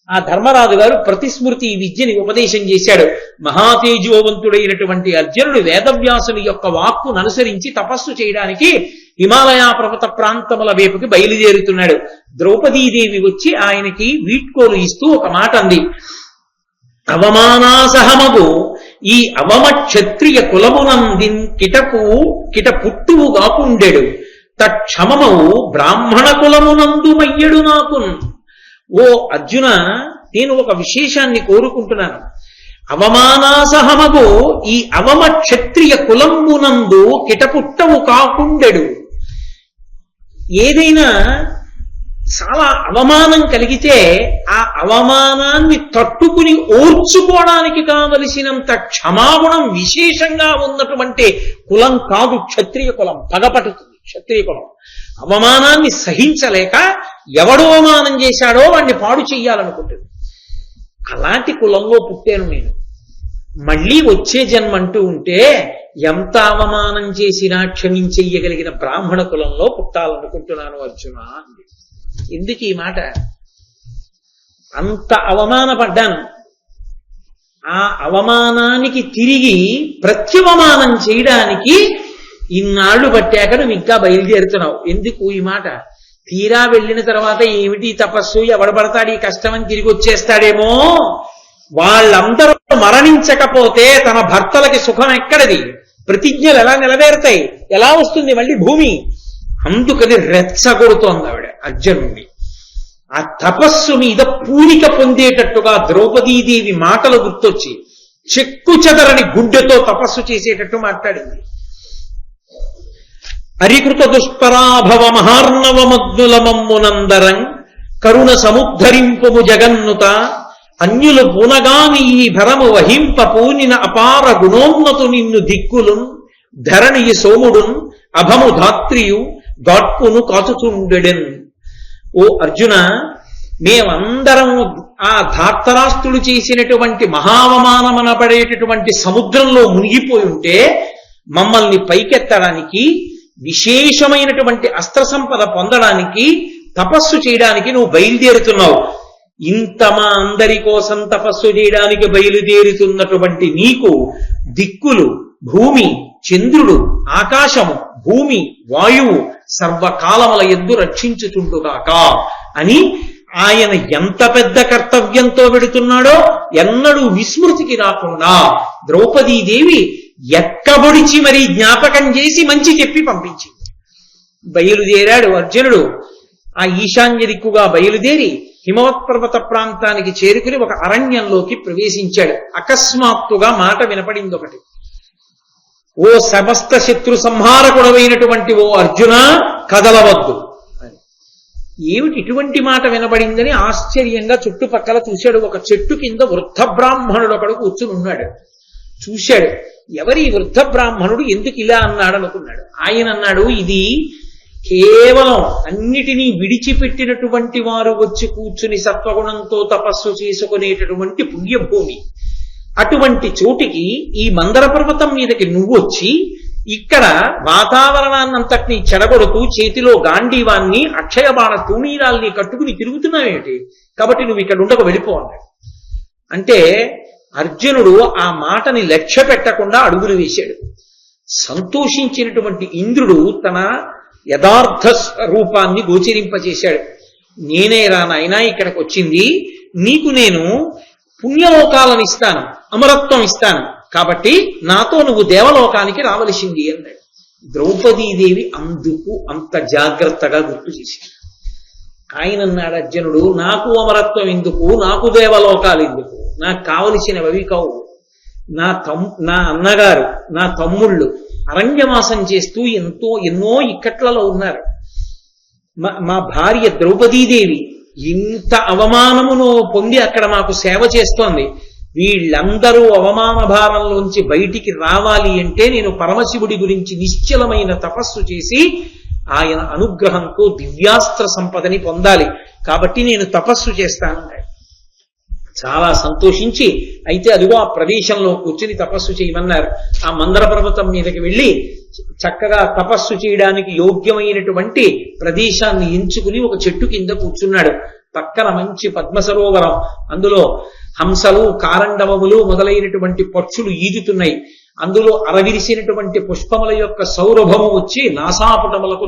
ఆ ధర్మరాజు గారు ప్రతిస్మృతి విద్యని ఉపదేశం చేశాడు. మహాతేజోవంతుడైనటువంటి అర్జునుడు వేదవ్యాసుని యొక్క వాక్కును అనుసరించి తపస్సు చేయడానికి హిమాలయ పర్వత ప్రాంతముల వైపుకి బయలుదేరుతున్నాడు. ద్రౌపదీదేవి వచ్చి ఆయనకి వీడ్కోలు ఇస్తూ ఒక మాట అంది. అవమానాసహమగు ఈ అవమ క్షత్రియ కులమునందిన్ కిట పుట్టువు గాకుండెడు తక్షమమవు బ్రాహ్మణ కులమునందు మయ్యడు నాకు. ఓ అర్జున, నేను ఒక విశేషాన్ని కోరుకుంటున్నాను. అవమానాసహమగు ఈ అవమ క్షత్రియ కులంబునందు కిటపుట్టవు కాకుండెడు. ఏదైనా చాలా అవమానం కలిగితే ఆ అవమానాన్ని తట్టుకుని ఓర్చుకోవడానికి కావలసినంత క్షమాగుణం విశేషంగా ఉన్నటువంటి కులం కాదు క్షత్రియ కులం. పగపట్టుతుంది క్షత్రియ కులం. అవమానాన్ని సహించలేక ఎవడు అవమానం చేశాడో వాడిని పాడు చెయ్యాలనుకుంటుంది. అలాంటి కులంలో పుట్టాను నేను. మళ్ళీ వచ్చే జన్మ అంటూ ఉంటే ఎంత అవమానం చేసినా క్షమించెయ్యగలిగిన బ్రాహ్మణ కులంలో పుట్టాలనుకుంటున్నాను అర్జున అంది. ఎందుకు ఈ మాట? అంత అవమానపడ్డాను. ఆ అవమానానికి తిరిగి ప్రత్యవమానం చేయడానికి ఇన్నాళ్లు పట్టాక నువ్వు ఇంకా బయలుదేరుతున్నావు. ఎందుకు ఈ మాట? తీరా వెళ్ళిన తర్వాత ఏమిటి తపస్సు, ఎవడబడతాడు ఈ కష్టమని తిరిగి వచ్చేస్తాడేమో. వాళ్ళందరూ మరణించకపోతే తన భర్తలకి సుఖం ఎక్కడది? ప్రతిజ్ఞలు ఎలా నిలవేరుతాయి? ఎలా వస్తుంది మళ్ళీ భూమి? అందుకని రెచ్చగొడుతోంది ఆవిడ అర్జునుడిని. ఆ తపస్సు మీద పూరిక పొందేటట్టుగా ద్రౌపదీదేవి మాటలు గుర్తొచ్చి చెక్కు చెదరని గుడ్డెతో తపస్సు చేసేటట్టు మాట్లాడింది. అరికృత దుష్పరాభవ మహార్ణవమగ్నుల మమ్మునందరం కరుణ సముద్ధరింపుము జగన్నుత అన్యులు పూనగాని ఈ భరము వహింప పూనిన అపార గుణోన్నతు నిన్ను దిక్కులున్ ధరణియ సోముడున్ అభము ధాత్రియు గాట్పును కాచుచుండెడెన్. ఓ అర్జున, మేమందరం ఆ ధార్తరాష్ట్రులు చేసినటువంటి మహావమానమనబడేటటువంటి సముద్రంలో మునిగిపోయి ఉంటే మమ్మల్ని పైకెత్తడానికి, విశేషమైనటువంటి అస్త్ర సంపద పొందడానికి, తపస్సు చేయడానికి నువ్వు బయలుదేరుతున్నావు. ఇంత మా అందరి కోసం తపస్సు చేయడానికి బయలుదేరుతున్నటువంటి నీకు దిక్కులు, భూమి, చంద్రుడు, ఆకాశము, భూమి, వాయువు సర్వకాలముల యందు రక్షించుచుండుగాక అని ఆయన ఎంత పెద్ద కర్తవ్యంతో వెడుతున్నాడో ఎన్నడూ విస్మృతికి రాకుండా ద్రౌపదీదేవి ఎక్కబొడిచి మరీ జ్ఞాపకం చేసి మంచి చెప్పి పంపించింది. బయలుదేరాడు అర్జునుడు. ఆ ఈశాన్య దిక్కుగా బయలుదేరి హిమవత్ పర్వత ప్రాంతానికి చేరుకుని ఒక అరణ్యంలోకి ప్రవేశించాడు. అకస్మాత్తుగా మాట వినపడింది ఒకటి. ఓ సమస్త శత్రు సంహారకుడమైనటువంటి ఓ అర్జున, కదలవద్దు అని. ఏమిటి ఇటువంటి మాట వినబడిందని ఆశ్చర్యంగా చుట్టుపక్కల చూశాడు. ఒక చెట్టు కింద వృద్ధ బ్రాహ్మణుడు ఒకడు కూర్చుని ఉన్నాడు. చూశాడు, ఎవరి వృద్ధ బ్రాహ్మణుడు ఎందుకు ఇలా అన్నాడు అనుకున్నాడు. ఆయన అన్నాడు, ఇది కేవలం అన్నిటినీ విడిచిపెట్టినటువంటి వారు వచ్చి కూర్చుని సత్వగుణంతో తపస్సు చేసుకునేటటువంటి పుణ్యభూమి. అటువంటి చోటికి ఈ మందర పర్వతం మీదకి నువ్వు వచ్చి ఇక్కడ వాతావరణాన్నంతటినీ చెడగొడుతూ చేతిలో గాంధీవాన్ని, అక్షయబాణ తూణీరాల్ని కట్టుకుని తిరుగుతున్నావేమిటి? కాబట్టి నువ్వు ఇక్కడ ఉండక వెళ్ళిపో అన్నాడు. అంటే అర్జునుడు ఆ మాటని లక్ష్య పెట్టకుండా అడుగులు వేశాడు. సంతోషించినటువంటి ఇంద్రుడు తన యథార్థ రూపాన్ని గోచరింపచేశాడు. నేనే రా నాయనా ఇక్కడికి వచ్చింది, నీకు నేను పుణ్యలోకాలను ఇస్తాను, అమరత్వం ఇస్తాను, కాబట్టి నాతో నువ్వు దేవలోకానికి రావలసింది అన్నాడు. ద్రౌపదీదేవి అందుకు అంత జాగ్రత్తగా గుర్తు చేశాడు. ఆయన అన్నాడు అర్జునుడు, నాకు అమరత్వం ఎందుకు, నాకు దేవలోకాలు ఎందుకు, నాకు కావలసినవి కావు. నా అన్నగారు, నా తమ్ముళ్ళు అరణ్యవాసం చేస్తూ ఎన్నో ఇక్కట్లలో ఉన్నారు. మా భార్య ద్రౌపదీదేవి ఇంత అవమానమును పొంది అక్కడ మాకు సేవ చేస్తోంది. వీళ్ళందరూ అవమాన భారంలోంచి బయటికి రావాలి అంటే నేను పరమశివుడి గురించి నిశ్చలమైన తపస్సు చేసి ఆయన అనుగ్రహంతో దివ్యాస్త్ర సంపదని పొందాలి. కాబట్టి నేను తపస్సు చేస్తానన్నాడు. చాలా సంతోషించి, అయితే అదిగో ఆ ప్రదేశంలో కూర్చుని తపస్సు చేయమన్నారు. ఆ మందర పర్వతం మీదకి వెళ్ళి చక్కగా తపస్సు చేయడానికి యోగ్యమైనటువంటి ప్రదేశాన్ని ఎంచుకుని ఒక చెట్టు కింద కూర్చున్నాడు. పక్కన మంచి పద్మ సరోవరం, అందులో హంసలు, కారండవములు మొదలైనటువంటి పక్షులు ఈదుతున్నాయి. అందులో అరవిరిసినటువంటి పుష్పముల యొక్క సౌరభము వచ్చి నాసాపుటములకు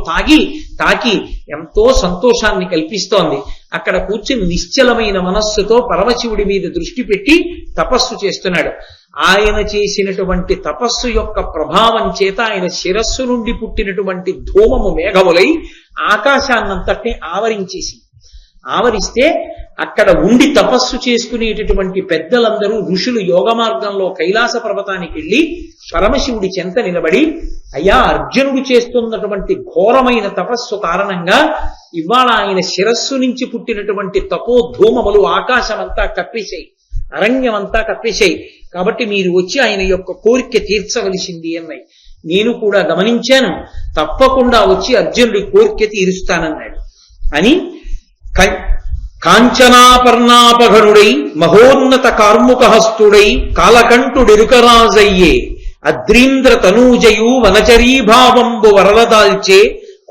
తాకి ఎంతో సంతోషాన్ని కల్పిస్తోంది. అక్కడ కూర్చుని నిశ్చలమైన మనస్సుతో పరమశివుడి మీద దృష్టి పెట్టి తపస్సు చేస్తున్నాడు. ఆయన చేసినటువంటి తపస్సు యొక్క ప్రభావం చేత ఆయన శిరస్సు నుండి పుట్టినటువంటి ధూమము మేఘములై ఆకాశాన్నంతటినీ ఆవరిస్తే అక్కడ ఉండి తపస్సు చేసుకునేటటువంటి పెద్దలందరూ ఋషులు యోగ మార్గంలో కైలాస పర్వతానికి వెళ్ళి పరమశివుడి చెంత నిలబడి, అయ్యా, అర్జునుడు చేస్తున్నటువంటి ఘోరమైన తపస్సు కారణంగా ఇవాళ ఆయన శిరస్సు నుంచి పుట్టినటువంటి తపోధూమములు ఆకాశమంతా కప్పేశాయి, అరణ్యమంతా కప్పేశాయి. కాబట్టి మీరు వచ్చి ఆయన యొక్క కోరిక తీర్చవలసింది అన్నాయి. నేను కూడా గమనించాను, తప్పకుండా వచ్చి అర్జునుడి కోరిక తీరుస్తానన్నాడు అని. కాంచనాపర్ణాపఘనుడై మహోన్నత కార్ముకహస్తుడై కాలకంఠుడెరుకరాజయ్యే అద్రీంద్ర తనూజయు వనచరీభావంబు వరలదాల్చే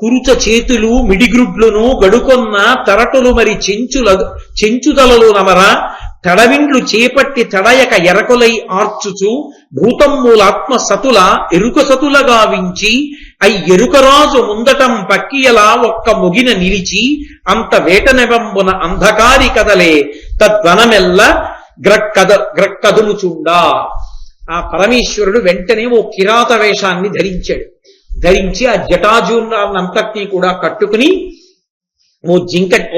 కురుచ చేతులు మిడిగ్రుడ్లును గడుకొన్న తరటులు మరి చెంచుదలలు నమర తడవిండ్లు చేపట్టి తడయక ఎరకులై ఆర్చుచు భూతమ్ములాత్మ సతుల ఎరుక సతుల గావించి ఎరుకరాజు ముందటం పక్కియలా ఒక్క ముగిన నిలిచి అంత వేటనెబంబున అంధకారి కదలే తద్వనమెల్ల గ్రక్కదులుచుండా. ఆ పరమేశ్వరుడు వెంటనే ఓ కిరాత వేషాన్ని ధరించి ఆ జటాజూర్ణాన్నంతటినీ కూడా కట్టుకుని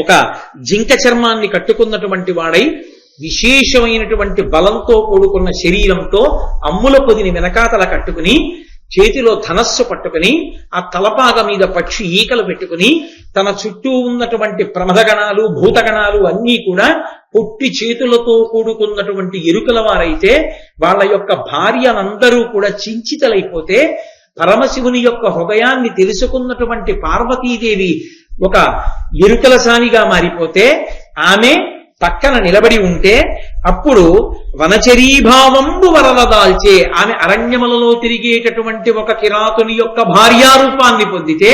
ఒక జింక చర్మాన్ని కట్టుకున్నటువంటి వాడై విశేషమైనటువంటి బలంతో కూడుకున్న శరీరంతో అమ్ముల పొదిని వెనకాతల కట్టుకుని చేతిలో ధనస్సు పట్టుకుని ఆ తలపాగ మీద పక్షి ఈకలు పెట్టుకుని తన చుట్టూ ఉన్నటువంటి ప్రమదగణాలు భూతగణాలు అన్నీ కూడా పొట్టి చేతులతో కూడుకున్నటువంటి ఎరుకల వారైతే వాళ్ళ యొక్క భార్యలందరూ కూడా చించితలైపోతే పరమశివుని యొక్క హృదయాన్ని తెలుసుకున్నటువంటి పార్వతీదేవి ఒక ఎరుకలసానిగా మారిపోతే ఆమె పక్కన నిలబడి ఉంటే అప్పుడు వనచరీభావంబు వరలదాల్చే ఆమె అరణ్యములలో తిరిగేటటువంటి ఒక కిరాతుని యొక్క భార్యారూపాన్ని పొందితే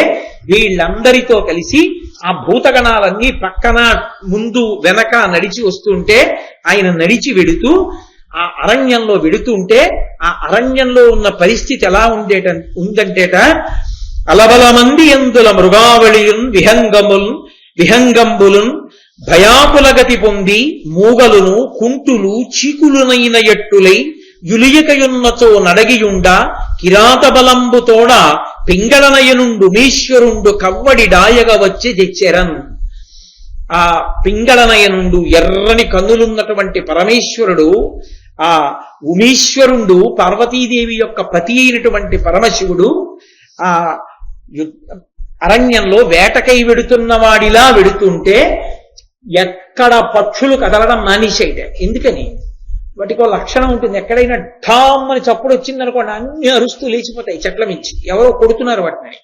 వీళ్ళందరితో కలిసి ఆ భూతగణాలన్నీ పక్కన ముందు వెనక నడిచి వస్తుంటే ఆయన నడిచి వెడుతూ ఆ అరణ్యంలో వెడుతుంటే ఆ అరణ్యంలో ఉన్న పరిస్థితి ఎలా ఉందంటేట అలబల మంది ఎందుల మృగావళియున్ విహంగంబులున్ భయాకులగతి పొంది మూగలును కుంటులు చీకులునైన ఎట్టులై యులియకయున్నచో నడగియుండ కిరాత బలంబుతోడ పింగళనయనుండు మీశ్వరుండు కవ్వడి డాయగ వచ్చి తెచ్చెరన్. ఆ పింగళనయనుండు ఎర్రని కన్నులున్నటువంటి పరమేశ్వరుడు, ఆ ఉమీశ్వరుండు పార్వతీదేవి యొక్క పతి అయినటువంటి పరమశివుడు ఆ అరణ్యంలో వేటకై వెడుతున్నవాడిలా వెడుతుంటే ఎక్కడ పక్షులు కదలడం మానేసేట. ఎందుకని? వాటికో లక్షణం ఉంటుంది. ఎక్కడైనా ఠామ్ అని చప్పుడు వచ్చిందనుకోండి అన్ని అరుస్తూ లేచిపోతాయి చెట్ల మించి, ఎవరో కొడుతున్నారు వాటిని.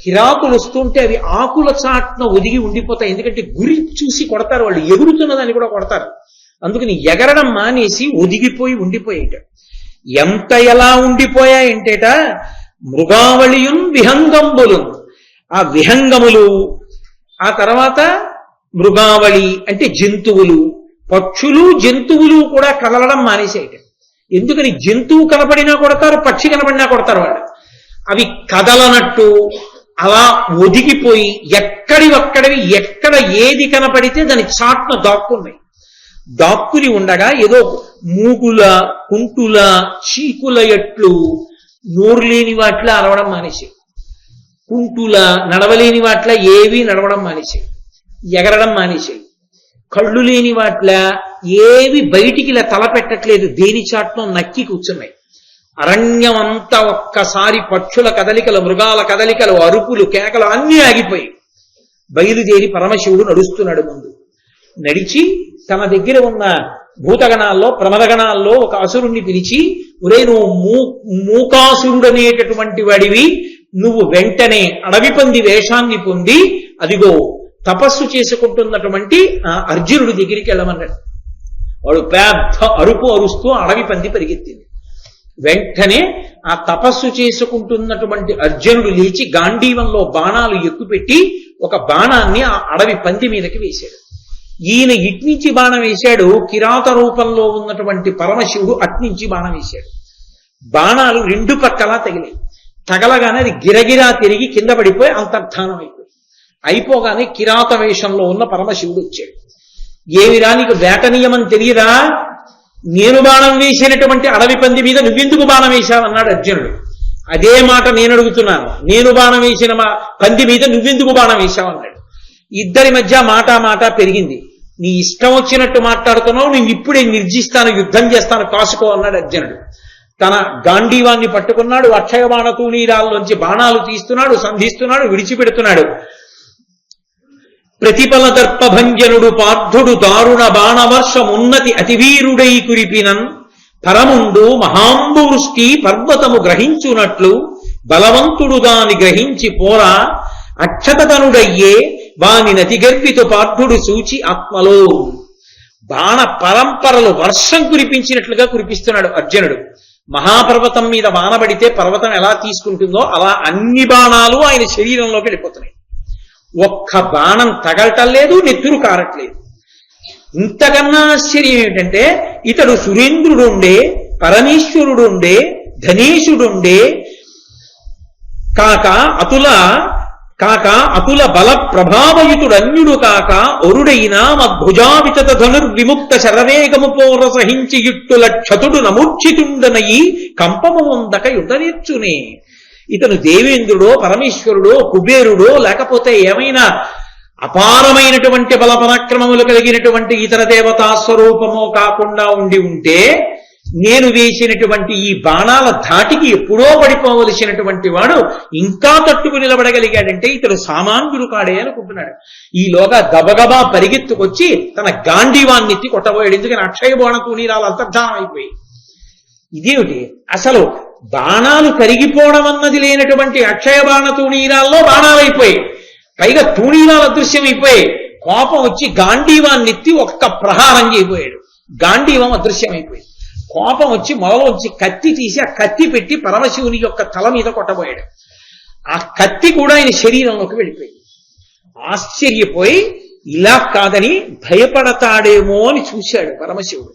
కిరాకులు వస్తుంటే అవి ఆకుల చాట్న ఒదిగి ఉండిపోతాయి. ఎందుకంటే గురి చూసి కొడతారు వాళ్ళు, ఎగురుతున్నదాన్ని కూడా కొడతారు. అందుకని ఎగరడం మానేసి ఒదిగిపోయి ఉండిపోయేట. ఎంత ఎలా ఉండిపోయాయంటేట మృగావళియున్ విహంగంబులు, ఆ విహంగములు, ఆ తర్వాత మృగావళి అంటే జంతువులు, పక్షులు జంతువులు కూడా కదలడం మానేసేయట. ఎందుకని? జంతువు కనపడినా కొడతారు, పక్షి కనపడినా కొడతారు వాళ్ళు. అవి కదలనట్టు అలా ఒదిగిపోయి ఎక్కడివక్కడివి ఎక్కడ ఏది కనపడితే దాని చాట్న దాక్కుని ఉండగా ఏదో మూగుల కుంటుల చీకుల ఎట్లు నోరు లేని వాటిలో అరవడం మానేసాయి, కుంటుల నడవలేని వాటిలో ఏవి నడవడం మానేసాయి, ఎగరడం మానేసాయి, కళ్ళు లేని వాట్ల ఏవి బయటికి ఇలా తల పెట్టట్లేదు, దేని చాట్నో నక్కి కూర్చున్నాయి. అరణ్యం అంతా ఒక్కసారి పక్షుల కదలికలు, మృగాల కదలికలు, అరుపులు, కేకలు అన్నీ ఆగిపోయి బయలుదేరి పరమశివుడు నడుస్తున్నాడు. ముందు నడిచి తన దగ్గర ఉన్న భూతగణాల్లో ప్రమదగణాల్లో ఒక అసురుణ్ణి పిలిచి, ఒరే నువ్వు మూకాసురుడనేటటువంటి వాడివి, నువ్వు వెంటనే అడవి పంది వేషాన్ని పొంది అదిగో తపస్సు చేసుకుంటున్నటువంటి అర్జునుడి దగ్గరికి వెళ్ళమన్నాడు. వాడు పెద్ద అరుపు అరుస్తూ అడవి పంది పరిగెత్తింది. వెంటనే ఆ తపస్సు చేసుకుంటున్నటువంటి అర్జునుడు లేచి గాంధీవంలో బాణాలు ఎక్కుపెట్టి ఒక బాణాన్ని ఆ అడవి పంది మీదకి వేశాడు. ఈయన ఇట్నుంచి బాణం వేశాడు, కిరాత రూపంలో ఉన్నటువంటి పరమశివుడు అట్నుంచి బాణం వేశాడు. బాణాలు రెండు పక్కలా తగిలాయి. తగలగానే అది గిరగిరా తిరిగి కింద పడిపోయి అంతర్ధానం అయిపోగానే కిరాత వేషంలో ఉన్న పరమశివుడు వచ్చాడు. ఏమిరా నీకు వేట నియమం తెలియదా? నేను బాణం వేసినటువంటి అడవి పంది మీద నువ్వెందుకు బాణం వేశావన్నాడు అర్జునుడు. అదే మాట నేను అడుగుతున్నాను, నేను బాణం వేసిన పంది మీద నువ్వెందుకు బాణం వేశావన్నాడు. ఇద్దరి మధ్య మాట పెరిగింది. నీ ఇష్టం వచ్చినట్టు మాట్లాడుతున్నావు, నేను ఇప్పుడే నిర్జిస్తాను, యుద్ధం చేస్తాను, కాసుకో అన్నాడు అర్జునుడు. తన గాంధీవాన్ని పట్టుకున్నాడు, అక్షయ బాణ తూణీరాల్లోంచి బాణాలు తీస్తున్నాడు, సంధిస్తున్నాడు, విడిచిపెడుతున్నాడు. ప్రతిఫల దర్పభంజనుడు పార్థుడు దారుణ బాణవర్షమున్నతి అతివీరుడై కురిపినన్ పరముండు మహాంబు వృష్టి పర్వతము గ్రహించునట్లు బలవంతుడు దాని గ్రహించి పోరా అక్షతతనుడయ్యే వాని నతిగర్వితు పార్థుడు సూచి ఆత్మలో. బాణ పరంపరలు వర్షం కురిపించినట్లుగా కురిపిస్తున్నాడు అర్జునుడు. మహాపర్వతం మీద వానబడితే పర్వతం ఎలా తీసుకుంటుందో అలా అన్ని బాణాలు ఆయన శరీరంలోకి వెళ్ళిపోతున్నాయి. ఒక్క బాణం తగలటం లేదు, నెత్తురు కారట్లేదు. ఇంతకన్నా ఆశ్చర్యం ఏమిటంటే ఇతడు సురేంద్రుడుండే, పరమేశ్వరుడుండే, ధనేశుడుండే, కాక అతుల బల ప్రభావయుతుడన్యుడు కాక ఒరుడైన మద్భుజావితత ధనుర్విముక్త శరవేగము పోర సహించి యుట్టుల క్షతుడు నమూర్ఛితుండనయి కంపము ఉందక యుద్ధనేర్చునే. ఇతను దేవేంద్రుడో, పరమేశ్వరుడో, కుబేరుడో, లేకపోతే ఏమైనా అపారమైనటువంటి బల పరాక్రమములు కలిగినటువంటి ఇతర దేవతా స్వరూపమో కాకుండా ఉంటే నేను వేసినటువంటి ఈ బాణాల ధాటికి ఎప్పుడో పడిపోవలసినటువంటి వాడు ఇంకా తట్టుకు నిలబడగలిగాడంటే ఇతడు సామాన్యుడు కాడే అనుకుంటున్నాడు. ఈలోగా గబగబా పరిగెత్తుకొచ్చి తన గాంధీవాన్నెత్తి కొట్టబోయాడు. ఎందుకని అక్షయ బాణ తూణీరాలు అంతర్ధానం అయిపోయి. ఇదేమిటి అసలు బాణాలు కరిగిపోవడం అన్నది లేనటువంటి అక్షయ బాణ తూణీరాల్లో బాణాలు అయిపోయాయి, పైగా తూణీరాలు అదృశ్యమైపోయాయి. కోపం వచ్చి గాంధీవాన్నెత్తి ఒక్క ప్రహారం చేయబోయాడు. గాంధీవం అదృశ్యమైపోయింది. కోపం వచ్చి మొదలోంచి కత్తి తీసి ఆ కత్తి పెట్టి పరమశివుని యొక్క తల మీద కొట్టబోయాడు. ఆ కత్తి కూడా ఆయన శరీరంలోకి వెళ్ళిపోయింది. ఆశ్చర్యపోయి ఇలా కాదని భయపడతాడేమో అని చూశాడు పరమశివుడు.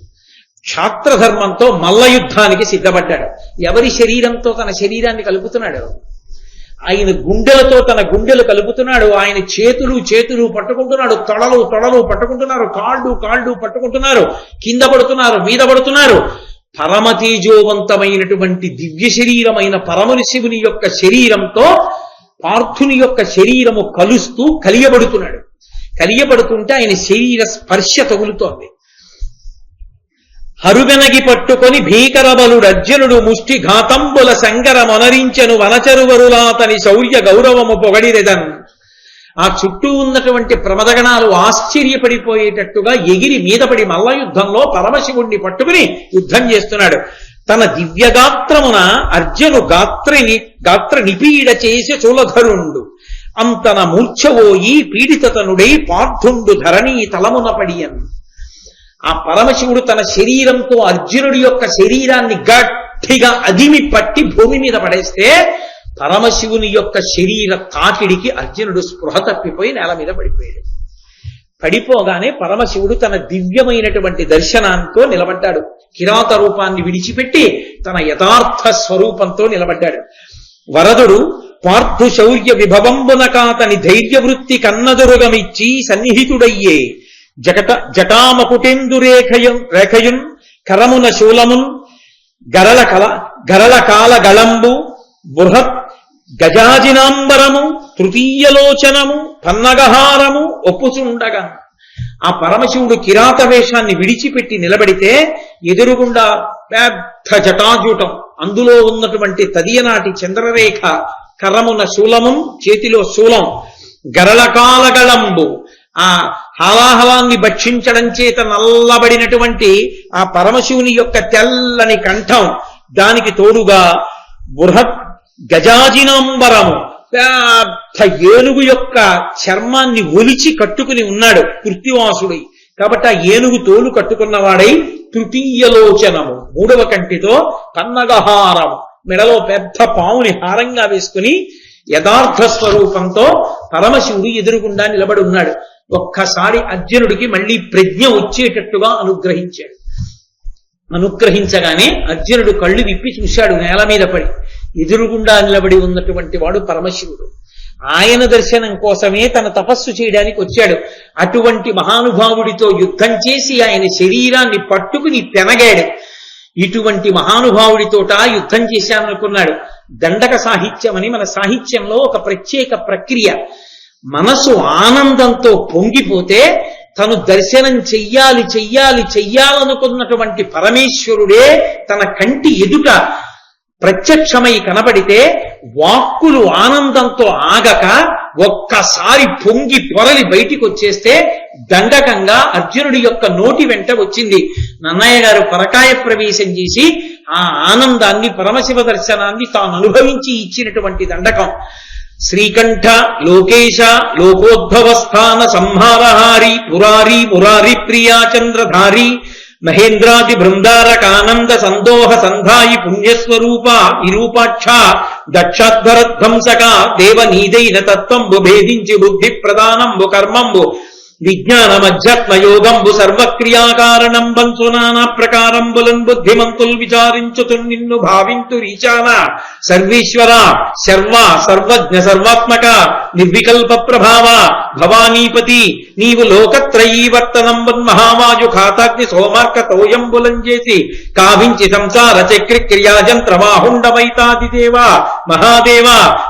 క్షాత్రధర్మంతో మల్ల యుద్ధానికి సిద్ధపడ్డాడు. ఎవరి శరీరంతో తన శరీరాన్ని కలుపుతున్నాడు? ఆయన గుండెలతో తన గుండెలు కలుపుతున్నాడు. ఆయన చేతులు పట్టుకుంటున్నాడు, తొడలు పట్టుకుంటున్నారు, కాళ్ళు పట్టుకుంటున్నారు, కింద పడుతున్నారు, మీద పడుతున్నారు. పరమతేజోవంతమైనటువంటి దివ్య శరీరమైన పరమశివుని యొక్క శరీరంతో పార్థుని యొక్క శరీరము కలుస్తూ కలియబడుతున్నాడు. కలియబడుతుంటే ఆయన శరీర స్పర్శ తగులుతోంది. హరుగనగి పట్టుకొని భీకర బలుడు అర్జునుడు ముష్టి ఘాతంబుల సంగర మొనరించెను వనచరువరులాతని శౌర్య గౌరవము పొగడిరెదన్. ఆ చుట్టూ ఉన్నటువంటి ప్రమదగణాలు ఆశ్చర్యపడిపోయేటట్టుగా ఎగిరి మీదపడి మల్ల యుద్ధంలో పరమశివుణ్ణి పట్టుకుని యుద్ధం చేస్తున్నాడు. తన దివ్యగాత్రమున అర్జును గాత్ర నిపీడ చేసి చూలధరుండు అంతన మూర్ఛవోయి పీడితతనుడై పార్థుండు ధరణీ తలమున పడియన్. ఆ పరమశివుడు తన శరీరంతో అర్జునుడి యొక్క శరీరాన్ని గట్టిగా అదిమి పట్టి భూమి మీద పడేస్తే పరమశివుని యొక్క శరీర తాకిడికి అర్జునుడు స్పృహ తప్పిపోయి నేల మీద పడిపోయాడు. పడిపోగానే పరమశివుడు తన దివ్యమైనటువంటి దర్శనాంతో నిలబడ్డాడు. కిరాత రూపాన్ని విడిచిపెట్టి తన యథార్థ స్వరూపంతో నిలబడ్డాడు. వరదుడు పార్థు శౌర్య విభవంబున కాతని ధైర్యవృత్తి కన్నదురుగమిచ్చి సన్నిహితుడయ్యే జటామకుటేందురేఖయున్ కరమున శూలమున్ గరళ కాల గళంబు బృహత్ గజాజినాంబరము తృతీయలోచనము పన్నగహారము ఒప్పుచుండగా. ఆ పరమశివుడు కిరాత వేషాన్ని విడిచిపెట్టి నిలబడితే ఎదురుగుండా పెద్ద జటాజూటం, అందులో ఉన్నటువంటి తదియనాటి చంద్రరేఖ, కరమున శూలము, చేతిలో శూలం, గరళకాలగళంబు, ఆ హాలాహలాన్ని భక్షించడం చేత నల్లబడినటువంటి ఆ పరమశివుని యొక్క తెల్లని కంఠం, దానికి తోడుగా బృహత్ గజాజినాంబరము, పెద్ద ఏనుగు యొక్క చర్మాన్ని ఒలిచి కట్టుకుని ఉన్నాడు కృత్తివాసుడై. కాబట్టి ఆ ఏనుగు తోలు కట్టుకున్నవాడై తృతీయలోచనము, మూడవ కంటితో, పన్నగహారము, మెడలో పెద్ద పావుని హారంగా వేసుకుని యథార్థ స్వరూపంతో పరమశివుడు ఎదురుగుండా నిలబడి ఉన్నాడు. ఒక్కసారి అర్జునుడికి మళ్ళీ ప్రజ్ఞ వచ్చేటట్టుగా అనుగ్రహించాడు. అనుగ్రహించగానే అర్జునుడు కళ్ళు విప్పి చూశాడు. నేల మీద పడి ఎదురుగుండా నిలబడి ఉన్నటువంటి వాడు పరమశివుడు. ఆయన దర్శనం కోసమే తన తపస్సు చేయడానికి వచ్చాడు. అటువంటి మహానుభావుడితో యుద్ధం చేసి ఆయన శరీరాన్ని పట్టుకుని పెనగాడు. ఇటువంటి మహానుభావుడితోట యుద్ధం చేశాననుకున్నాడు. దండక సాహిత్యం అని మన సాహిత్యంలో ఒక ప్రత్యేక ప్రక్రియ. మనసు ఆనందంతో పొంగిపోతే తను దర్శనం చెయ్యాలనుకున్నటువంటి పరమేశ్వరుడే తన కంటి ఎదుట ప్రత్యక్షమై కనబడితే వాక్కులు ఆనందంతో ఆగక ఒక్కసారి పొంగి పొరలి బయటికి వచ్చేస్తే దండకంగా అర్జునుడి యొక్క నోటి వెంట వచ్చింది. నన్నయ్య గారు పరకాయ ప్రవేశం చేసి ఆ ఆనందాన్ని, పరమశివ దర్శనాన్ని తాను అనుభవించి ఇచ్చినటువంటి దండకం. శ్రీకంఠ లోకేశ లోకోద్భవస్థాన సంహారహారి పురారి మురారి ప్రియా చంద్రధారి మహేంద్రాది బృందారకానంద సందోహ సంధాయి పుణ్యస్వరూప విరూపాక్ష దక్షాధ్వరధ్వంసక దేవ నీదైన తత్వంబు భేదించి బుద్ధి ప్రదానంబు కర్మంబు విజ్ఞానమధ్యాత్మ యోగంబు సర్వక్రియాకారణం బంచు నానా ప్రకారంబులన్ బుద్ధిమంతుల్ విచారించుతు నిన్ను భావింతు రీచాన సర్వేశ్వర శర్వ సర్వజ్ఞ సర్వాత్మక నిర్వికల్ప ప్రభావ భవానీపతి నీవు లోకత్రయీవర్తనంబన్ మహావాయు ఖాతాగ్ని సోమార్క తోయంబులం చేసి కావించి సంసార చక్రి క్రియాజంత్రవాహుండవైతాదిదేవ మహాదేవ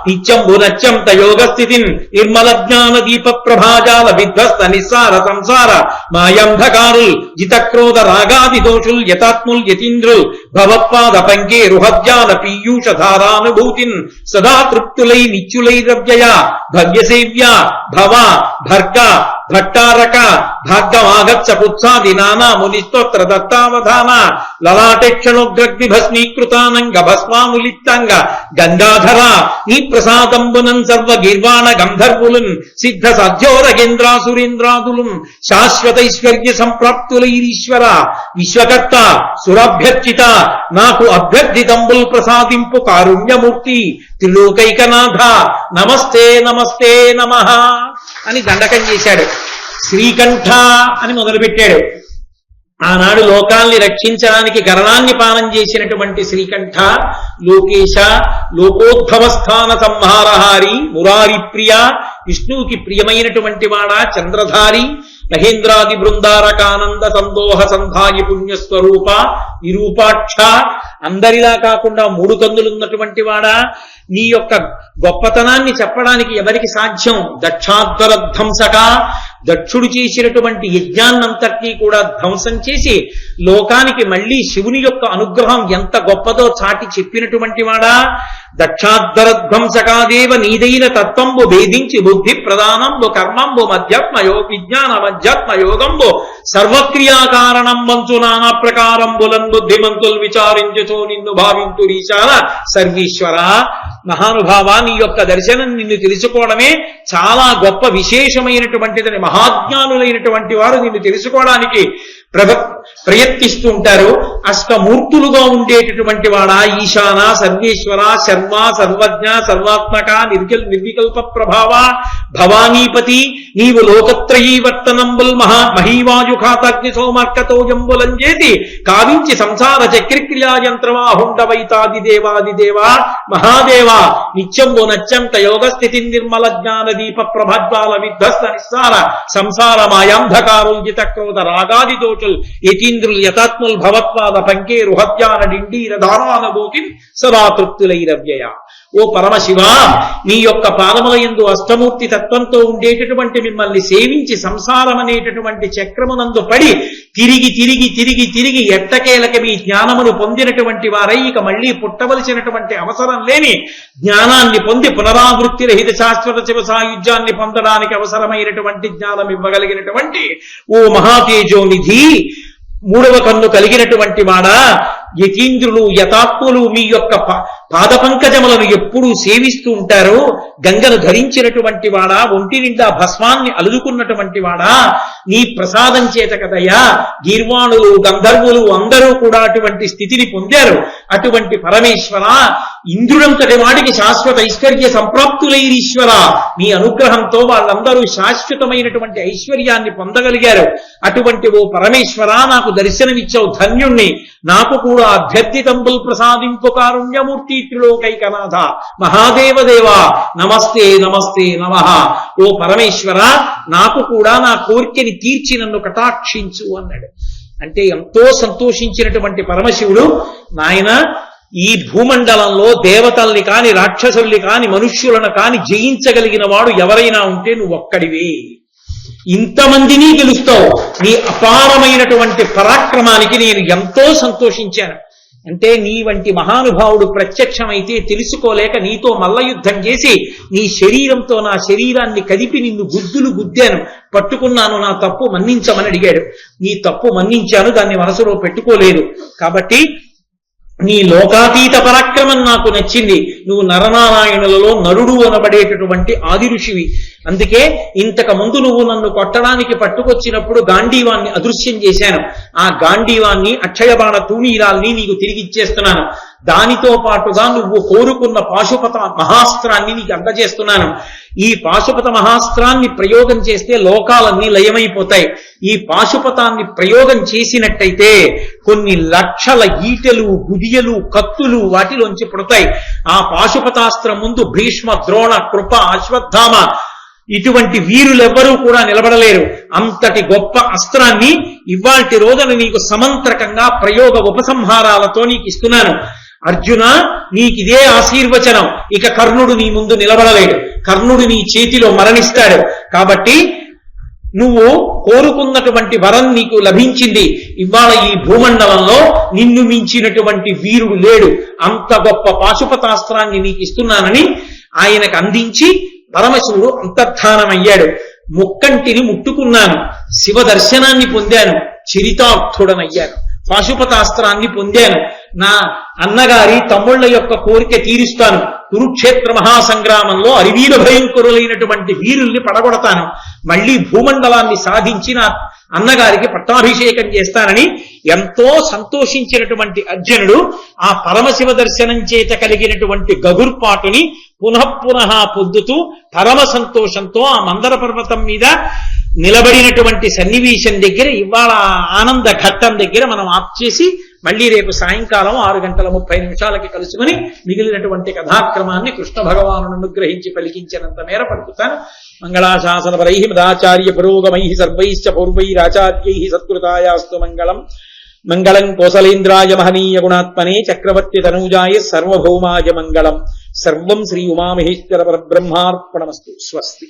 నిత్యంబు నత్యంత యోగ స్థితిన్ నిర్మల జ్ఞాన దీప ప్రభాజాల విధ్వస్త నిస్సార సంసార మాయంధకారుల్ జితక్రోధ రాగాది దోషుల్ యతాత్ముల్ యతీంద్రుల్ భవత్పాద పంకే రుహద్యాన పీయూష ధారానుభూతిన్ సదా తృప్తులై నిత్యులై ద్రవ్యయ భవ్యసేవ్య భవ భర్గ భట్టారక భాగ్యమాగచ్చ పుత్సాది నానా మునిస్తోత్ర దత్తావధాన లలాటేక్షణోగ్రగ్ని భస్మీకృతానంగ భస్మాములిత్తంగ గంగాధర నీ ప్రసాదంబునం సర్వ గీర్వాణ గంధర్వులున్ సిద్ధ సాధ్యోరగేంద్రాసురేంద్రాదులున్ శాశ్వతైశ్వర్య సంప్రాప్తులైరీశ్వర విశ్వకర్త సురాభ్యర్చిత నాకు అభ్యర్థితంబుల్ ప్రసాదింపు కారుణ్యమూర్తి త్రిలోకైకనాథ నమస్తే నమస్తే నమః అని దండకం చేశాడు. శ్రీకంఠ అని మొదలుపెట్టాడు. ఆనాడు లోకాల్ని రక్షించడానికి గరణాన్ని పానం చేసినటువంటి శ్రీకంఠ లోకేశ లోకోద్భవస్థాన సంహారహారి మురారి ప్రియ విష్ణువుకి ప్రియమైనటువంటి వాడా చంద్రధారి మహేంద్రాది బృందారకానంద సందోహ సంధాయి పుణ్యస్వరూప విరూపాక్ష అందరిలా కాకుండా 3 కన్నులున్నటువంటి వాడా నీ యొక్క గొప్పతనాన్ని చెప్పడానికి ఎవరికి సాధ్యం? దక్షాధ్వర ధ్వంసక దక్షుడు చేసినటువంటి యజ్ఞాన్నంతటినీ కూడా ధ్వంసం చేసి లోకానికి మళ్లీ శివుని యొక్క అనుగ్రహం ఎంత గొప్పదో చాటి చెప్పినటువంటి వాడా దక్షాధ్వర ధ్వంసకాదేవ నీదైన తత్వంబు భేదించి బుద్ధి ప్రదానంబు కర్మంబు విజ్ఞానమధ్యాత్మ యోగంబు సర్వక్రియాకారణం మంచు నానా ప్రకారంబులన్ బుద్ధిమంతుల్ విచారించుచో నిన్ను భావింతు రీశాన సర్వీశ్వర మహానుభావ నీ యొక్క దర్శనం నిన్ను తెలుసుకోవడమే చాలా గొప్ప విశేషమైనటువంటిదని మహాజ్ఞానులైనటువంటి వారు నిన్ను తెలుసుకోవడానికి ప్రయత్నిస్తూ ఉంటారు. అష్టమూర్తులుగా ఉండేటటువంటి వాడా ఈశాన సర్వేశ్వర శర్మ సర్వజ్ఞ సర్వాత్మక నిర్వికల్ప ప్రభావ భవానీపతి నీవు లోకత్రయీవర్తనంబుల్ మహీవాయు ఖాతాగ్ని సోమార్కతోజంబులం చేసి కావించి సంసార చక్రిక్రియాయంత్రవాహుండవైతాది దేవాదిదేవ మహాదేవ నిత్యంబు నత్యంత యోగస్థితి నిర్మల జ్ఞాన దీప ప్రభాజ్వాల విధ్వస్త నిస్సార సంసార మాయాంధకారుల్ జితక్రోధ రాగాది దోషుల్ యతీంద్రుల్ యతాత్ముల్ భవత్వాద పంకే రుహత్యాన డిండీర దారానుభూతి సదా తృప్తులైరవ్యయ. ఓ పరమశివ నీ యొక్క పాదములయందు అష్టమూర్తి తత్వంతో ఉండేటటువంటి మిమ్మల్ని సేవించి సంసారం అనేటటువంటి చక్రమునందు పడి తిరిగి తిరిగి తిరిగి తిరిగి ఎట్టకేలకి మీ జ్ఞానమును పొందినటువంటి వారై ఇక మళ్లీ పుట్టవలసినటువంటి అవసరం లేని జ్ఞానాన్ని పొంది పునరావృత్తి రహిత శాశ్వత శివ సాయుధ్యాన్ని పొందడానికి అవసరమైనటువంటి జ్ఞానం ఇవ్వగలిగినటువంటి ఓ మహాతేజోనిధి 3వ కన్ను కలిగినటువంటి వాడా యతీంద్రులు యతాత్ములు మీ యొక్క పాద పంకజములను ఎప్పుడూ సేవిస్తూ ఉంటారో, గంగను ధరించినటువంటి వాడా, ఒంటి నిండా భస్మాన్ని అలుదుకున్నటువంటి వాడా, నీ ప్రసాదం చేత కదయ్యా గీర్వాణులు గంధర్వులు అందరూ కూడా అటువంటి స్థితిని పొందారు. అటువంటి పరమేశ్వర, ఇంద్రుడంతటి వాడికి శాశ్వత ఐశ్వర్య సంప్రాప్తులైరీశ్వర, నీ అనుగ్రహంతో వాళ్ళందరూ శాశ్వతమైనటువంటి ఐశ్వర్యాన్ని పొందగలిగారు. అటువంటి ఓ పరమేశ్వర, నాకు దర్శనమిచ్చావు, ధన్యుణ్ణి. నాకు కూడా అభ్యర్థితంబుల్ ప్రసాదింపు కారుణ్యమూర్తి త్రిలోకైకనాథ మహాదేవదేవా నమస్తే నమస్తే నమః. ఓ పరమేశ్వర, నాకు కూడా నా కోరికని తీర్చి నన్ను కటాక్షించు అన్నాడు. అంటే ఎంతో సంతోషించినటువంటి పరమశివుడు, నాయన ఈ భూమండలంలో దేవతల్ని కాని రాక్షసుల్ని కాని మనుష్యులను కాని జయించగలిగిన వాడు ఎవరైనా ఉంటే నువ్వు ఒక్కడివే. ఇంతమందిని గెలుస్తావు. నీ అపారమైనటువంటి పరాక్రమానికి నేను ఎంతో సంతోషించాను. అంటే నీ వంటి మహానుభావుడు ప్రత్యక్షమైతే తెలుసుకోలేక నీతో మల్లయుద్ధం చేసి నీ శరీరంతో నా శరీరాన్ని కదిపి నిన్ను గుద్దులు గుద్దాను, పట్టుకున్నాను, నా తప్పు మన్నించమని అడిగాడు. నీ తప్పు మన్నించాను, దాన్ని మనసులో పెట్టుకోలేదు. కాబట్టి నీ లోకాతీత పరాక్రమం నాకు నచ్చింది. నువ్వు నరనారాయణులలో నరుడు అనబడేటటువంటి ఆది ఋషివి. అందుకే ఇంతకు ముందు నువ్వు నన్ను కొట్టడానికి పట్టుకొచ్చినప్పుడు గాంధీవాన్ని అదృశ్యం చేశాను. ఆ గాంధీవాన్ని అక్షయబాణ తూణీరాల్ని నీకు తిరిగి ఇచ్చేస్తున్నాను. దానితో పాటుగా నువ్వు కోరుకున్న పాశుపత మహాస్త్రాన్ని నీకు అందజేస్తున్నాను. ఈ పాశుపత మహాస్త్రాన్ని ప్రయోగం చేస్తే లోకాలన్నీ లయమైపోతాయి. ఈ పాశుపతాన్ని ప్రయోగం చేసినట్టయితే కొన్ని లక్షల ఈటెలు గుదియలు కత్తులు వాటిలోంచి పుడతాయి. ఆ పాశుపతాస్త్రం ముందు భీష్మ ద్రోణ కృప అశ్వత్థామ ఇటువంటి వీరులెవ్వరూ కూడా నిలబడలేరు. అంతటి గొప్ప అస్త్రాన్ని ఇవాల్టి రోజున నీకు సమంత్రకంగా ప్రయోగ ఉపసంహారాలతో నీకు ఇస్తున్నాను. అర్జున, నీకిదే ఆశీర్వచనం. ఇక కర్ణుడు నీ ముందు నిలబడలేడు. కర్ణుడు నీ చేతిలో మరణిస్తాడు. కాబట్టి నువ్వు కోరుకున్నటువంటి వరం నీకు లభించింది. ఇవాళ ఈ భూమండలంలో నిన్ను మించినటువంటి వీరుడు లేడు. అంత గొప్ప పాశుపతాస్త్రాన్ని నీకు ఇస్తున్నానని ఆయనకు అందించి పరమశివుడు అంతర్ధానమయ్యాడు. ముక్కంటిని ముట్టుకున్నాను, శివ దర్శనాన్ని పొందాను, చరితార్థుడనయ్యాను, పాశుపతాస్త్రాన్ని పొందాను. నా అన్నగారి తమ్ముళ్ల యొక్క కోరిక తీరుస్తాను. కురుక్షేత్ర మహాసంగ్రామంలో అరివీర భయంకరులైనటువంటి వీరుల్ని పడగొడతాను. మళ్లీ భూమండలాన్ని సాధించి నా అన్నగారికి పట్టాభిషేకం చేస్తానని ఎంతో సంతోషించినటువంటి అర్జునుడు ఆ పరమశివ దర్శనం చేత కలిగినటువంటి గగుర్పాటుని పునఃపునః పొద్దుతూ పరమ సంతోషంతో ఆ మందర పర్వతం మీద నిలబడినటువంటి సన్నివేశం దగ్గర ఇవాళ ఆనంద ఘట్టం దగ్గర మనం ఆప్ చేసి మళ్లీ రేపు సాయంకాలం 6:30 కలుసుకుని మిగిలినటువంటి కథాక్రమాన్ని కృష్ణ భగవాను అనుగ్రహించి పలికించినంత మేర పలుకుతాను. మంగళాశాసనపరై మదాచార్య పురోగమై సర్వైశ్చ పూర్వైరాచార్యై సత్కృతాయాస్తు మంగళం. మంగళం కోసలేంద్రాయ మహనీయ గుణాత్మనే చక్రవర్తి తనూజాయ సర్వభౌమాయ మంగళం. సర్వం శ్రీ ఉమామహేశ్వర పరబ్రహ్మార్పణమస్తు. స్వస్తి.